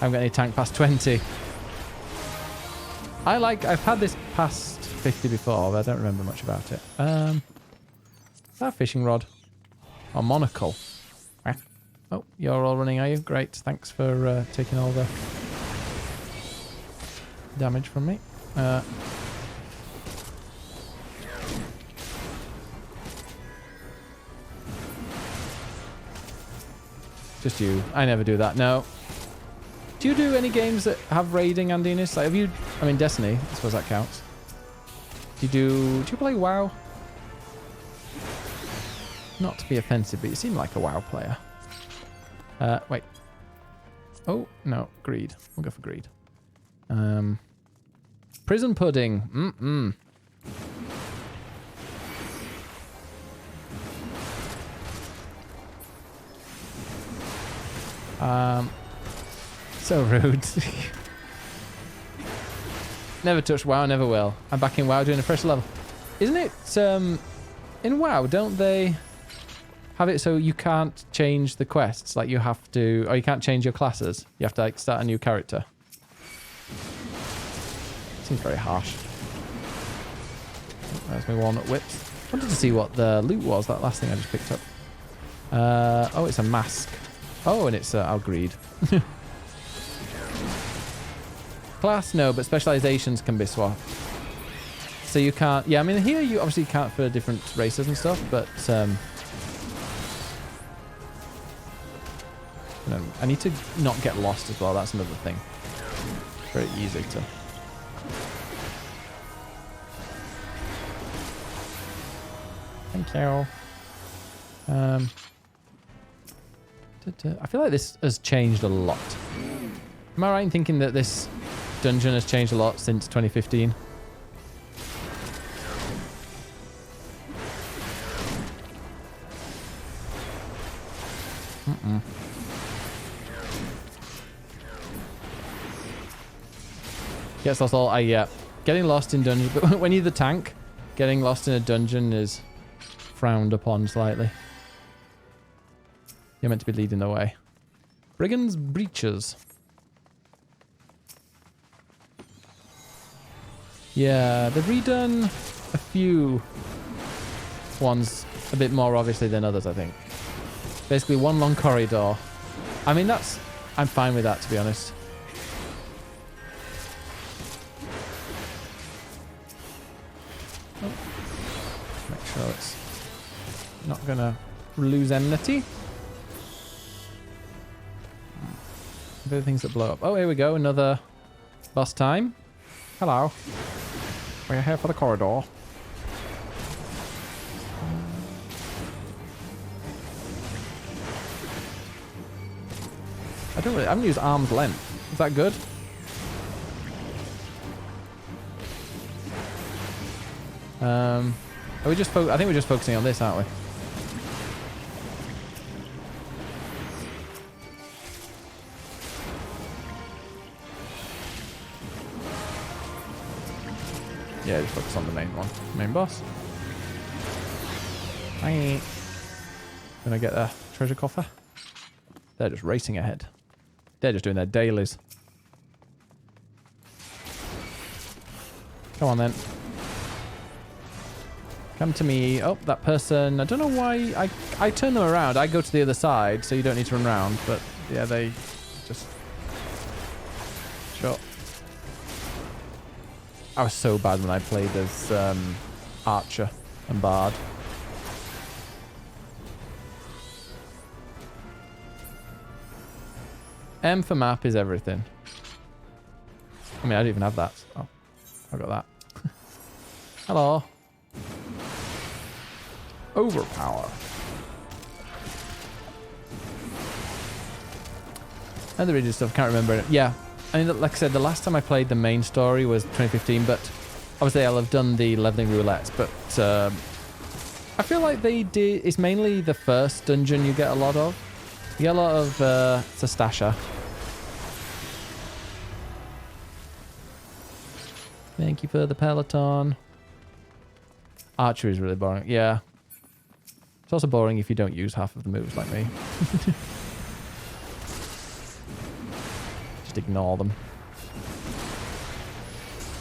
I haven't got any tank past 20. I've had this past 50 before, but I don't remember much about it. Is that a fishing rod? Or monocle? Oh, you're all running, are you? Great. Thanks for taking all the damage from me. Just you. I never do that. No. Do you do any games that have raiding, Andinus? Like, have you... I mean, Destiny. I suppose that counts. Do you play WoW? Not to be offensive, but you seem like a WoW player. Wait. Oh, no. Greed. We'll go for greed. Prison pudding. So rude. Never touched WoW, never will. I'm back in WoW doing a fresh level. Isn't it, in WoW, don't they have it so you can't change the quests? Like you have to, or you can't change your classes. You have to like start a new character. Seems very harsh. There's my walnut whips. Wanted to see what the loot was, that last thing I just picked up. Oh, it's a mask. Oh, and it's, I'll greed. Class, no, but specializations can be swapped. So you can't, yeah, I mean, here you obviously can't for different races and stuff, but, you know, I need to not get lost as well, that's another thing. Very easy to... Thank you. I feel like this has changed a lot. Am I right in thinking that this dungeon has changed a lot since 2015? Gets lost all. Yeah. Getting lost in dungeons, but when you're the tank, getting lost in a dungeon is frowned upon slightly. You're meant to be leading the way. Brigand's Breaches. Yeah, they've redone a few ones a bit more obviously than others, I think. Basically one long corridor. I mean, I'm fine with that, to be honest. Oh. Make sure it's not gonna lose enmity. The things that blow up. Oh, here we go. Another boss time. Hello. We're here for the corridor. I haven't used arm's length. Is that good? Are we just I think we're just focusing on this, aren't we? Yeah, just focus on the main one. Main boss. Hi. Can I get a treasure coffer? They're just racing ahead. They're just doing their dailies. Come on then. Come to me. Oh, that person. I don't know why I turn them around. I go to the other side, so you don't need to run around. But yeah, they just... Sure. I was so bad when I played as Archer and Bard. M for map is everything. I mean, I don't even have that. Oh, I got that. Hello. Overpower. And the religious stuff, can't remember it. Yeah. I mean, like I said, the last time I played the main story was 2015, but obviously I'll have done the leveling roulettes, but I feel like they did... It's mainly the first dungeon you get a lot of. You get a lot of Sastasha. Thank you for the Peloton. Archery is really boring. Yeah. It's also boring if you don't use half of the moves like me. Just ignore them.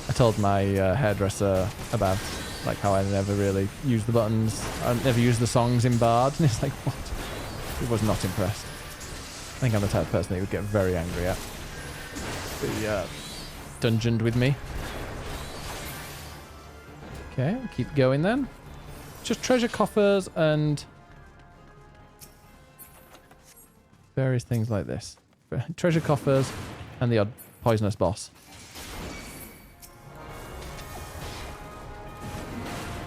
I told my hairdresser about like how I never really use the buttons. I never use the songs in Bard. And it's like, what? He was not impressed. I think I'm the type of person that he would get very angry at. Be dungeoned with me. Okay, we'll keep going then. Just treasure coffers and various things like this. Treasure coffers and the odd poisonous boss.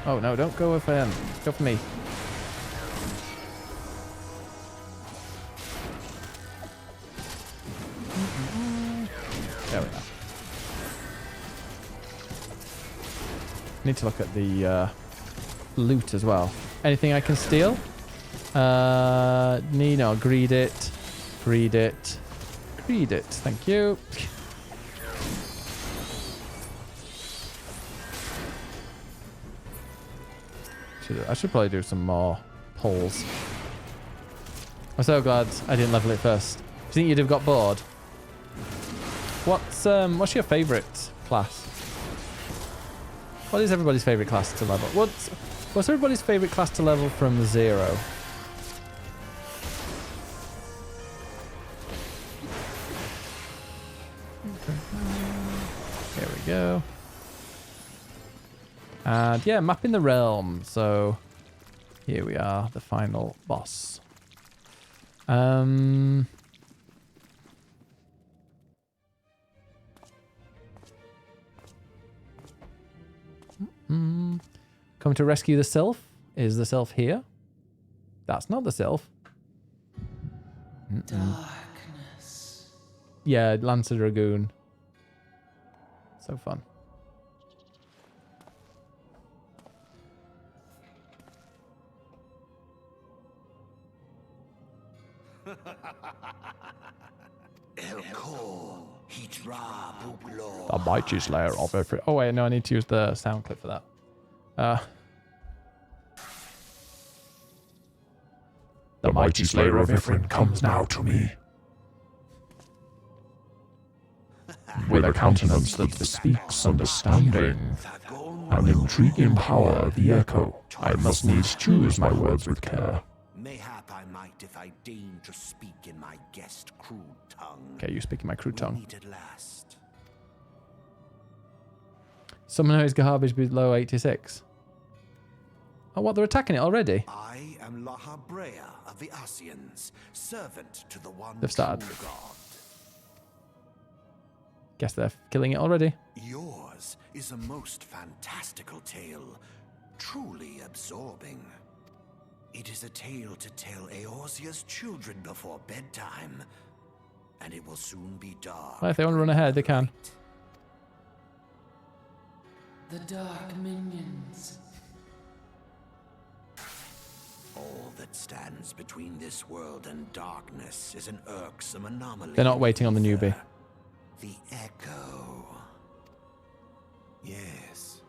Oh no, don't go for him. Go for me. There we go. Need to look at the loot as well. Anything I can steal? No, greed it. Creed it. Creed it. Thank you. I should probably do some more pulls. I'm so glad I didn't level it first. Do you think you'd have got bored? What's your favourite class? What is everybody's favourite class to level? What's everybody's favourite class to level from 0? Here we go. And yeah, mapping the realm. So here we are, the final boss. Coming to rescue the Sylph. Is the Sylph here? That's not the Sylph. Darkness. Yeah, Lancer Dragoon. So fun. The mighty slayer of every... Oh wait, no, I need to use the sound clip for that. The mighty slayer of Ifrin comes now to me. With a countenance that bespeaks understanding, an intriguing power of the echo, I must needs choose my words with care. Mayhap I might if I deign to speak in my guest crude tongue. Okay, you speak in my crude tongue. Meet at last. Someone knows garbage below 86. Oh, what? They're attacking it already? I am Laha Brea of the Asians, servant to the one They've started. true God. Guess they're killing it already. Yours is a most fantastical tale, truly absorbing. It is a tale to tell Eorzea's children before bedtime, and it will soon be dark. Well, if they want to run ahead, they can. The dark minions. All that stands between this world and darkness is an irksome anomaly. They're not waiting on the newbie. The echo. Yes,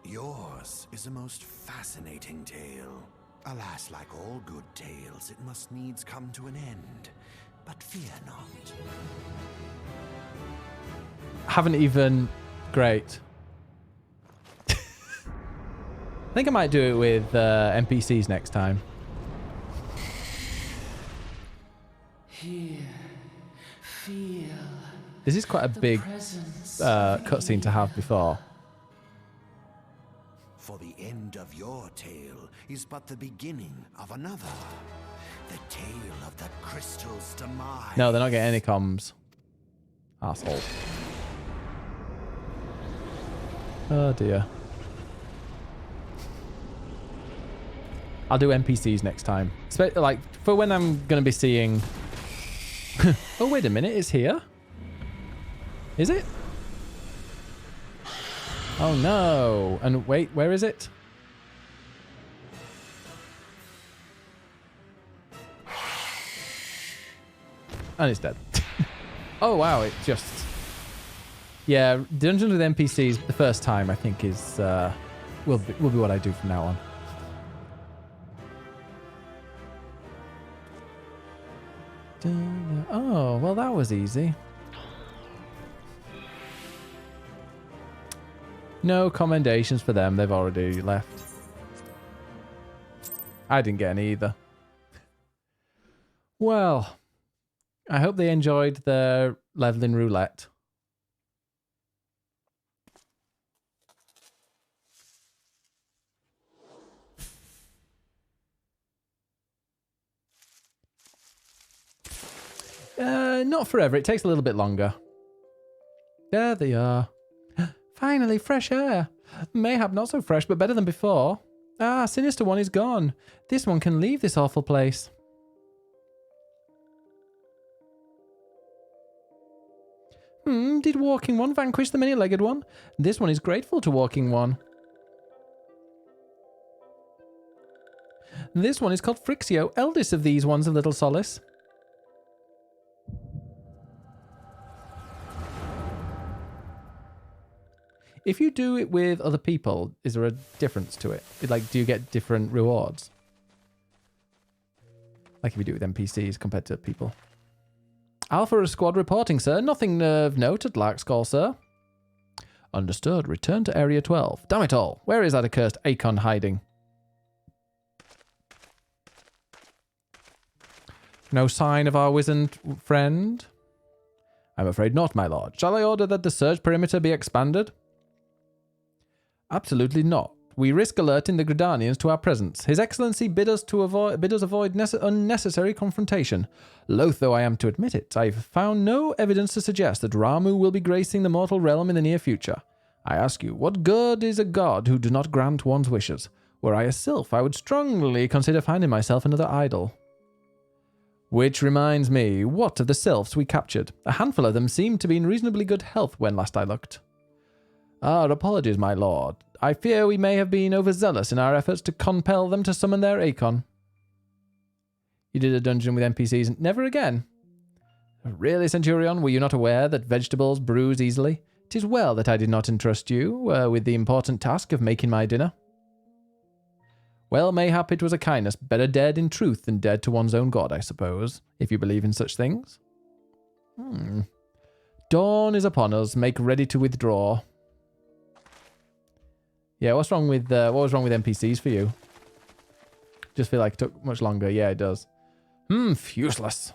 yours is a most fascinating tale. Alas, like all good tales, it must needs come to an end. But fear not. Haven't even... Great. I think I might do it with NPCs next time. Here, feel. This is quite a big cutscene to have before. For the end of your tale is but the beginning of another. The tale of the crystal's demise. No, they're not getting any comms. Asshole. Oh dear. I'll do NPCs next time. Like, for when I'm going to be seeing... Oh, wait a minute. It's here? Is it? Oh, no. And wait, where is it? And it's dead. Oh, wow. It just... Yeah, Dungeons with NPCs the first time, I think, is... will be what I do from now on. Oh, well, that was easy. No commendations for them. They've already left. I didn't get any either. Well, I hope they enjoyed their leveling roulette. Not forever. It takes a little bit longer. There they are. Finally, fresh air. Mayhap not so fresh, but better than before. Ah, Sinister One is gone. This one can leave this awful place. Did Walking One vanquish the many-legged one? This one is grateful to Walking One. This one is called Frixio, eldest of these ones of Little Solace. If you do it with other people, is there a difference to it? Like, do you get different rewards? Like if you do it with NPCs compared to people. Alpha squad reporting, sir. Nothing of note at Larkskall, sir. Understood. Return to Area 12. Damn it all. Where is that accursed Acon hiding? No sign of our wizened friend? I'm afraid not, my lord. Shall I order that the search perimeter be expanded? Absolutely not. We risk alerting the Gridanians to our presence. His Excellency bid us avoid unnecessary confrontation. Loath though I am to admit it, I've found no evidence to suggest that Ramuh will be gracing the mortal realm in the near future. I ask you, what good is a god who does not grant one's wishes? Were I a sylph, I would strongly consider finding myself another idol. Which reminds me, what of the sylphs we captured? A handful of them seemed to be in reasonably good health when last I looked. Our apologies, my lord. I fear we may have been overzealous in our efforts to compel them to summon their Acon. You did a dungeon with NPCs and never again. Really, Centurion, were you not aware that vegetables bruise easily? 'Tis well that I did not entrust you with the important task of making my dinner. Well, mayhap it was a kindness better dead in truth than dead to one's own god, I suppose, if you believe in such things. Dawn is upon us. Make ready to withdraw. Yeah, what was wrong with NPCs for you? Just feel like it took much longer. Yeah, it does. Useless.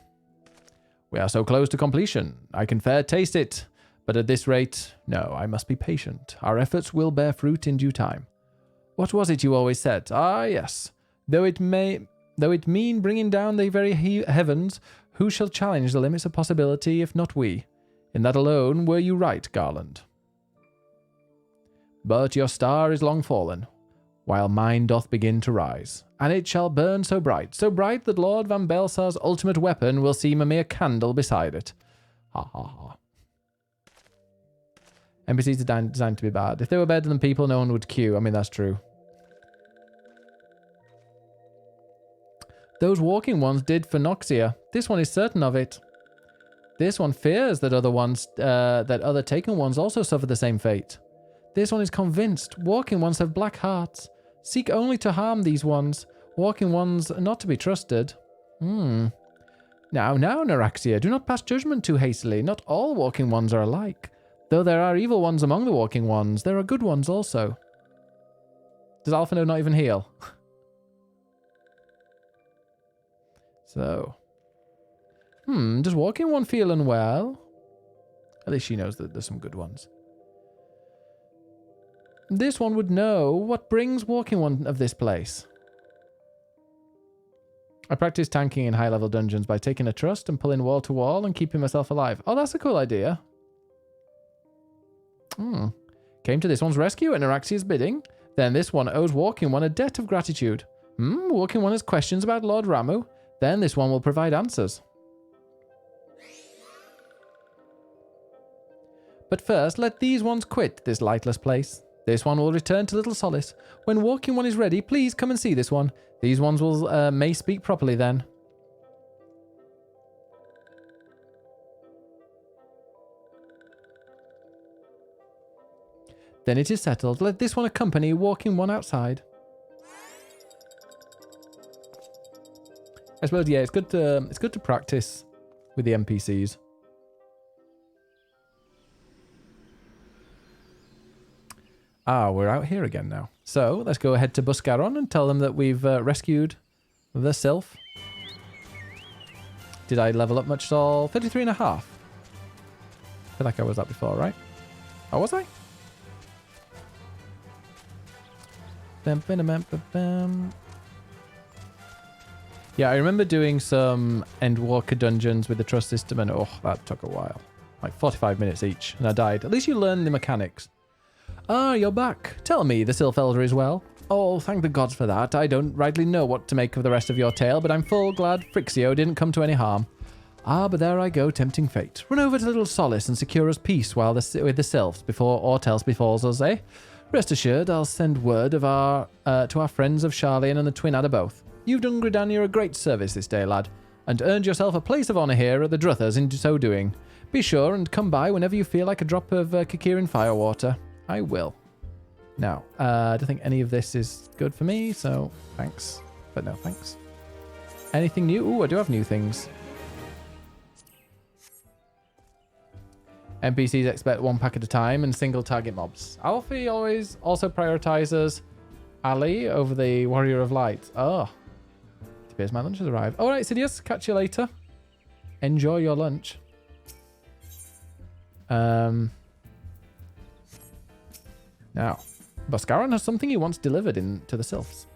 We are so close to completion. I can fair taste it. But at this rate, no, I must be patient. Our efforts will bear fruit in due time. What was it you always said? Ah, yes. Though it mean bringing down the very heavens, who shall challenge the limits of possibility if not we? In that alone were you right, Garland. But your star is long fallen, while mine doth begin to rise, and it shall burn so bright that Lord Van Belsar's ultimate weapon will seem a mere candle beside it. Ha ha ha. NPCs are designed to be bad. If they were better than people, no one would queue. I mean, that's true. Those walking ones did for Noxia. This one is certain of it. This one fears that other taken ones also suffer the same fate. This one is convinced. Walking ones have black hearts. Seek only to harm these ones. Walking ones are not to be trusted. Now, Naraxia, do not pass judgment too hastily. Not all walking ones are alike. Though there are evil ones among the walking ones, there are good ones also. Does Alphino not even heal? So. Does walking one feel unwell? At least she knows that there's some good ones. This one would know what brings walking one of this place. I practice tanking in high-level dungeons by taking a trust and pulling wall to wall and keeping myself alive. Oh, that's a cool idea. Came to this one's rescue at Naraxia's bidding. Then this one owes walking one a debt of gratitude. Walking one has questions about Lord Ramuh. Then this one will provide answers. But first, let these ones quit this lightless place. This one will return to Little Solace. When walking one is ready, please come and see this one. These ones will may speak properly then. Then it is settled. Let this one accompany walking one outside. I suppose, yeah, it's good to practice with the NPCs. We're out here again now. So let's go ahead to Buscaron and tell them that we've rescued the Sylph. Did I level up much at all? 33.5. I feel like I was that before, right? Oh, was I? Yeah, I remember doing some Endwalker dungeons with the trust system, and oh, that took a while. Like 45 minutes each, and I died. At least you learn the mechanics. You're back. Tell me, the Sylph Elder is well. Oh, thank the gods for that. I don't rightly know what to make of the rest of your tale, but I'm full glad Frixio didn't come to any harm. But there I go, tempting fate. Run over to Little Solace and secure us peace with the Sylphs before aught else befalls us, eh? Rest assured, I'll send word of to our friends of Charlian and the Twin Adder both. You've done Gridania a great service this day, lad, and earned yourself a place of honour here at the Druthers in so doing. Be sure and come by whenever you feel like a drop of Kikirin firewater. I will. Now, I don't think any of this is good for me, so thanks. But no, thanks. Anything new? Ooh, I do have new things. NPCs expect 1 pack at a time and single target mobs. Alfie always also prioritizes Ali over the Warrior of Light. Oh. It appears my lunch has arrived. Alright, Sidious, catch you later. Enjoy your lunch. Now, Boscaron has something he wants delivered to the Sylphs.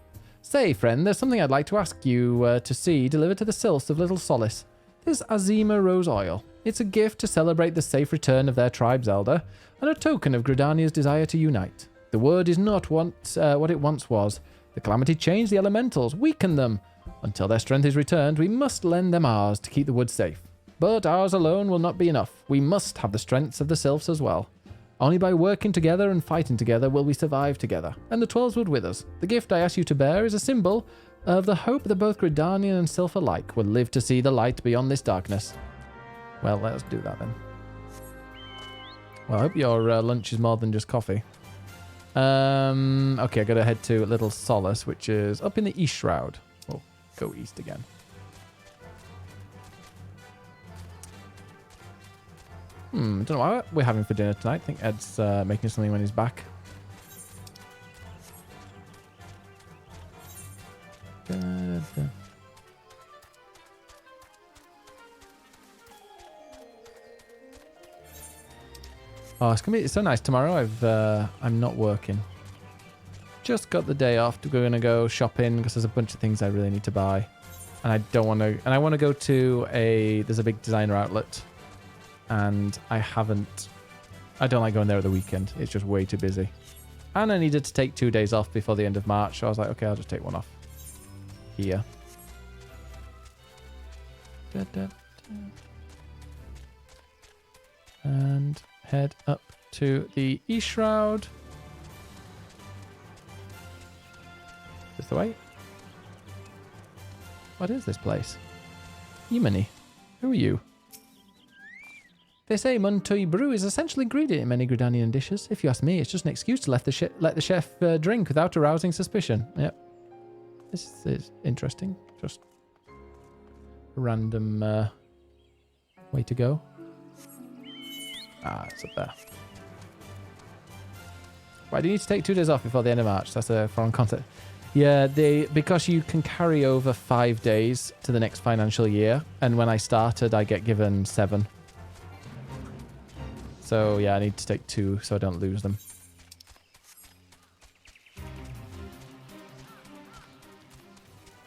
Say, friend, there's something I'd like to ask you to see delivered to the Sylphs of Little Solace. This Azima Rose Oil. It's a gift to celebrate the safe return of their tribe's elder, and a token of Gridania's desire to unite. The word is not what it once was. The calamity changed the elementals, weakened them. Until their strength is returned, we must lend them ours to keep the wood safe. But ours alone will not be enough. We must have the strengths of the Sylphs as well. Only by working together and fighting together will we survive together, and the Twelveswood with us. The gift I ask you to bear is a symbol of the hope that both Gridanian and Sylph alike will live to see the light beyond this darkness. Well, let's do that then. Well, I hope your lunch is more than just coffee. Okay, I gotta head to Little Solace, which is up in the East Shroud. Oh, go east again. Don't know what we're having for dinner tonight. I think Ed's making something when he's back. Oh, it's gonna be so nice tomorrow. I'm not working. Just got the day off. We're gonna go shopping because there's a bunch of things I really need to buy, and I don't want to. And I want to go to there's a big designer outlet, and I don't like going there at the weekend. It's just way too busy, and I needed to take 2 days off before the end of March. So I was like, okay, I'll just take one off here. And head up to the East Shroud. This the way? What is this place? Yemeni. Who are you? They say Muntui brew is essentially ingredient in many Gridanian dishes. If you ask me, it's just an excuse to let the chef drink without arousing suspicion. Yep. This is interesting. Just a random way to go. Ah, it's up there. Why do you need to take 2 days off before the end of March? That's a foreign concept. Yeah, because you can carry over 5 days to the next financial year, and when I started, I get given 7. So yeah, I need to take 2 so I don't lose them.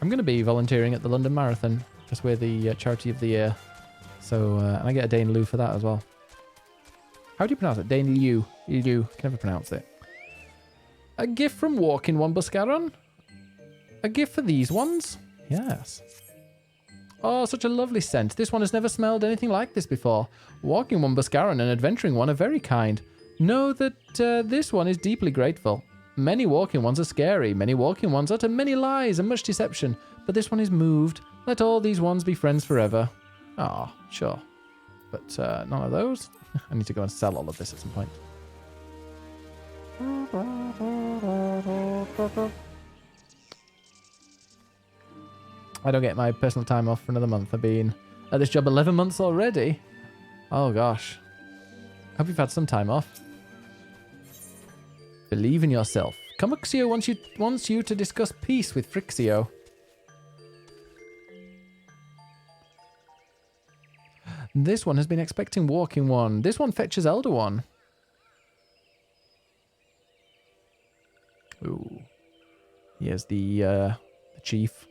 I'm going to be volunteering at the London Marathon because we're the charity of the year. So and I get a day in lieu for that as well. How do you pronounce it? Day in lieu. You can never pronounce it. A gift from Walking One Boscaron? A gift for these ones? Yes. Oh, such a lovely scent. This one has never smelled anything like this before. Walking One Boscaron and Adventuring One are very kind. Know that this one is deeply grateful. Many walking ones are scary. Many walking ones utter many lies and much deception. But this one is moved. Let all these ones be friends forever. Ah, sure. But none of those. I need to go and sell all of this at some point. I don't get my personal time off for another month. I've been at this job 11 months already. Oh gosh. Hope you've had some time off. Believe in yourself. Camuxio wants you to discuss peace with Frixio. This one has been expecting Walking One. This one fetches Elder One. Ooh. Here's the chief.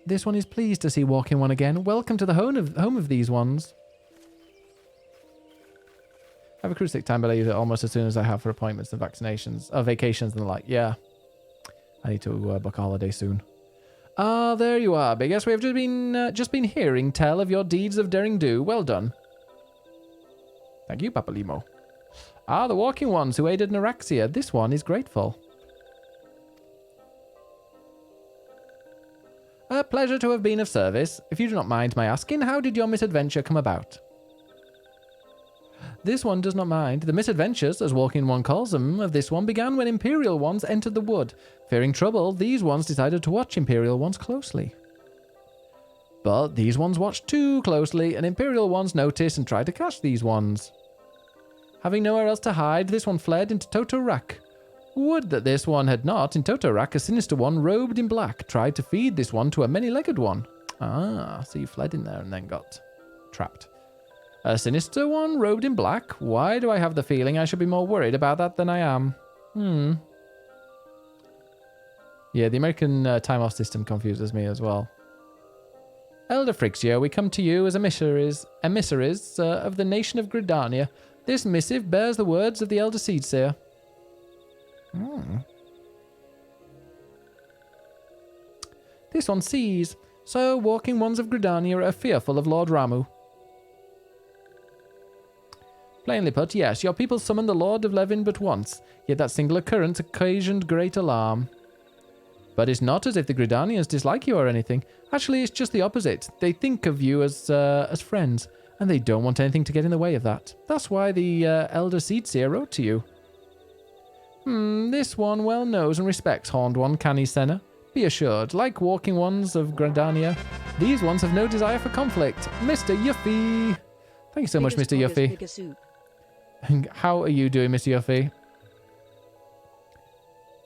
This one is pleased to see Walking One again. Welcome to the home of these ones. I have a cruise sick time, but I use it almost as soon as I have for appointments and vaccinations, vacations and the like. Yeah. I need to book a holiday soon. Ah, there you are, Big S. We have just been hearing tell of your deeds of daring do. Well done. Thank you, Papa Limo. Ah, the walking ones who aided Naraxia. This one is grateful. A pleasure to have been of service. If you do not mind my asking, how did your misadventure come about? this one does not mind. The misadventures, as Walking One calls them, of this one began when Imperial ones entered the wood. Fearing trouble, these ones decided to watch Imperial ones closely. But these ones watched too closely, and Imperial ones noticed and tried to catch these ones. Having nowhere else to hide, this one fled into Toto-Rak. Would that this one had not. In Toto-Rak, a sinister one, robed in black, tried to feed this one to a many-legged one. Ah, so you fled in there and then got trapped. A sinister one, robed in black? Why do I have the feeling I should be more worried about that than I am? Yeah, the American time-off system confuses me as well. Elder Frixio, we come to you as emissaries of the nation of Gridania. This missive bears the words of the Elder Seedseer. This one sees. So, walking ones of Gridania are fearful of Lord Ramuh. Plainly put, yes, your people summoned the Lord of Levin but once, yet that single occurrence occasioned great alarm. But it's not as if the Gridanians dislike you or anything. Actually, it's just the opposite. They think of you as friends, and they don't want anything to get in the way of that. That's why the Elder Seedseer wrote to you. This one well knows and respects Horned One Canny Senna. Be assured, like walking ones of Gridania, these ones have no desire for conflict. Mr. Yuffie! Thank you so much, Mr. Yuffie. How are you doing, Mr. Yuffie?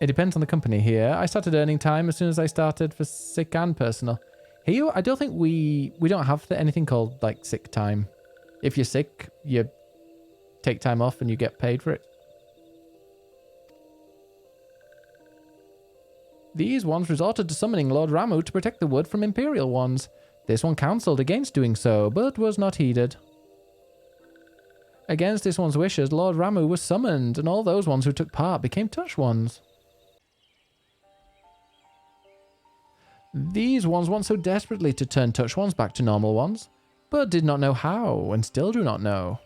It depends on the company here. I started earning time as soon as I started for sick and personal. Here, I don't think we don't have anything called, like, sick time. If you're sick, you take time off and you get paid for it. These ones resorted to summoning Lord Ramuh to protect the wood from Imperial ones. This one counselled against doing so, but was not heeded. Against this one's wishes, Lord Ramuh was summoned, and all those ones who took part became touch ones. These ones want so desperately to turn touch ones back to normal ones, but did not know how, and still do not know.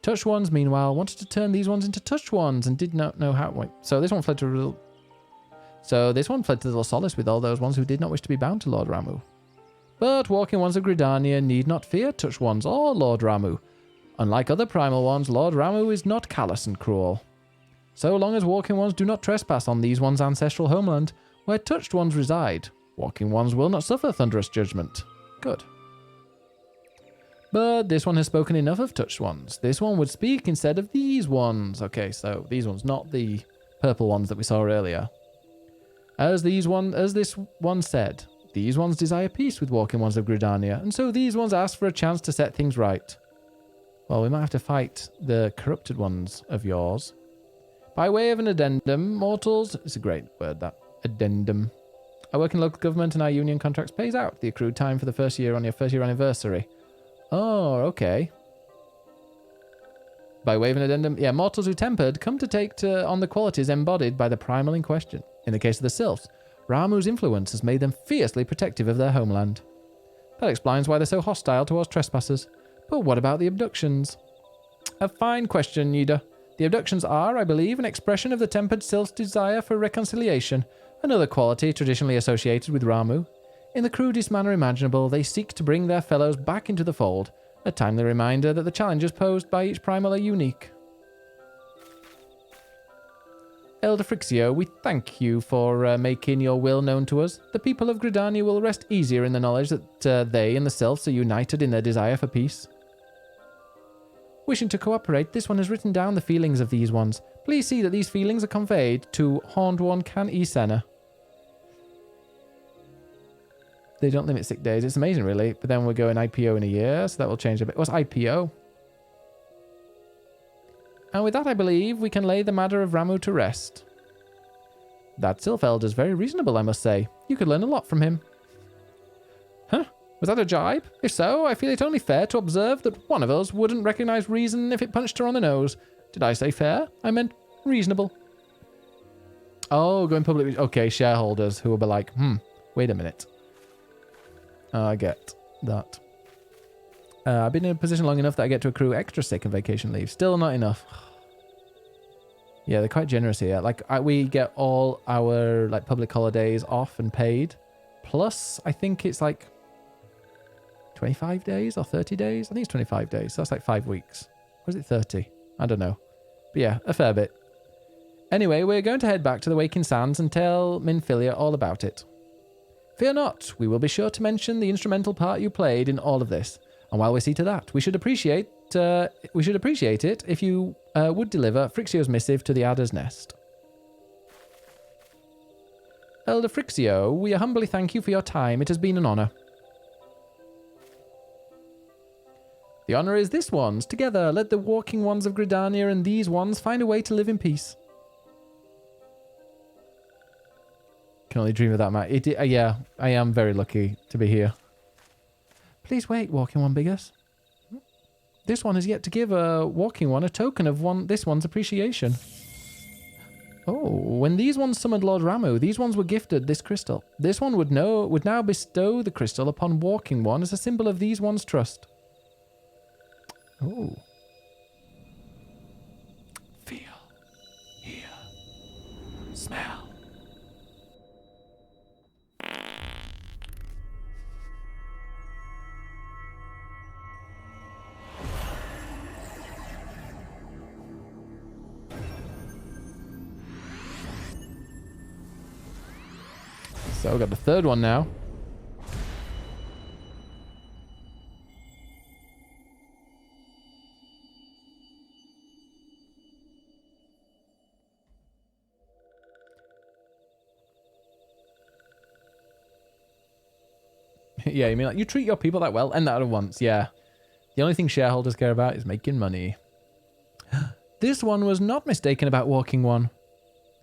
Touch ones, meanwhile, wanted to turn these ones into touch ones, and did not know how. Wait, so this one fled to Little Solace with all those ones who did not wish to be bound to Lord Ramuh. But walking ones of Gridania need not fear touch ones or Lord Ramuh. Unlike other primal ones, Lord Ramuh is not callous and cruel. So long as walking ones do not trespass on these ones' ancestral homeland, where touched ones reside, walking ones will not suffer thunderous judgment. Good. But this one has spoken enough of touched ones. This one would speak instead of these ones. Okay, so these ones, not the purple ones that we saw earlier. As this one said, these ones desire peace with walking ones of Gridania, and so these ones ask for a chance to set things right. Well, we might have to fight the corrupted ones of yours. By way of an addendum, mortals... It's a great word, that. Addendum. I work in local government and our union contracts pays out the accrued time for the first year on your first year anniversary. Oh, okay. By way of an addendum, yeah, mortals who tempered come to take on the qualities embodied by the primal in question. In the case of the Sylphs, Ramuh's influence has made them fiercely protective of their homeland. That explains why they're so hostile towards trespassers. But what about the abductions? A fine question, Nida. The abductions are, I believe, an expression of the tempered Sylph's desire for reconciliation, another quality traditionally associated with Ramuh. In the crudest manner imaginable, they seek to bring their fellows back into the fold, a timely reminder that the challenges posed by each primal are unique. Elder Frixio, we thank you for making your will known to us. The people of Gridania will rest easier in the knowledge that they and the Sylphs are united in their desire for peace. Wishing to cooperate, this one has written down the feelings of these ones. Please see that these feelings are conveyed to Horned One Can Senna. They don't limit sick days. It's amazing, really. But then we're going IPO in a year, so that will change a bit. What's IPO? And with that, I believe we can lay the matter of Ramuh to rest. That Sylph Elder's very reasonable, I must say. You could learn a lot from him. Huh? Was that a jibe? If so, I feel it only fair to observe that one of us wouldn't recognize reason if it punched her on the nose. Did I say fair? I meant reasonable. Oh, going public. Okay, shareholders who will be like, wait a minute. I get that. I've been in a position long enough that I get to accrue extra sick and vacation leave. Still not enough. Yeah, they're quite generous here. Like, we get all our public holidays off and paid. Plus, I think it's like 25 days or 30 days. I think it's 25 days. So that's like 5 weeks. Was it 30? I don't know. But yeah, a fair bit. Anyway, we're going to head back to the Waking Sands and tell Minfilia all about it. Fear not, we will be sure to mention the instrumental part you played in all of this. And while we see to that, we should appreciate it if you would deliver Frixio's missive to the Adder's Nest. Elder Frixio, we humbly thank you for your time. It has been an honour. The honour is this one's. Together, let the walking ones of Gridania and these ones find a way to live in peace. Can only dream of that, Matt. Yeah, I am very lucky to be here. Please wait, walking one, Biggest. This one has yet to give a walking one a token of this one's appreciation. Oh, when these ones summoned Lord Ramu, these ones were gifted this crystal. This one would now bestow the crystal upon walking one as a symbol of these one's trust. Oh. Feel. Hear. Smell. So we've got the third one now. Yeah, you mean like you treat your people that well and that at once, yeah. The only thing shareholders care about is making money. This one was not mistaken about walking one.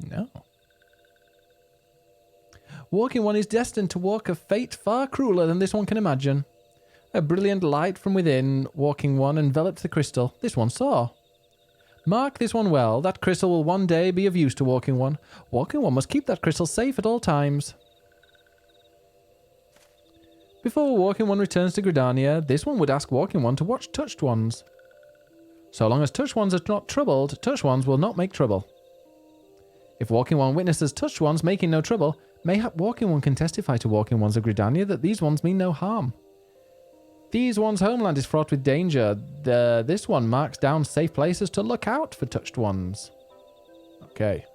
No. Walking one is destined to walk a fate far crueler than this one can imagine. A brilliant light from within, walking one enveloped the crystal. This one saw. Mark this one well. That crystal will one day be of use to walking one. Walking one must keep that crystal safe at all times. Before walking one returns to Gridania, this one would ask walking one to watch touched ones. So long as touched ones are not troubled, touched ones will not make trouble. If walking one witnesses touched ones making no trouble, mayhap walking one can testify to walking ones of Gridania that these ones mean no harm. These ones' homeland is fraught with danger. This one marks down safe places to look out for touched ones. Okay.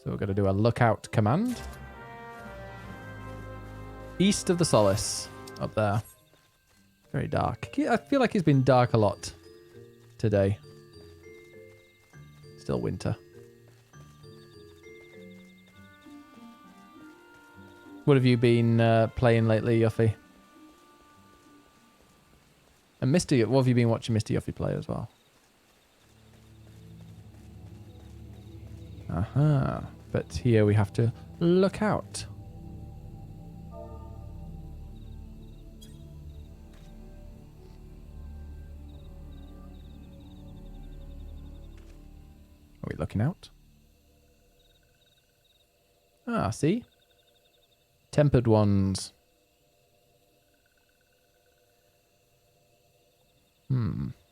So we're going to do a lookout command. East of the Solace. Up there. Very dark. I feel like it's been dark a lot today. Still winter. What have you been playing lately, Yuffie? And Mr. What have you been watching Mr. Yuffie play as well? Aha. But here we have to look out. Are we looking out? Ah, see? Tempered ones.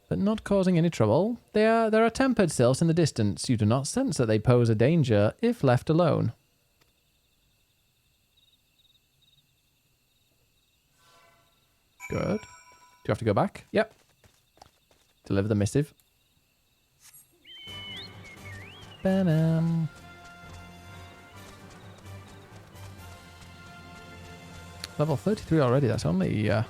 But not causing any trouble. There are tempered sylphs in the distance. You do not sense that they pose a danger if left alone. Good. Do you have to go back? Yep. Deliver the missive. Ba-dum. Level 33 already. That's only a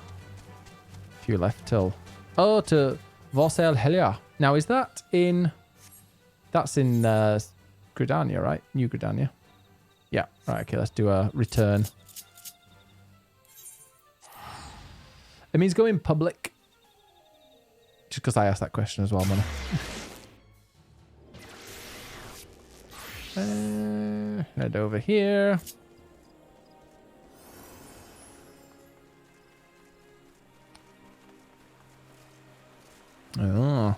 few left till... Oh, to Vorsel Helia. Now, is that in... That's in Gridania, right? New Gridania. Yeah. Right, okay. Let's do a return. It means go in public. Just because I asked that question as well, man. Head over here. Oh.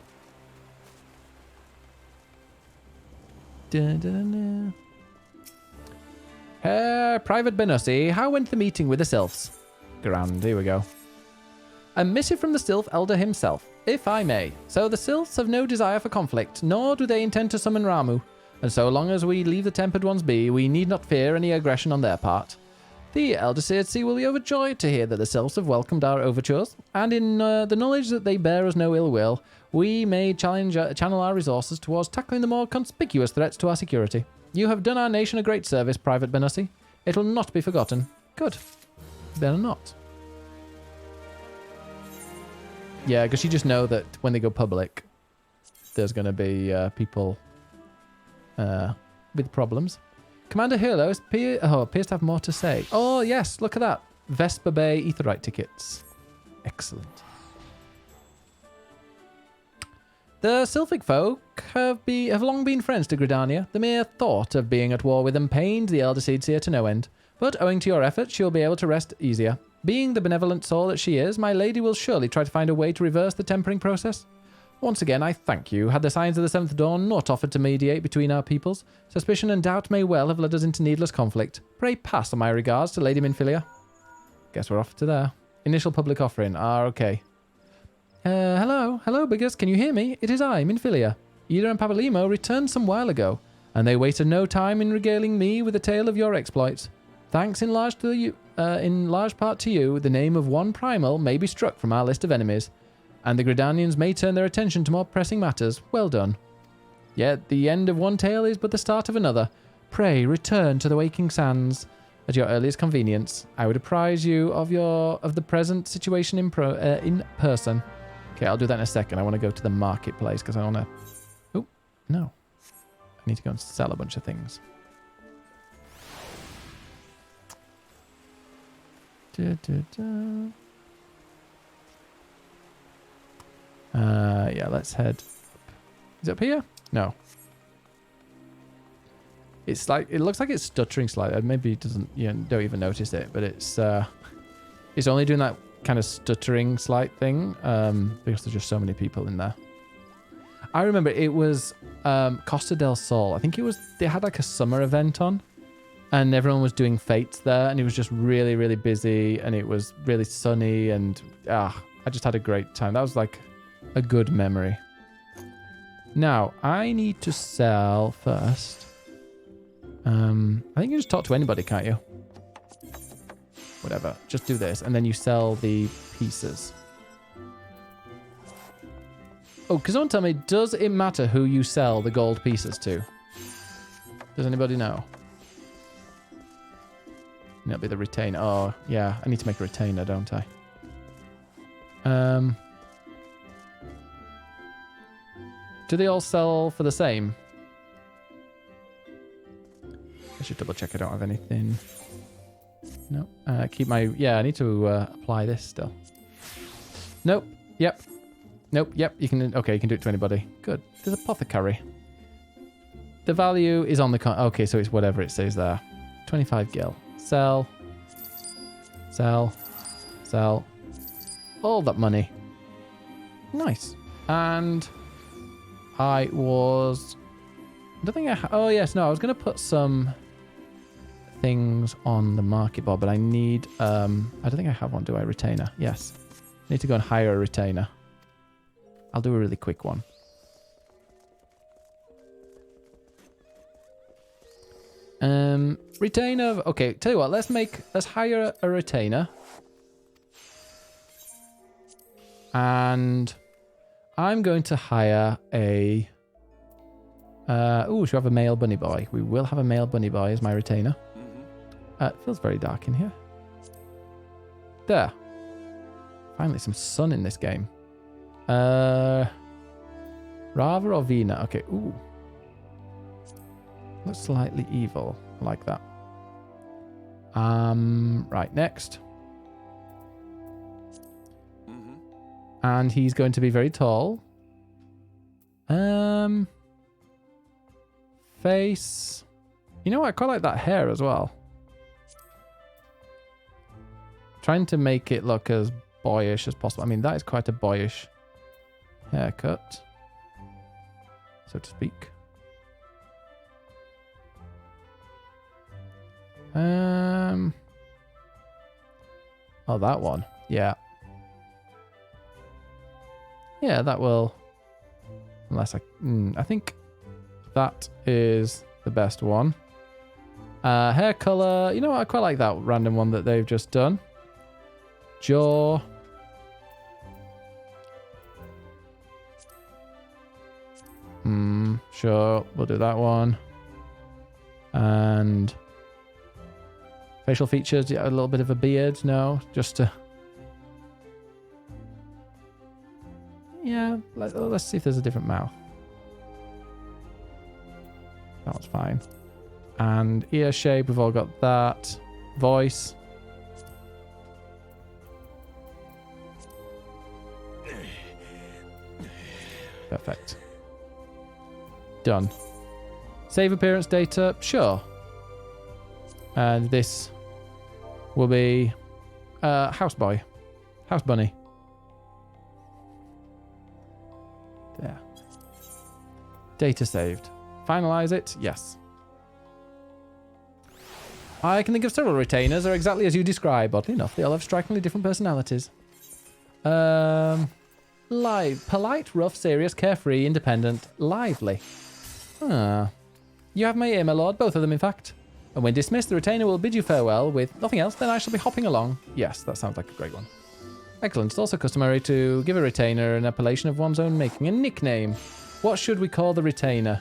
Private Benussi, how went the meeting with the Sylphs? Grand, here we go. A missive from the Sylph Elder himself, if I may. So the Sylphs have no desire for conflict, nor do they intend to summon Ramu. And so long as we leave the Tempered Ones be, we need not fear any aggression on their part. The Elder Searcy will be overjoyed to hear that the Sylphs have welcomed our overtures, and in the knowledge that they bear us no ill will, we may channel our resources towards tackling the more conspicuous threats to our security. You have done our nation a great service, Private Benussi. It will not be forgotten. Good. Better not. Yeah, because you just know that when they go public, there's going to be people with problems. Commander Hurlo appears to have more to say. Oh, yes, look at that. Vesper Bay Aetheryte tickets. Excellent. The Sylphic folk have long been friends to Gridania. The mere thought of being at war with them pained the Elder Seedseer to no end. But owing to your efforts, she'll be able to rest easier. Being the benevolent soul that she is, my lady will surely try to find a way to reverse the tempering process. Once again, I thank you. Had the signs of the Seventh Dawn not offered to mediate between our peoples, suspicion and doubt may well have led us into needless conflict. Pray pass on my regards to Lady Minfilia. Guess we're off to there. Initial public offering. Okay. Hello, Biggers. Can you hear me? It is I, Minfilia. Ida and Papalimo returned some while ago, and they wasted no time in regaling me with a tale of your exploits. Thanks in large part to you, the name of one primal may be struck from our list of enemies, and the Gridanians may turn their attention to more pressing matters. Well done. Yet the end of one tale is but the start of another. Pray return to the Waking Sands at your earliest convenience. I would apprise you of the present situation in person. Okay, I'll do that in a second. I want to go to the marketplace because I want to... Oh, no. I need to go and sell a bunch of things. Yeah, let's head. Is it up here? No. It's like, it looks like it's stuttering slightly. Maybe it doesn't, you don't even notice it, but it's only doing that kind of stuttering slight thing because there's just so many people in there. I remember it was Costa del Sol. I think it was, they had like a summer event on and everyone was doing fates there and it was just really, really busy and it was really sunny and I just had a great time. That was like a good memory. Now, I need to sell first. I think you just talk to anybody, can't you? Whatever. Just do this. And then you sell the pieces. Oh, because someone tell me, does it matter who you sell the gold pieces to? Does anybody know? It'll be the retainer. Oh, yeah. I need to make a retainer, don't I? Do they all sell for the same? I should double check I don't have anything. No. Keep my... Yeah, I need to apply this still. Nope. Yep. Nope. Yep. You can... Okay, you can do it to anybody. Good. There's apothecary. The value is on the... Okay, so it's whatever it says there. 25 gil. Sell. Sell. Sell. All that money. Nice. And I was... I don't think I... Oh, yes. No, I was going to put some things on the market board, but I need... I don't think I have one, do I? Retainer. Yes. I need to go and hire a retainer. I'll do a really quick one. Retainer... Okay, tell you what. Let's hire a retainer. And I'm going to hire a... should we have a male bunny boy? We will have a male bunny boy as my retainer. It feels very dark in here. There. Finally, some sun in this game. Rava or Vina? Okay, ooh. Looks slightly evil. I like that. Right, next. And he's going to be very tall. Face. You know what? I quite like that hair as well. Trying to make it look as boyish as possible. I mean, that is quite a boyish haircut, so to speak. Oh, that one. Yeah. Yeah, that will... Unless I think that is the best one. Hair color. You know what? I quite like that random one that they've just done. Jaw. Sure. We'll do that one. And facial features. Yeah, a little bit of a beard. No, just to... Yeah, let's see if there's a different mouth. That was fine. And ear shape, we've all got that. Voice. Perfect. Done. Save appearance data, sure. And this will be houseboy. House bunny. There. Data saved. Finalize it? Yes. I can think of several retainers that are exactly as you describe. Oddly enough, they all have strikingly different personalities. Live. Polite, rough, serious, carefree, independent, lively. Ah. You have my ear, my lord. Both of them, in fact. And when dismissed, the retainer will bid you farewell with nothing else, then I shall be hopping along. Yes, that sounds like a great one. Excellent. It's also customary to give a retainer an appellation of one's own making. A nickname. What should we call the retainer?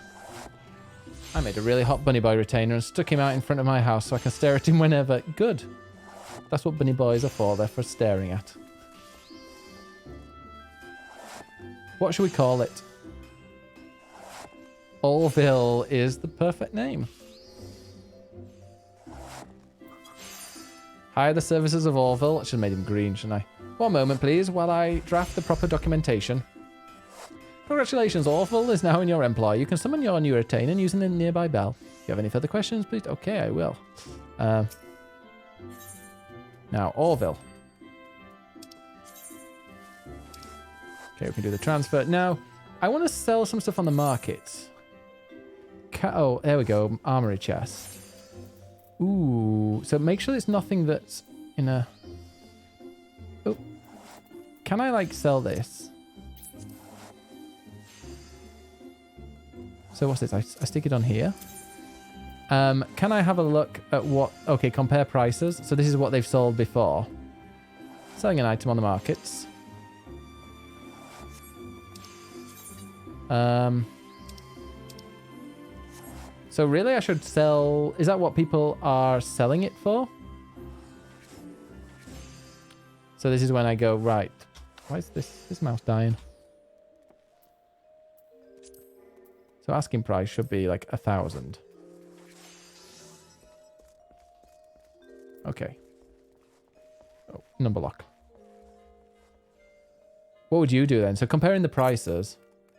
I made a really hot bunny boy retainer and stuck him out in front of my house so I can stare at him whenever. Good. That's what bunny boys are for. They're for staring at. What should we call it? Orville is the perfect name. Hire the services of Orville. I should have made him green, shouldn't I? One moment, please, while I draft the proper documentation. Congratulations, Orville is now in your employ. You can summon your new retainer using the nearby bell. If you have any further questions, please... Okay, I will. Now, Orville. Okay, we can do the transfer. Now, I want to sell some stuff on the market. Oh, there we go. Armory chest. Ooh. So make sure it's nothing that's in a... Oh. Can I, like, sell this? So what's this? I stick it on here. Can I have a look at what... Okay, compare prices. So this is what they've sold before. Selling an item on the markets. So really I should sell... Is that what people are selling it for? So this is when I go, right. Why is this mouse dying? So asking price should be like 1,000. Okay. Oh, number lock. What would you do then? So comparing the prices.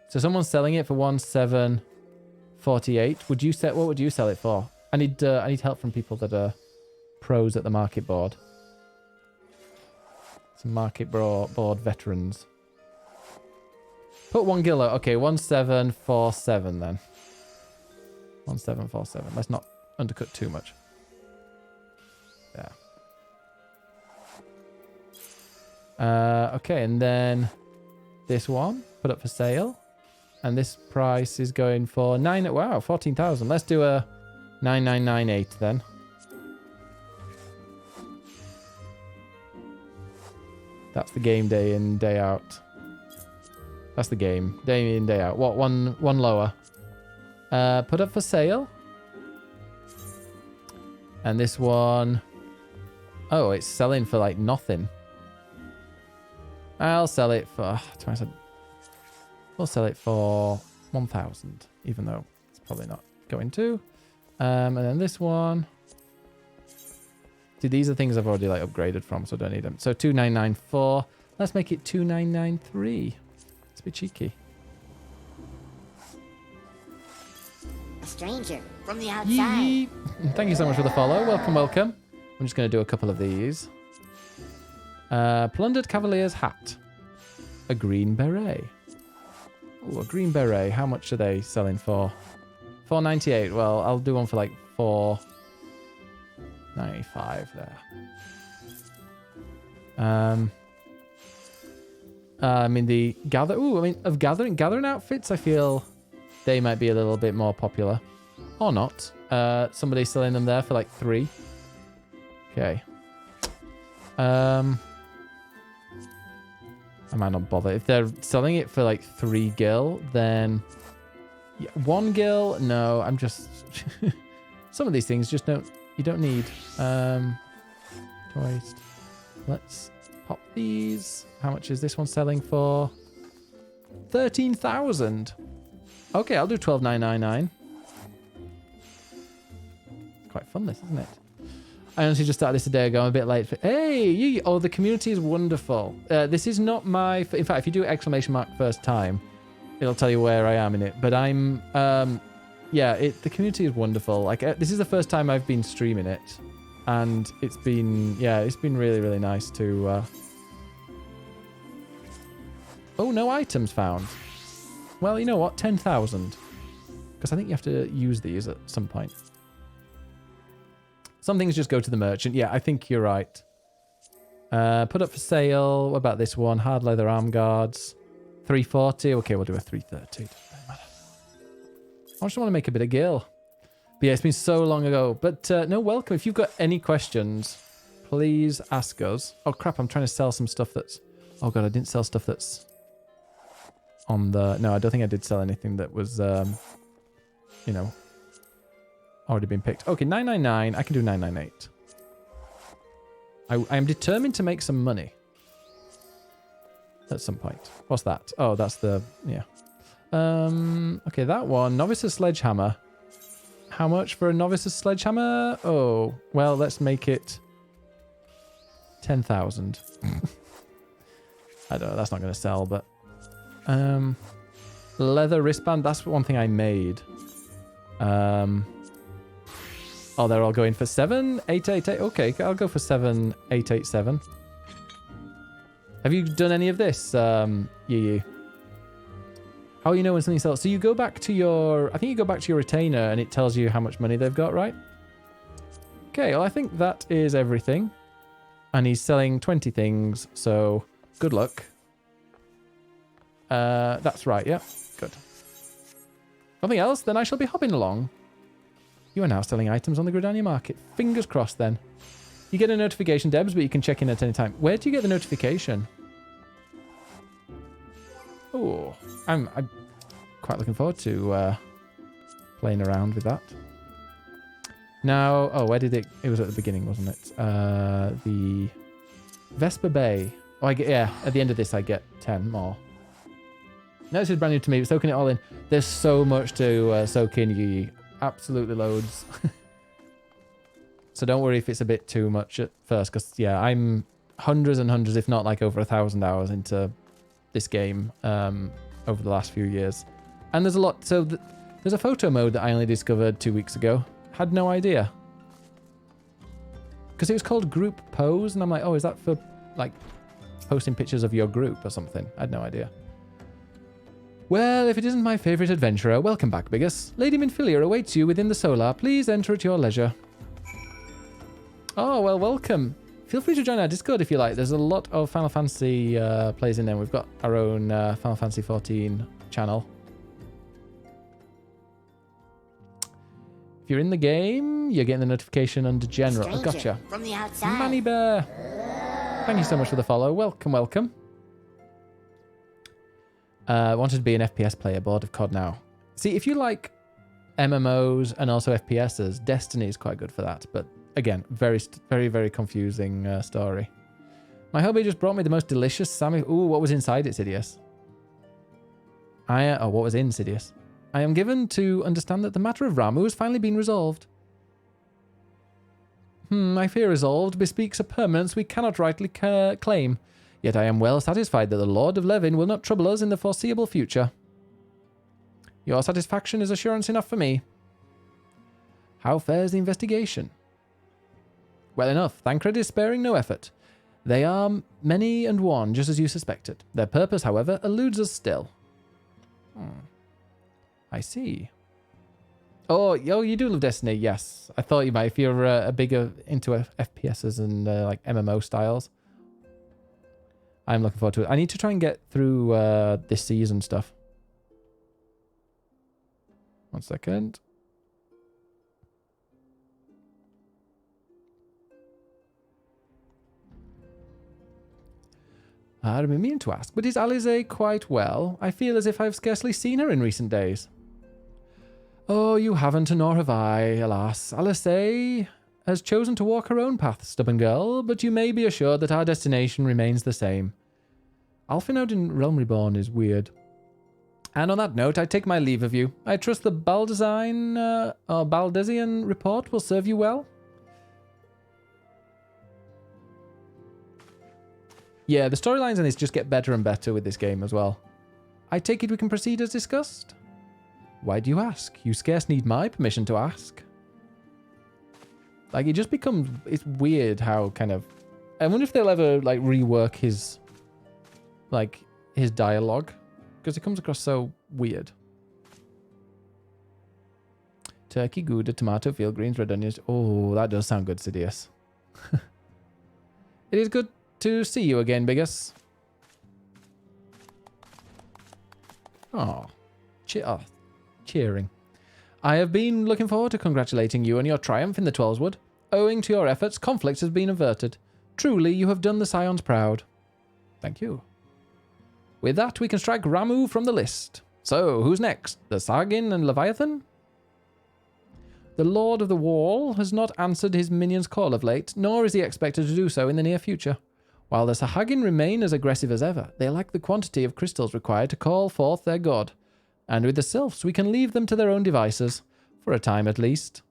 So someone's selling it for 1,748. Would you set? What would you sell it for? I need help from people that are pros at the market board. Some market board veterans. Put 1 gillo. Okay, 1,747 then. 1,747. Let's not undercut too much. There. Okay, and then this one put up for sale, and this price is going for 14,000. Let's do a 9,998 then. That's the game day in, day out. That's the game. Day in, day out. What? One lower. Put up for sale. And this one... Oh, it's selling for like nothing. I'll sell it for... We'll sell it for 1,000. Even though it's probably not going to. And then this one... See, these are things I've already like upgraded from, so I don't need them. So 2,994. Let's make it 2,993. Let's be cheeky. A stranger from the outside. Thank you so much for the follow. Welcome, welcome. I'm just going to do a couple of these. Plundered Cavalier's hat. A green beret. Oh, a green beret. How much are they selling for? 498. Well, I'll do one for like 495 there. I mean the gathering outfits, I feel they might be a little bit more popular. Or not. Somebody's selling them there for like 3. Okay. I might not bother. If they're selling it for like 3 gil, then... Yeah, 1 gil? No, I'm just... Some of these things just don't... You don't need. Toys. Let's pop these. How much is this one selling for? 13,000. Okay, I'll do 12,999. Quite fun, this, isn't it? I honestly just started this a day ago. I'm a bit late. Hey, oh, the community is wonderful. This is not my... In fact, if you do exclamation mark first time, it'll tell you where I am in it. But I'm... yeah, the community is wonderful. Like, this is the first time I've been streaming it. And it's been... Yeah, it's been really, really nice to... Oh, no items found. Well, you know what? 10,000. Because I think you have to use these at some point. Some things just go to the merchant. Yeah, I think you're right. Put up for sale. What about this one? Hard leather arm guards. 340. Okay, we'll do a 330. I just want to make a bit of gil. But yeah, it's been so long ago. But no, welcome. If you've got any questions, please ask us. Oh, crap. I'm trying to sell some stuff that's... Oh, God, I didn't sell stuff that's on the... No, I don't think I did sell anything that was, you know... already been picked. Okay, 999. I can do 998. I am determined to make some money. At some point. What's that? Oh, that's the... Yeah. Okay, that one. Novice's sledgehammer. How much for a novice's sledgehammer? Oh, well, let's make it 10,000. I don't know. That's not going to sell, but... leather wristband. That's one thing I made. Oh, they're all going for 7,888. Okay, I'll go for 7,887. Have you done any of this, Yee? How you know when something sells? So you go back to your... I think you go back to your retainer and it tells you how much money they've got, right? Okay, well, I think that is everything. And he's selling 20 things, so good luck. That's right, yeah. Good. Nothing else? Then I shall be hopping along. You are now selling items on the Gridania market. Fingers crossed then. You get a notification, Debs, but you can check in at any time. Where do you get the notification? Oh, I'm quite looking forward to playing around with that. Now, oh, where did it... It was at the beginning, wasn't it? The Vesper Bay. Oh, I get... Yeah, at the end of this, I get 10 more. No, this is brand new to me, but soaking it all in. There's so much to soak in, Yee. Absolutely loads. So don't worry if it's a bit too much at first, because yeah, I'm hundreds and hundreds, if not like over 1,000 hours into this game over the last few years. And there's a lot. So there's a photo mode that I only discovered 2 weeks ago. Had no idea. Because it was called Group Pose, and I'm like, oh, is that for like posting pictures of your group or something? I had no idea. Well, if it isn't my favourite adventurer, welcome back, Bigus. Lady Minfilia awaits you within the Solar. Please enter at your leisure. Oh, well, welcome. Feel free to join our Discord if you like. There's a lot of Final Fantasy players in there. We've got our own Final Fantasy XIV channel. If you're in the game, you're getting the notification under General. Stranger, oh, gotcha. From the outside. Manny Bear. Thank you so much for the follow. Welcome, welcome. Wanted to be an FPS player, bored of COD now. See, if you like MMOs and also FPSs, Destiny is quite good for that. But again, very, very confusing story. My hubby just brought me the most delicious Sammy. Ooh, what was inside it, Sidious? Oh, what was in Sidious? I am given to understand that the matter of Ramuh has finally been resolved. I fear resolved bespeaks a permanence we cannot rightly claim. Yet I am well satisfied that the Lord of Levin will not trouble us in the foreseeable future. Your satisfaction is assurance enough for me. How fares the investigation? Well enough. Thancred is sparing no effort. They are many and one, just as you suspected. Their purpose, however, eludes us still. I see. Oh, you do love Destiny, yes. I thought you might, if you're a bigger into FPSs and like MMO styles. I'm looking forward to it. I need to try and get through this season stuff. 1 second. I've been meaning to ask, but is Alize quite well? I feel as if I've scarcely seen her in recent days. Oh, you haven't, nor have I, alas. Alize has chosen to walk her own path, stubborn girl, but you may be assured that our destination remains the same. Alphinode in Realm Reborn is weird. And on that note, I take my leave of you. I trust the Baldesian report will serve you well. Yeah, the storylines in this just get better and better with this game as well. I take it we can proceed as discussed? Why do you ask? You scarce need my permission to ask. Like, it just becomes... It's weird how kind of... I wonder if they'll ever, like, rework his... Like, his dialogue. Because it comes across so weird. Turkey, Gouda, tomato, field greens, red onions. Oh, that does sound good, Sidious. It is good to see you again, Bigus. Oh, cheering. I have been looking forward to congratulating you on your triumph in the Twellswood. Owing to your efforts, conflict has been averted. Truly, you have done the Scions proud. Thank you. With that, we can strike Ramuh from the list. So, who's next? The Sahagin and Leviathan? The Lord of the Wall has not answered his minion's call of late, nor is he expected to do so in the near future. While the Sahagin remain as aggressive as ever, they lack the quantity of crystals required to call forth their god. And with the Sylphs, we can leave them to their own devices. For a time, at least.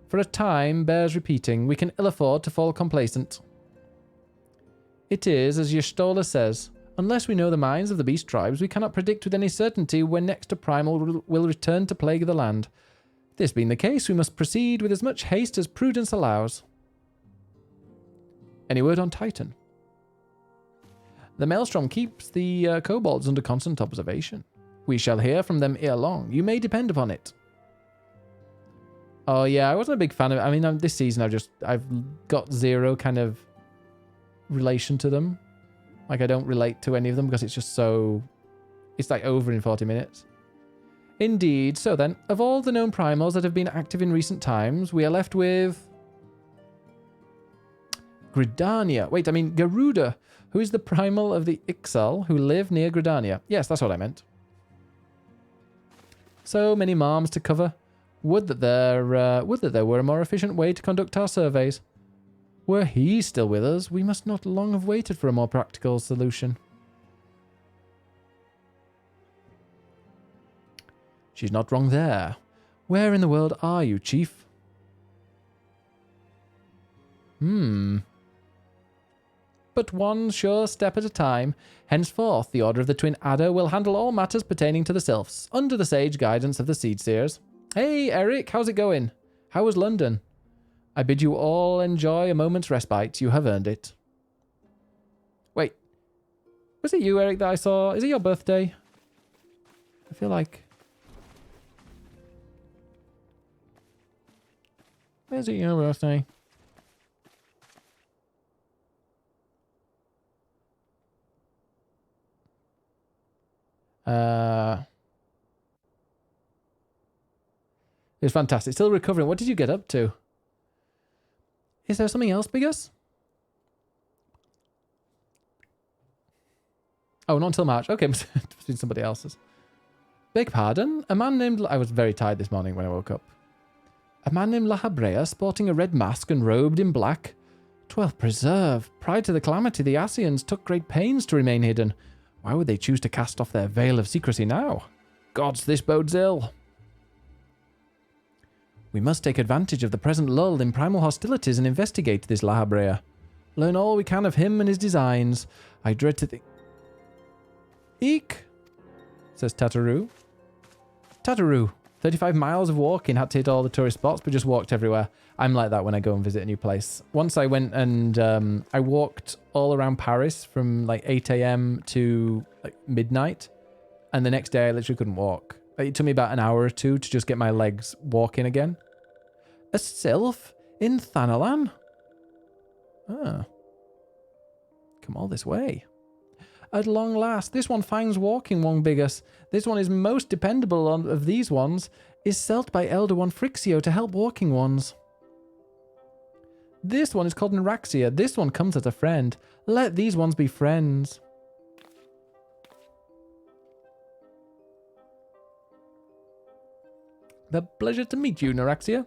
For a time bears repeating, we can ill afford to fall complacent. It is, as Y'shtola says, unless we know the minds of the beast tribes, we cannot predict with any certainty when next a primal will return to plague the land. This being the case, we must proceed with as much haste as prudence allows. Any word on Titan? The Maelstrom keeps the kobolds under constant observation. We shall hear from them ere long. You may depend upon it. Oh yeah, I wasn't a big fan of it. I mean, this season I've got zero kind of relation to them. Like, I don't relate to any of them because it's just so... It's like over in 40 minutes. Indeed. So then, of all the known primals that have been active in recent times, we are left with... Gridania. Wait, I mean Garuda, who is the primal of the Ixal who live near Gridania. Yes, that's what I meant. So many marms to cover. Would that there were a more efficient way to conduct our surveys. Were he still with us, we must not long have waited for a more practical solution. She's not wrong there. Where in the world are you, Chief? But one sure step at a time. Henceforth, the Order of the Twin Adder will handle all matters pertaining to the Sylphs, under the sage guidance of the Seed Seers. Hey, Eric, how's it going? How was London? I bid you all enjoy a moment's respite. You have earned it. Wait. Was it you, Eric, that I saw? Is it your birthday? I feel like... Is it your birthday? It was fantastic. Still recovering. What did you get up to? Is there something else, Bigus? Oh, not until March. Okay, it's been somebody else's. Beg pardon? A man named... I was very tired this morning when I woke up. A man named La Habrea, sporting a red mask and robed in black. 'Twill preserve. Prior to the calamity, the Ascians took great pains to remain hidden. Why would they choose to cast off their veil of secrecy now? Gods, this bodes ill. We must take advantage of the present lull in primal hostilities and investigate this La Habrea. Learn all we can of him and his designs. I dread to think... Eek, says Tataru. Tataru, 35 miles of walking, had to hit all the tourist spots, but just walked everywhere. I'm like that when I go and visit a new place. Once I went and I walked all around Paris from like 8 a.m. to like midnight, and the next day I literally couldn't walk. It took me about an hour or two to just get my legs walking again. A Sylph in Thanalan? Ah. Come all this way. At long last, this one finds walking one Bigus. This one is most dependable of these ones, is selt by Elder One Frixio to help walking ones. This one is called Naraxia. This one comes as a friend. Let these ones be friends. The pleasure to meet you, Naraxia.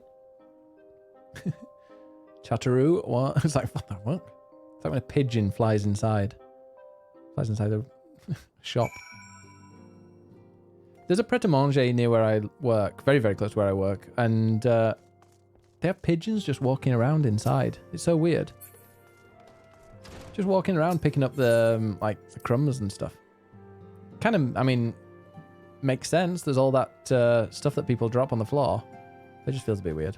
Chatteroo. What? It's like, what the fuck? It's like when a pigeon flies inside. Flies inside a shop. There's a Pret-a-Manger near where I work. Very, very close to where I work. And they have pigeons just walking around inside. It's so weird. Just walking around picking up the, like, the crumbs and stuff. Kind of, I mean, makes sense. There's all that stuff that people drop on the floor. It just feels a bit weird.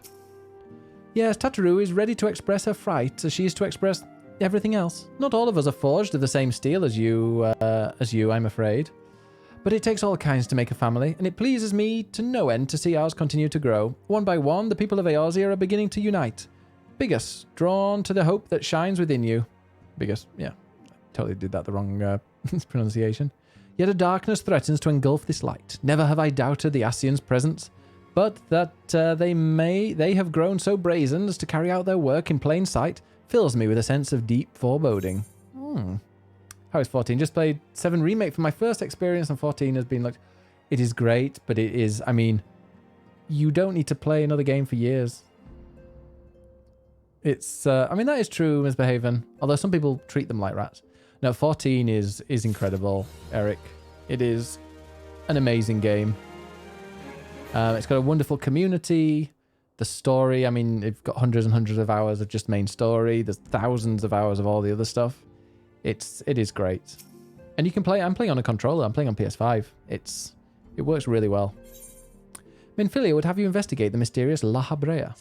Yes, Tataroo is ready to express her fright as she is to express everything else. Not all of us are forged of the same steel as you, I'm afraid. But it takes all kinds to make a family, and it pleases me to no end to see ours continue to grow. One by one, the people of Eorzea are beginning to unite. Bigus, drawn to the hope that shines within you. Bigus, yeah, I totally did that the wrong pronunciation. Yet a darkness threatens to engulf this light. Never have I doubted the Ascians' presence, but that they have grown so brazen as to carry out their work in plain sight fills me with a sense of deep foreboding. How is 14? Just played 7 Remake for my first experience, and 14 has been like, it is great, but it is, I mean, you don't need to play another game for years. It's, I mean, that is true, Misbehaven, although some people treat them like rats. No, 14 is incredible, Eric. It is an amazing game. It's got a wonderful community. The story, I mean, it's got hundreds and hundreds of hours of just main story. There's thousands of hours of all the other stuff. It is great. And you can play, I'm playing on a controller, I'm playing on PS5. It works really well. Minfilia would have you investigate the mysterious La Habrea.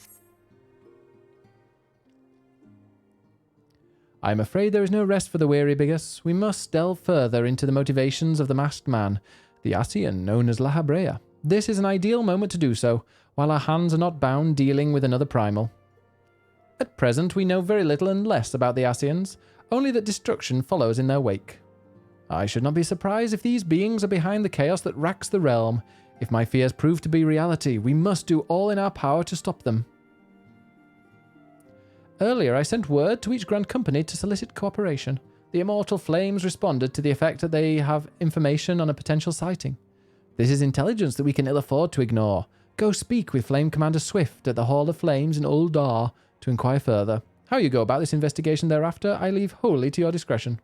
I am afraid there is no rest for the weary, Bigus. We must delve further into the motivations of the masked man, the Ascian known as La Habrea. This is an ideal moment to do so, while our hands are not bound dealing with another primal. At present, we know very little and less about the Ascians, only that destruction follows in their wake. I should not be surprised if these beings are behind the chaos that racks the realm. If my fears prove to be reality, we must do all in our power to stop them. Earlier, I sent word to each Grand Company to solicit cooperation. The Immortal Flames responded to the effect that they have information on a potential sighting. This is intelligence that we can ill afford to ignore. Go speak with Flame Commander Swift at the Hall of Flames in Uldar to inquire further. How you go about this investigation thereafter, I leave wholly to your discretion.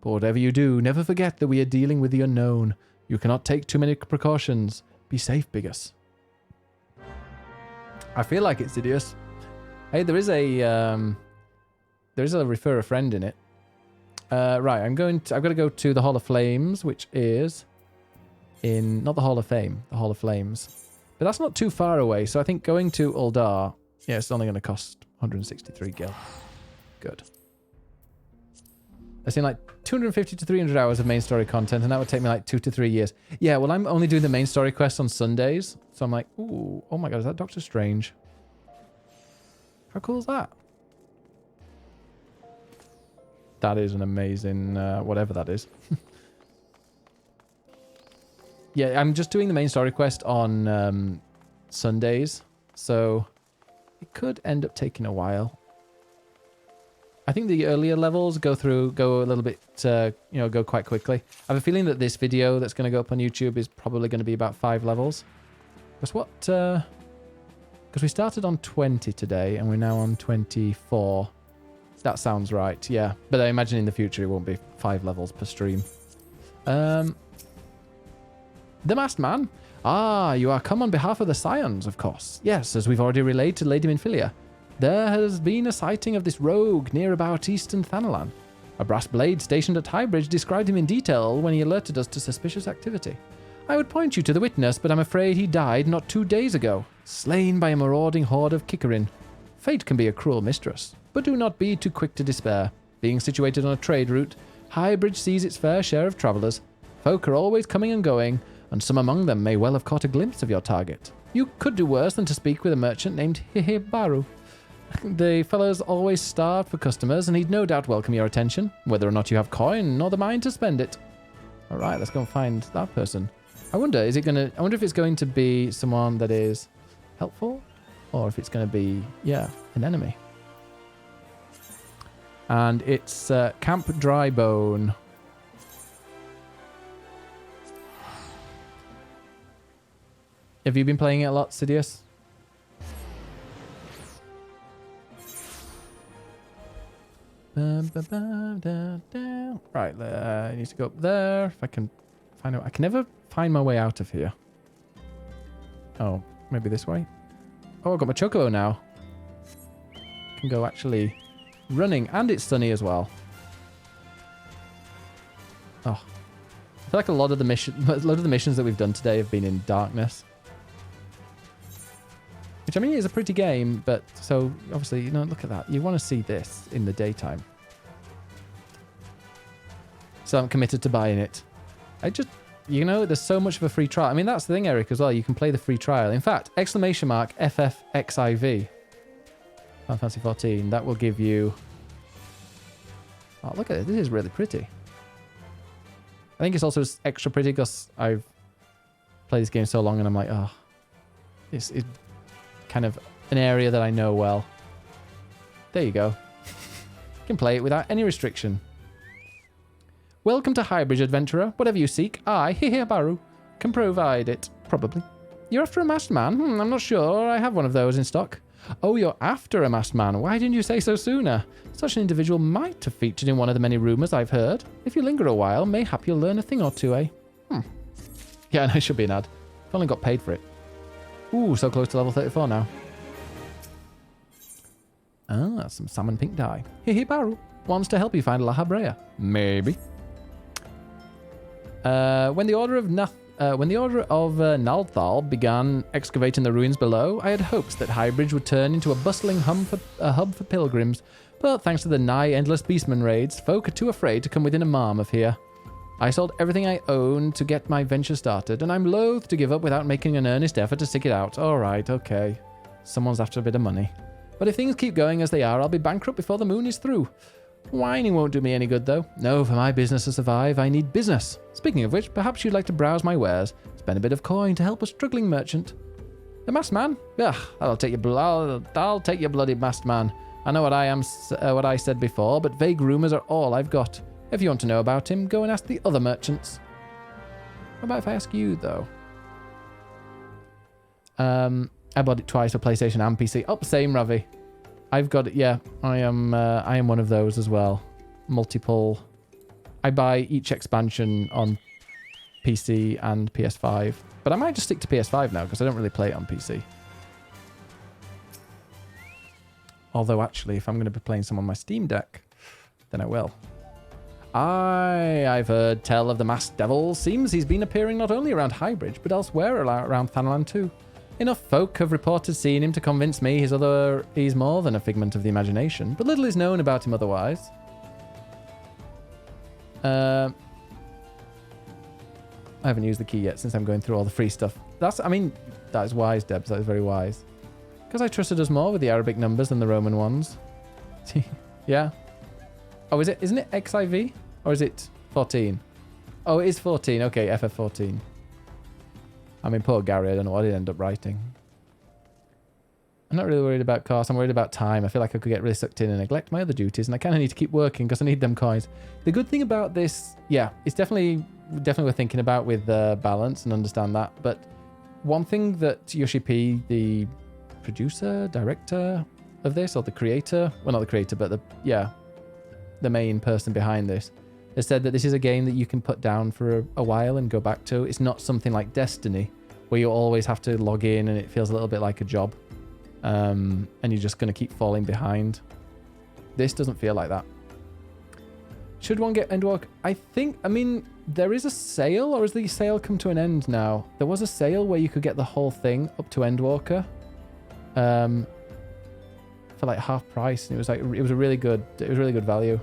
But whatever you do, never forget that we are dealing with the unknown. You cannot take too many precautions. Be safe, Bigus. I feel like it's Sidious. Hey, there is a refer a friend in it. Right, I've got to go to the Hall of Flames, which is in, not the Hall of Fame, the Hall of Flames. But that's not too far away, so I think going to Uldar, yeah, it's only going to cost 163 gil. Good. I've seen like 250 to 300 hours of main story content, and that would take me like 2 to 3 years. Yeah, well, I'm only doing the main story quests on Sundays, so I'm like, ooh, oh my god, is that Doctor Strange? How cool is that? That is an amazing, whatever that is. Yeah, I'm just doing the main story quest on Sundays, so it could end up taking a while. I think the earlier levels go a little bit, go quite quickly. I have a feeling that this video that's going to go up on YouTube is probably going to be about 5 levels. Because because we started on 20 today and we're now on 24. That sounds right, yeah. But I imagine in the future it won't be 5 levels per stream. The Masked Man. Ah, you are come on behalf of the Scions, of course. Yes, as we've already relayed to Lady Minfilia. There has been a sighting of this rogue near about eastern Thanalan. A brass blade stationed at Highbridge described him in detail when he alerted us to suspicious activity. I would point you to the witness, but I'm afraid he died not 2 days ago, slain by a marauding horde of Kikarin. Fate can be a cruel mistress, but do not be too quick to despair. Being situated on a trade route, Highbridge sees its fair share of travellers. Folk are always coming and going, and some among them may well have caught a glimpse of your target. You could do worse than to speak with a merchant named Hihibaru. The fellow's always starved for customers, and he'd no doubt welcome your attention, whether or not you have coin or the mind to spend it. All right, let's go and find that person. I wonder if it's going to be someone that is helpful, or if it's going to be, yeah, an enemy. And it's Camp Drybone. Have you been playing it a lot, Sidious? Right, I need to go up there. If I can find out. I can never find my way out of here. Oh, maybe this way? Oh, I've got my Chocobo now. I can go actually running, and it's sunny as well. Oh, I feel like a lot of the missions that we've done today have been in darkness. Which, I mean, is a pretty game, but so, obviously, you know, look at that. You want to see this in the daytime. So I'm committed to buying it. I just, you know, there's so much of a free trial. I mean, that's the thing, Eric, as well. You can play the free trial. In fact, !FFXIV. Final Fantasy XIV. That will give you... Oh, look at it. This is really pretty. I think it's also extra pretty because I've played this game so long and I'm like, oh, it's kind of an area that I know well. There you go. You can play it without any restriction. Welcome to Highbridge, adventurer. Whatever you seek, I, Baru, can provide it. Probably. You're after a masked man? I'm not sure. I have one of those in stock. Oh, you're after a masked man. Why didn't you say so sooner? Such an individual might have featured in one of the many rumours I've heard. If you linger a while, mayhap you'll learn a thing or two, eh? Yeah, I know it should be an ad. I've only got paid for it. Ooh, so close to level 34 now. Ah, some salmon pink dye. Baru wants to help you find La Habrea. Maybe. When the Order of Nalthal began excavating the ruins below, I had hopes that Highbridge would turn into a bustling hub for pilgrims, but thanks to the nigh endless beastman raids, folk are too afraid to come within a marm of here. I sold everything I owned to get my venture started, and I'm loath to give up without making an earnest effort to stick it out. Alright, okay. Someone's after a bit of money. But if things keep going as they are, I'll be bankrupt before the moon is through. Whining won't do me any good, though. No, for my business to survive, I need business. Speaking of which, perhaps you'd like to browse my wares, spend a bit of coin to help a struggling merchant. The masked man? Ugh, I'll take your bloody masked man. I know what I said before, but vague rumours are all I've got. If you want to know about him, go and ask the other merchants. What about if I ask you, though? I bought it twice for PlayStation and PC. Oh, same, Ravi. I've got it, yeah. I am one of those as well. Multiple. I buy each expansion on PC and PS5. But I might just stick to PS5 now because I don't really play it on PC. Although, actually, if I'm going to be playing some on my Steam Deck, then I will. I've heard tell of the masked devil. Seems he's been appearing not only around Highbridge, but elsewhere around Thanalan too. Enough folk have reported seeing him to convince me he's more than a figment of the imagination, but little is known about him otherwise. I haven't used the key yet since I'm going through all the free stuff. That is wise, Debs. That is very wise. Because I trusted us more with the Arabic numbers than the Roman ones. Yeah. Oh, isn't it XIV? Or is it 14? Oh, it is 14. Okay, FF14. I mean, poor Gary, I don't know what he'd end up writing. I'm not really worried about cost. I'm worried about time. I feel like I could get really sucked in and neglect my other duties, and I kind of need to keep working because I need them coins. The good thing about this, yeah, it's definitely worth thinking about with balance and understand that. But one thing that Yoshi P, the producer, director of this, or the creator, well, not the creator, but the main person behind this, has said that this is a game that you can put down for a while and go back to. It's not something like Destiny, where you always have to log in and it feels a little bit like a job. And you're just going to keep falling behind. This doesn't feel like that. Should one get Endwalker? I mean, there is a sale, or has the sale come to an end now? There was a sale where you could get the whole thing up to Endwalker. For like half price, and it was really good value.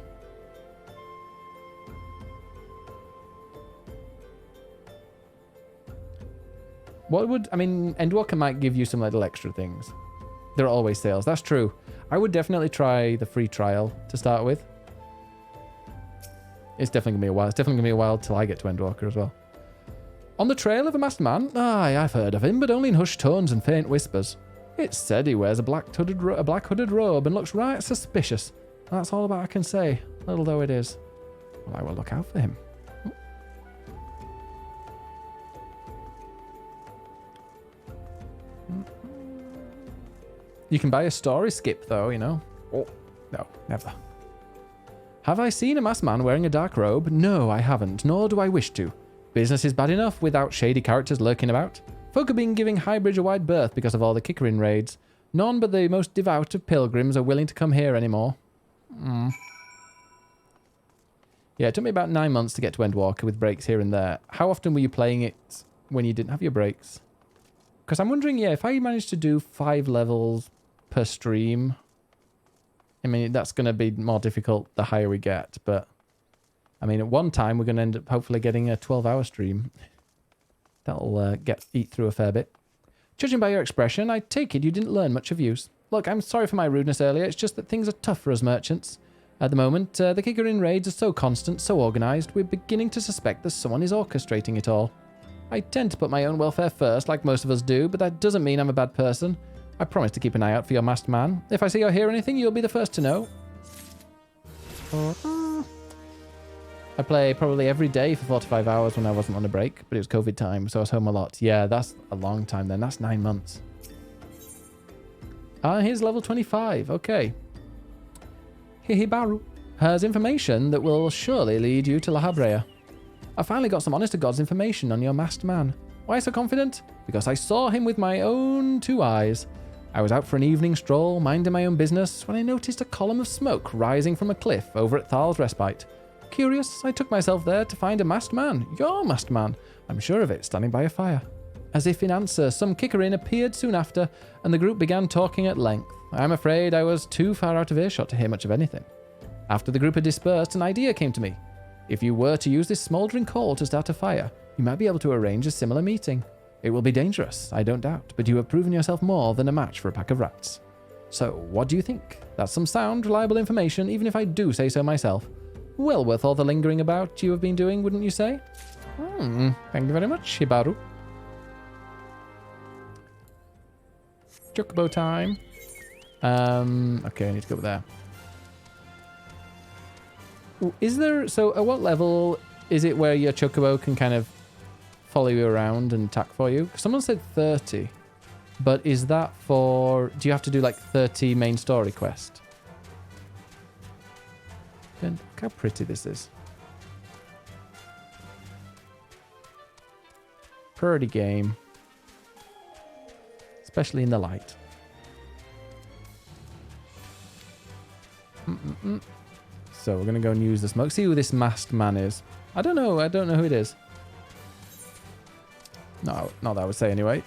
Endwalker might give you some little extra things. There are always sales, that's true. I would definitely try the free trial to start with. It's definitely gonna be a while. It's definitely gonna be a while till I get to Endwalker as well. On the trail of a masked man? Aye, I've heard of him, but only in hushed tones and faint whispers. It's said he wears a black hooded robe and looks right suspicious. That's all about I can say, little though it is. Well, I will look out for him. You can buy a story skip though, you know. Oh, no, never. Have I seen a masked man wearing a dark robe? No, I haven't, nor do I wish to. Business is bad enough without shady characters lurking about. Folk have been giving Highbridge a wide berth because of all the Kickerin raids. None but the most devout of pilgrims are willing to come here anymore. Yeah, it took me about 9 months to get to Endwalker with breaks here and there. How often were you playing it when you didn't have your breaks? Because I'm wondering, yeah, if I managed to do 5 levels per stream, I mean, that's going to be more difficult the higher we get. But, I mean, at one time, we're going to end up hopefully getting a 12-hour stream. That'll eat through a fair bit. Judging by your expression, I take it you didn't learn much of use. Look, I'm sorry for my rudeness earlier. It's just that things are tough for us merchants. At the moment, the Kickerin raids are so constant, so organised, we're beginning to suspect that someone is orchestrating it all. I tend to put my own welfare first, like most of us do, but that doesn't mean I'm a bad person. I promise to keep an eye out for your masked man. If I see or hear anything, you'll be the first to know. I play probably every day for 45 hours when I wasn't on a break, but it was COVID time, so I was home a lot. Yeah, that's a long time then. That's 9 months. Here's level 25. Okay. Hihibaru has information that will surely lead you to La Habrea. I finally got some honest-to-God's information on your masked man. Why so confident? Because I saw him with my own 2 eyes. I was out for an evening stroll, minding my own business, when I noticed a column of smoke rising from a cliff over at Thal's Respite. Curious, I took myself there to find a masked man. Your masked man, I'm sure of it, standing by a fire. As if in answer, some Kickerin appeared soon after, and the group began talking at length. I'm afraid I was too far out of earshot to hear much of anything. After the group had dispersed, an idea came to me. If you were to use this smouldering coal to start a fire, you might be able to arrange a similar meeting. It will be dangerous, I don't doubt, but you have proven yourself more than a match for a pack of rats. So, what do you think? That's some sound, reliable information, even if I do say so myself. Well worth all the lingering about you have been doing, wouldn't you say? Thank you very much, Hibaru. Chocobo time. Okay, I need to go there. Is there... So, at what level is it where your Chocobo can kind of follow you around and attack for you? Someone said 30. But is that for... Do you have to do, like, 30 main story quest? Look how pretty this is. Pretty game. Especially in the light. So we're going to go and use the smoke. See who this masked man is. I don't know who it is. No, not that I would say anyway.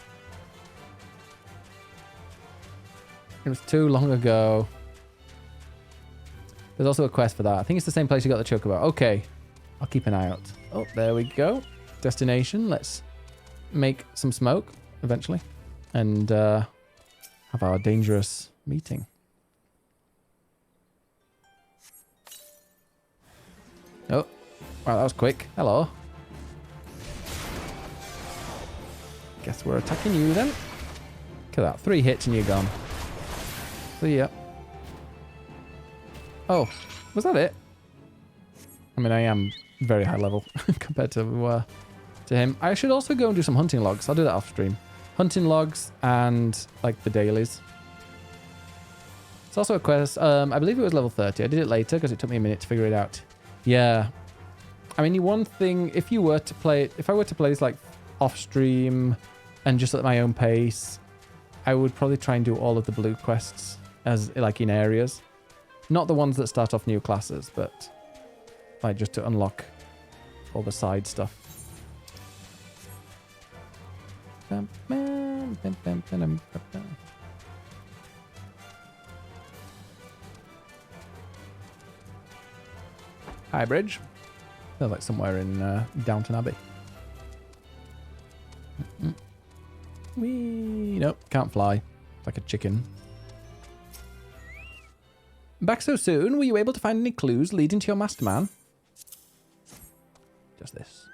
It was too long ago. There's also a quest for that. I think it's the same place you got the Chocobo. Okay. I'll keep an eye out. Oh, there we go. Destination. Let's make some smoke eventually. And have our dangerous meeting. Oh. Wow, that was quick. Hello. Guess we're attacking you then. Look at that. 3 hits and you're gone. See ya. Oh, was that it? I mean, I am very high level compared to him. I should also go and do some hunting logs. I'll do that off stream. Hunting logs and like the dailies. It's also a quest. I believe it was level 30. I did it later because it took me a minute to figure it out. Yeah. I mean, one thing, if I were to play this like off stream and just at my own pace, I would probably try and do all of the blue quests as like in areas. Not the ones that start off new classes, but like just to unlock all the side stuff. Highbridge. They're like somewhere in Downton Abbey. Whee! Nope, can't fly. Like a chicken. Back so soon? Were you able to find any clues leading to your masked man? Just this.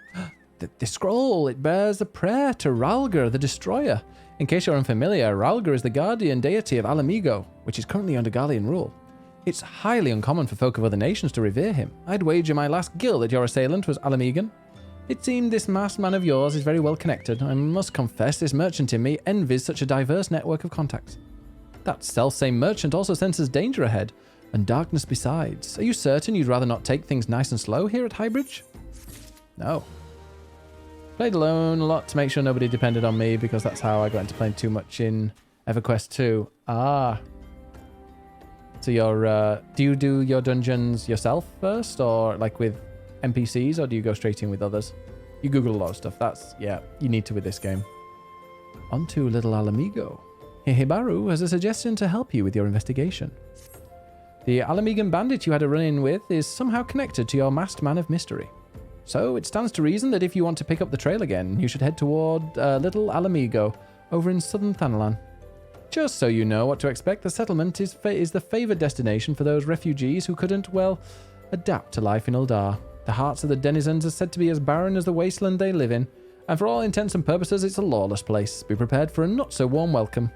The scroll, it bears a prayer to Ralgar, the Destroyer. In case you're unfamiliar, Ralgar is the guardian deity of Ala Mhigo, which is currently under Garlean rule. It's highly uncommon for folk of other nations to revere him. I'd wager my last gill that your assailant was Ala Mhigo. It seemed this masked man of yours is very well connected. I must confess this merchant in me envies such a diverse network of contacts. That self-same merchant also senses danger ahead, and darkness besides. Are you certain you'd rather not take things nice and slow here at Highbridge? No. Played alone a lot to make sure nobody depended on me, because that's how I got into playing too much in EverQuest 2. Ah. So do you do your dungeons yourself first, or like with NPCs, or do you go straight in with others? You Google a lot of stuff. You need to with this game. On to Little Ala Mhigo. Hehebaru has a suggestion to help you with your investigation. The Ala Mhigan bandit you had a run-in with is somehow connected to your masked man of mystery. So it stands to reason that if you want to pick up the trail again, you should head toward Little Ala Mhigo over in southern Thanalan. Just so you know what to expect, the settlement is the favoured destination for those refugees who couldn't, well, adapt to life in Uldar. The hearts of the denizens are said to be as barren as the wasteland they live in, and for all intents and purposes it's a lawless place. Be prepared for a not-so-warm welcome.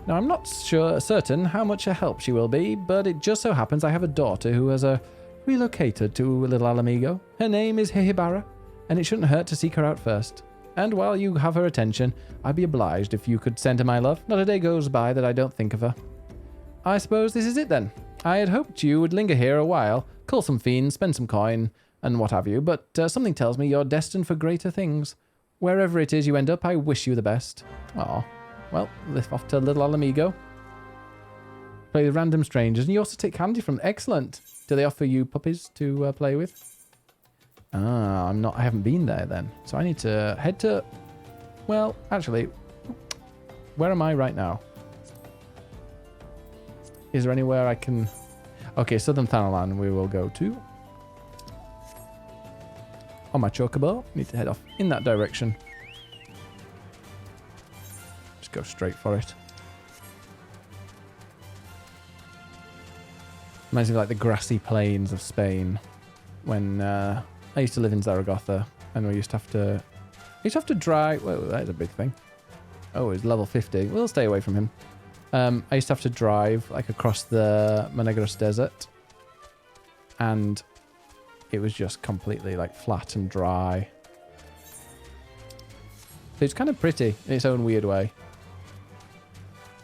Now, I'm not certain how much a help she will be, but it just so happens I have a daughter who has relocated to Little Ala Mhigo. Her name is Hehibara, and it shouldn't hurt to seek her out first. And while you have her attention, I'd be obliged if you could send her my love. Not a day goes by that I don't think of her. I suppose this is it then. I had hoped you would linger here a while, cull some fiends, spend some coin, and what have you, but something tells me you're destined for greater things. Wherever it is you end up, I wish you the best. Aw. Well, lift off to Little Ala Mhigo. Play with random strangers, and you also take candy from... Excellent! Do they offer you puppies to play with? Ah, I haven't been there then. So I need to head to... Well, actually, where am I right now? Is there anywhere I can... Okay, southern Thanalan we will go to. On my Chocobo, need to head off in that direction. Just go straight for it. Reminds me of like the grassy plains of Spain when I used to live in Zaragoza, and we used to have to drive. Whoa, that is a big thing. Oh, he's level 50. We'll stay away from him. I used to have to drive like across the Monegros Desert, and it was just completely like flat and dry. So it's kind of pretty in its own weird way.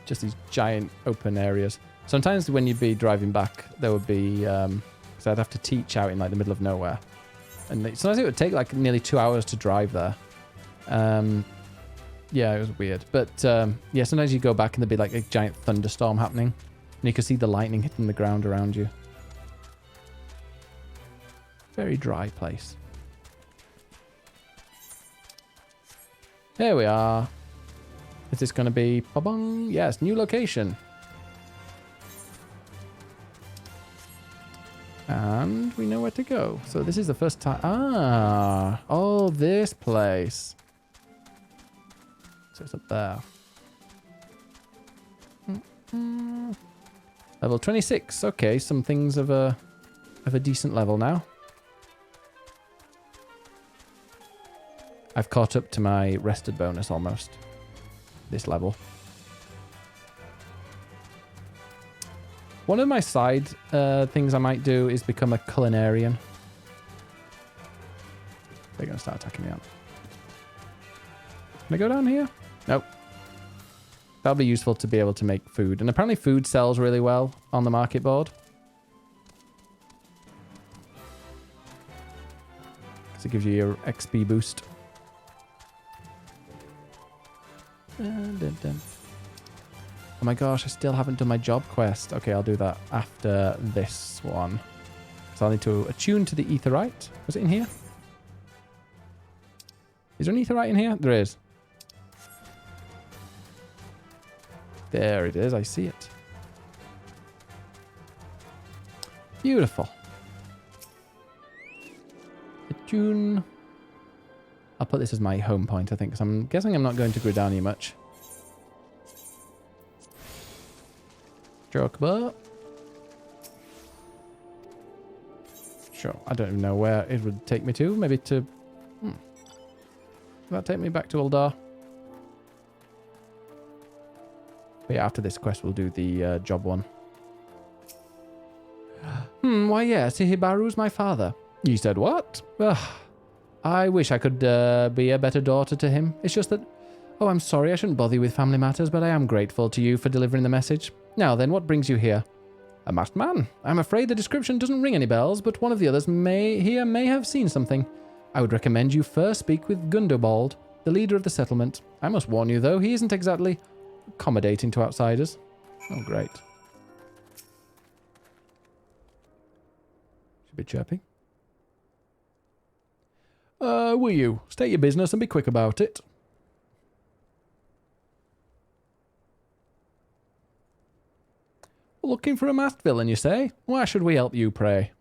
Just these giant open areas. Sometimes when you'd be driving back, there would be, because I'd have to teach out in like the middle of nowhere. And sometimes it would take like nearly 2 hours to drive there. Yeah, it was weird. But yeah, sometimes you go back and there'd be like a giant thunderstorm happening. And you could see the lightning hitting the ground around you. Very dry place. There we are. Is this going to be... Ba-bong? Yes, new location. And we know where to go. So this is the first time... Ah! Oh, this place. So it's up there. Level 26. Okay, some things of a decent level now. I've caught up to my rested bonus almost. This level. One of my side things I might do is become a culinarian. They're going to start attacking me out. Can I go down here? Nope. That'll be useful to be able to make food. And apparently food sells really well on the market board. Because it gives you your XP boost. Oh my gosh, I still haven't done my job quest. Okay, I'll do that after this one. So I'll need to attune to the aetherite. Was it in here? Is there an aetherite in here? There is. There it is. I see it. Beautiful. Attune. I'll put this as my home point, I think, because I'm guessing I'm not going to Gridania much. Chocobo. Sure, I don't even know where it would take me to. Maybe to... Will that take me back to Uldar? But yeah, after this quest, we'll do the job one. Why yes, Hibaru's my father. You said what? Ugh. I wish I could be a better daughter to him. It's just that... Oh, I'm sorry, I shouldn't bother you with family matters, but I am grateful to you for delivering the message. Now then, what brings you here? A masked man. I'm afraid the description doesn't ring any bells, but one of the others may have seen something. I would recommend you first speak with Gundobald, the leader of the settlement. I must warn you, though, he isn't exactly accommodating to outsiders. Oh, great. Should be chirping. Will you? State your business and be quick about it. Looking for a masked villain, you say? Why should we help you, pray?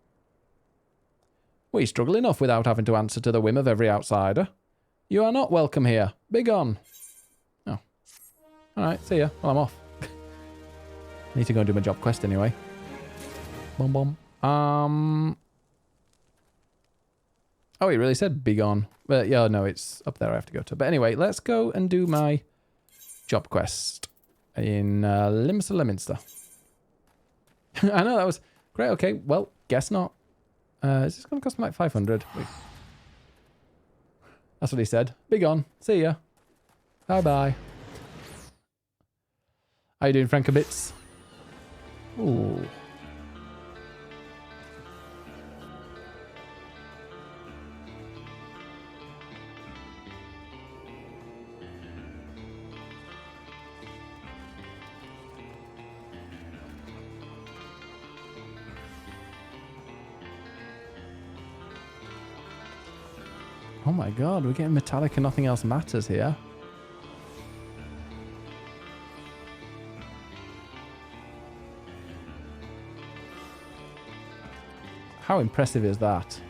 We struggle enough without having to answer to the whim of every outsider. You are not welcome here. Begone. Oh. Alright, see ya. Well, I'm off. Need to go and do my job quest anyway. Bom bom. Oh, it really said begone. But yeah, no, it's up there I have to go to. But anyway, let's go and do my job quest in Leominster. I know, that was great. Okay, well, guess not. Is this going to cost me like 500? Wait. That's what he said. Begone. See ya. Bye-bye. How you doing, Frankabits? Ooh. Oh my god, we're getting metallic and nothing else matters here. How impressive is that?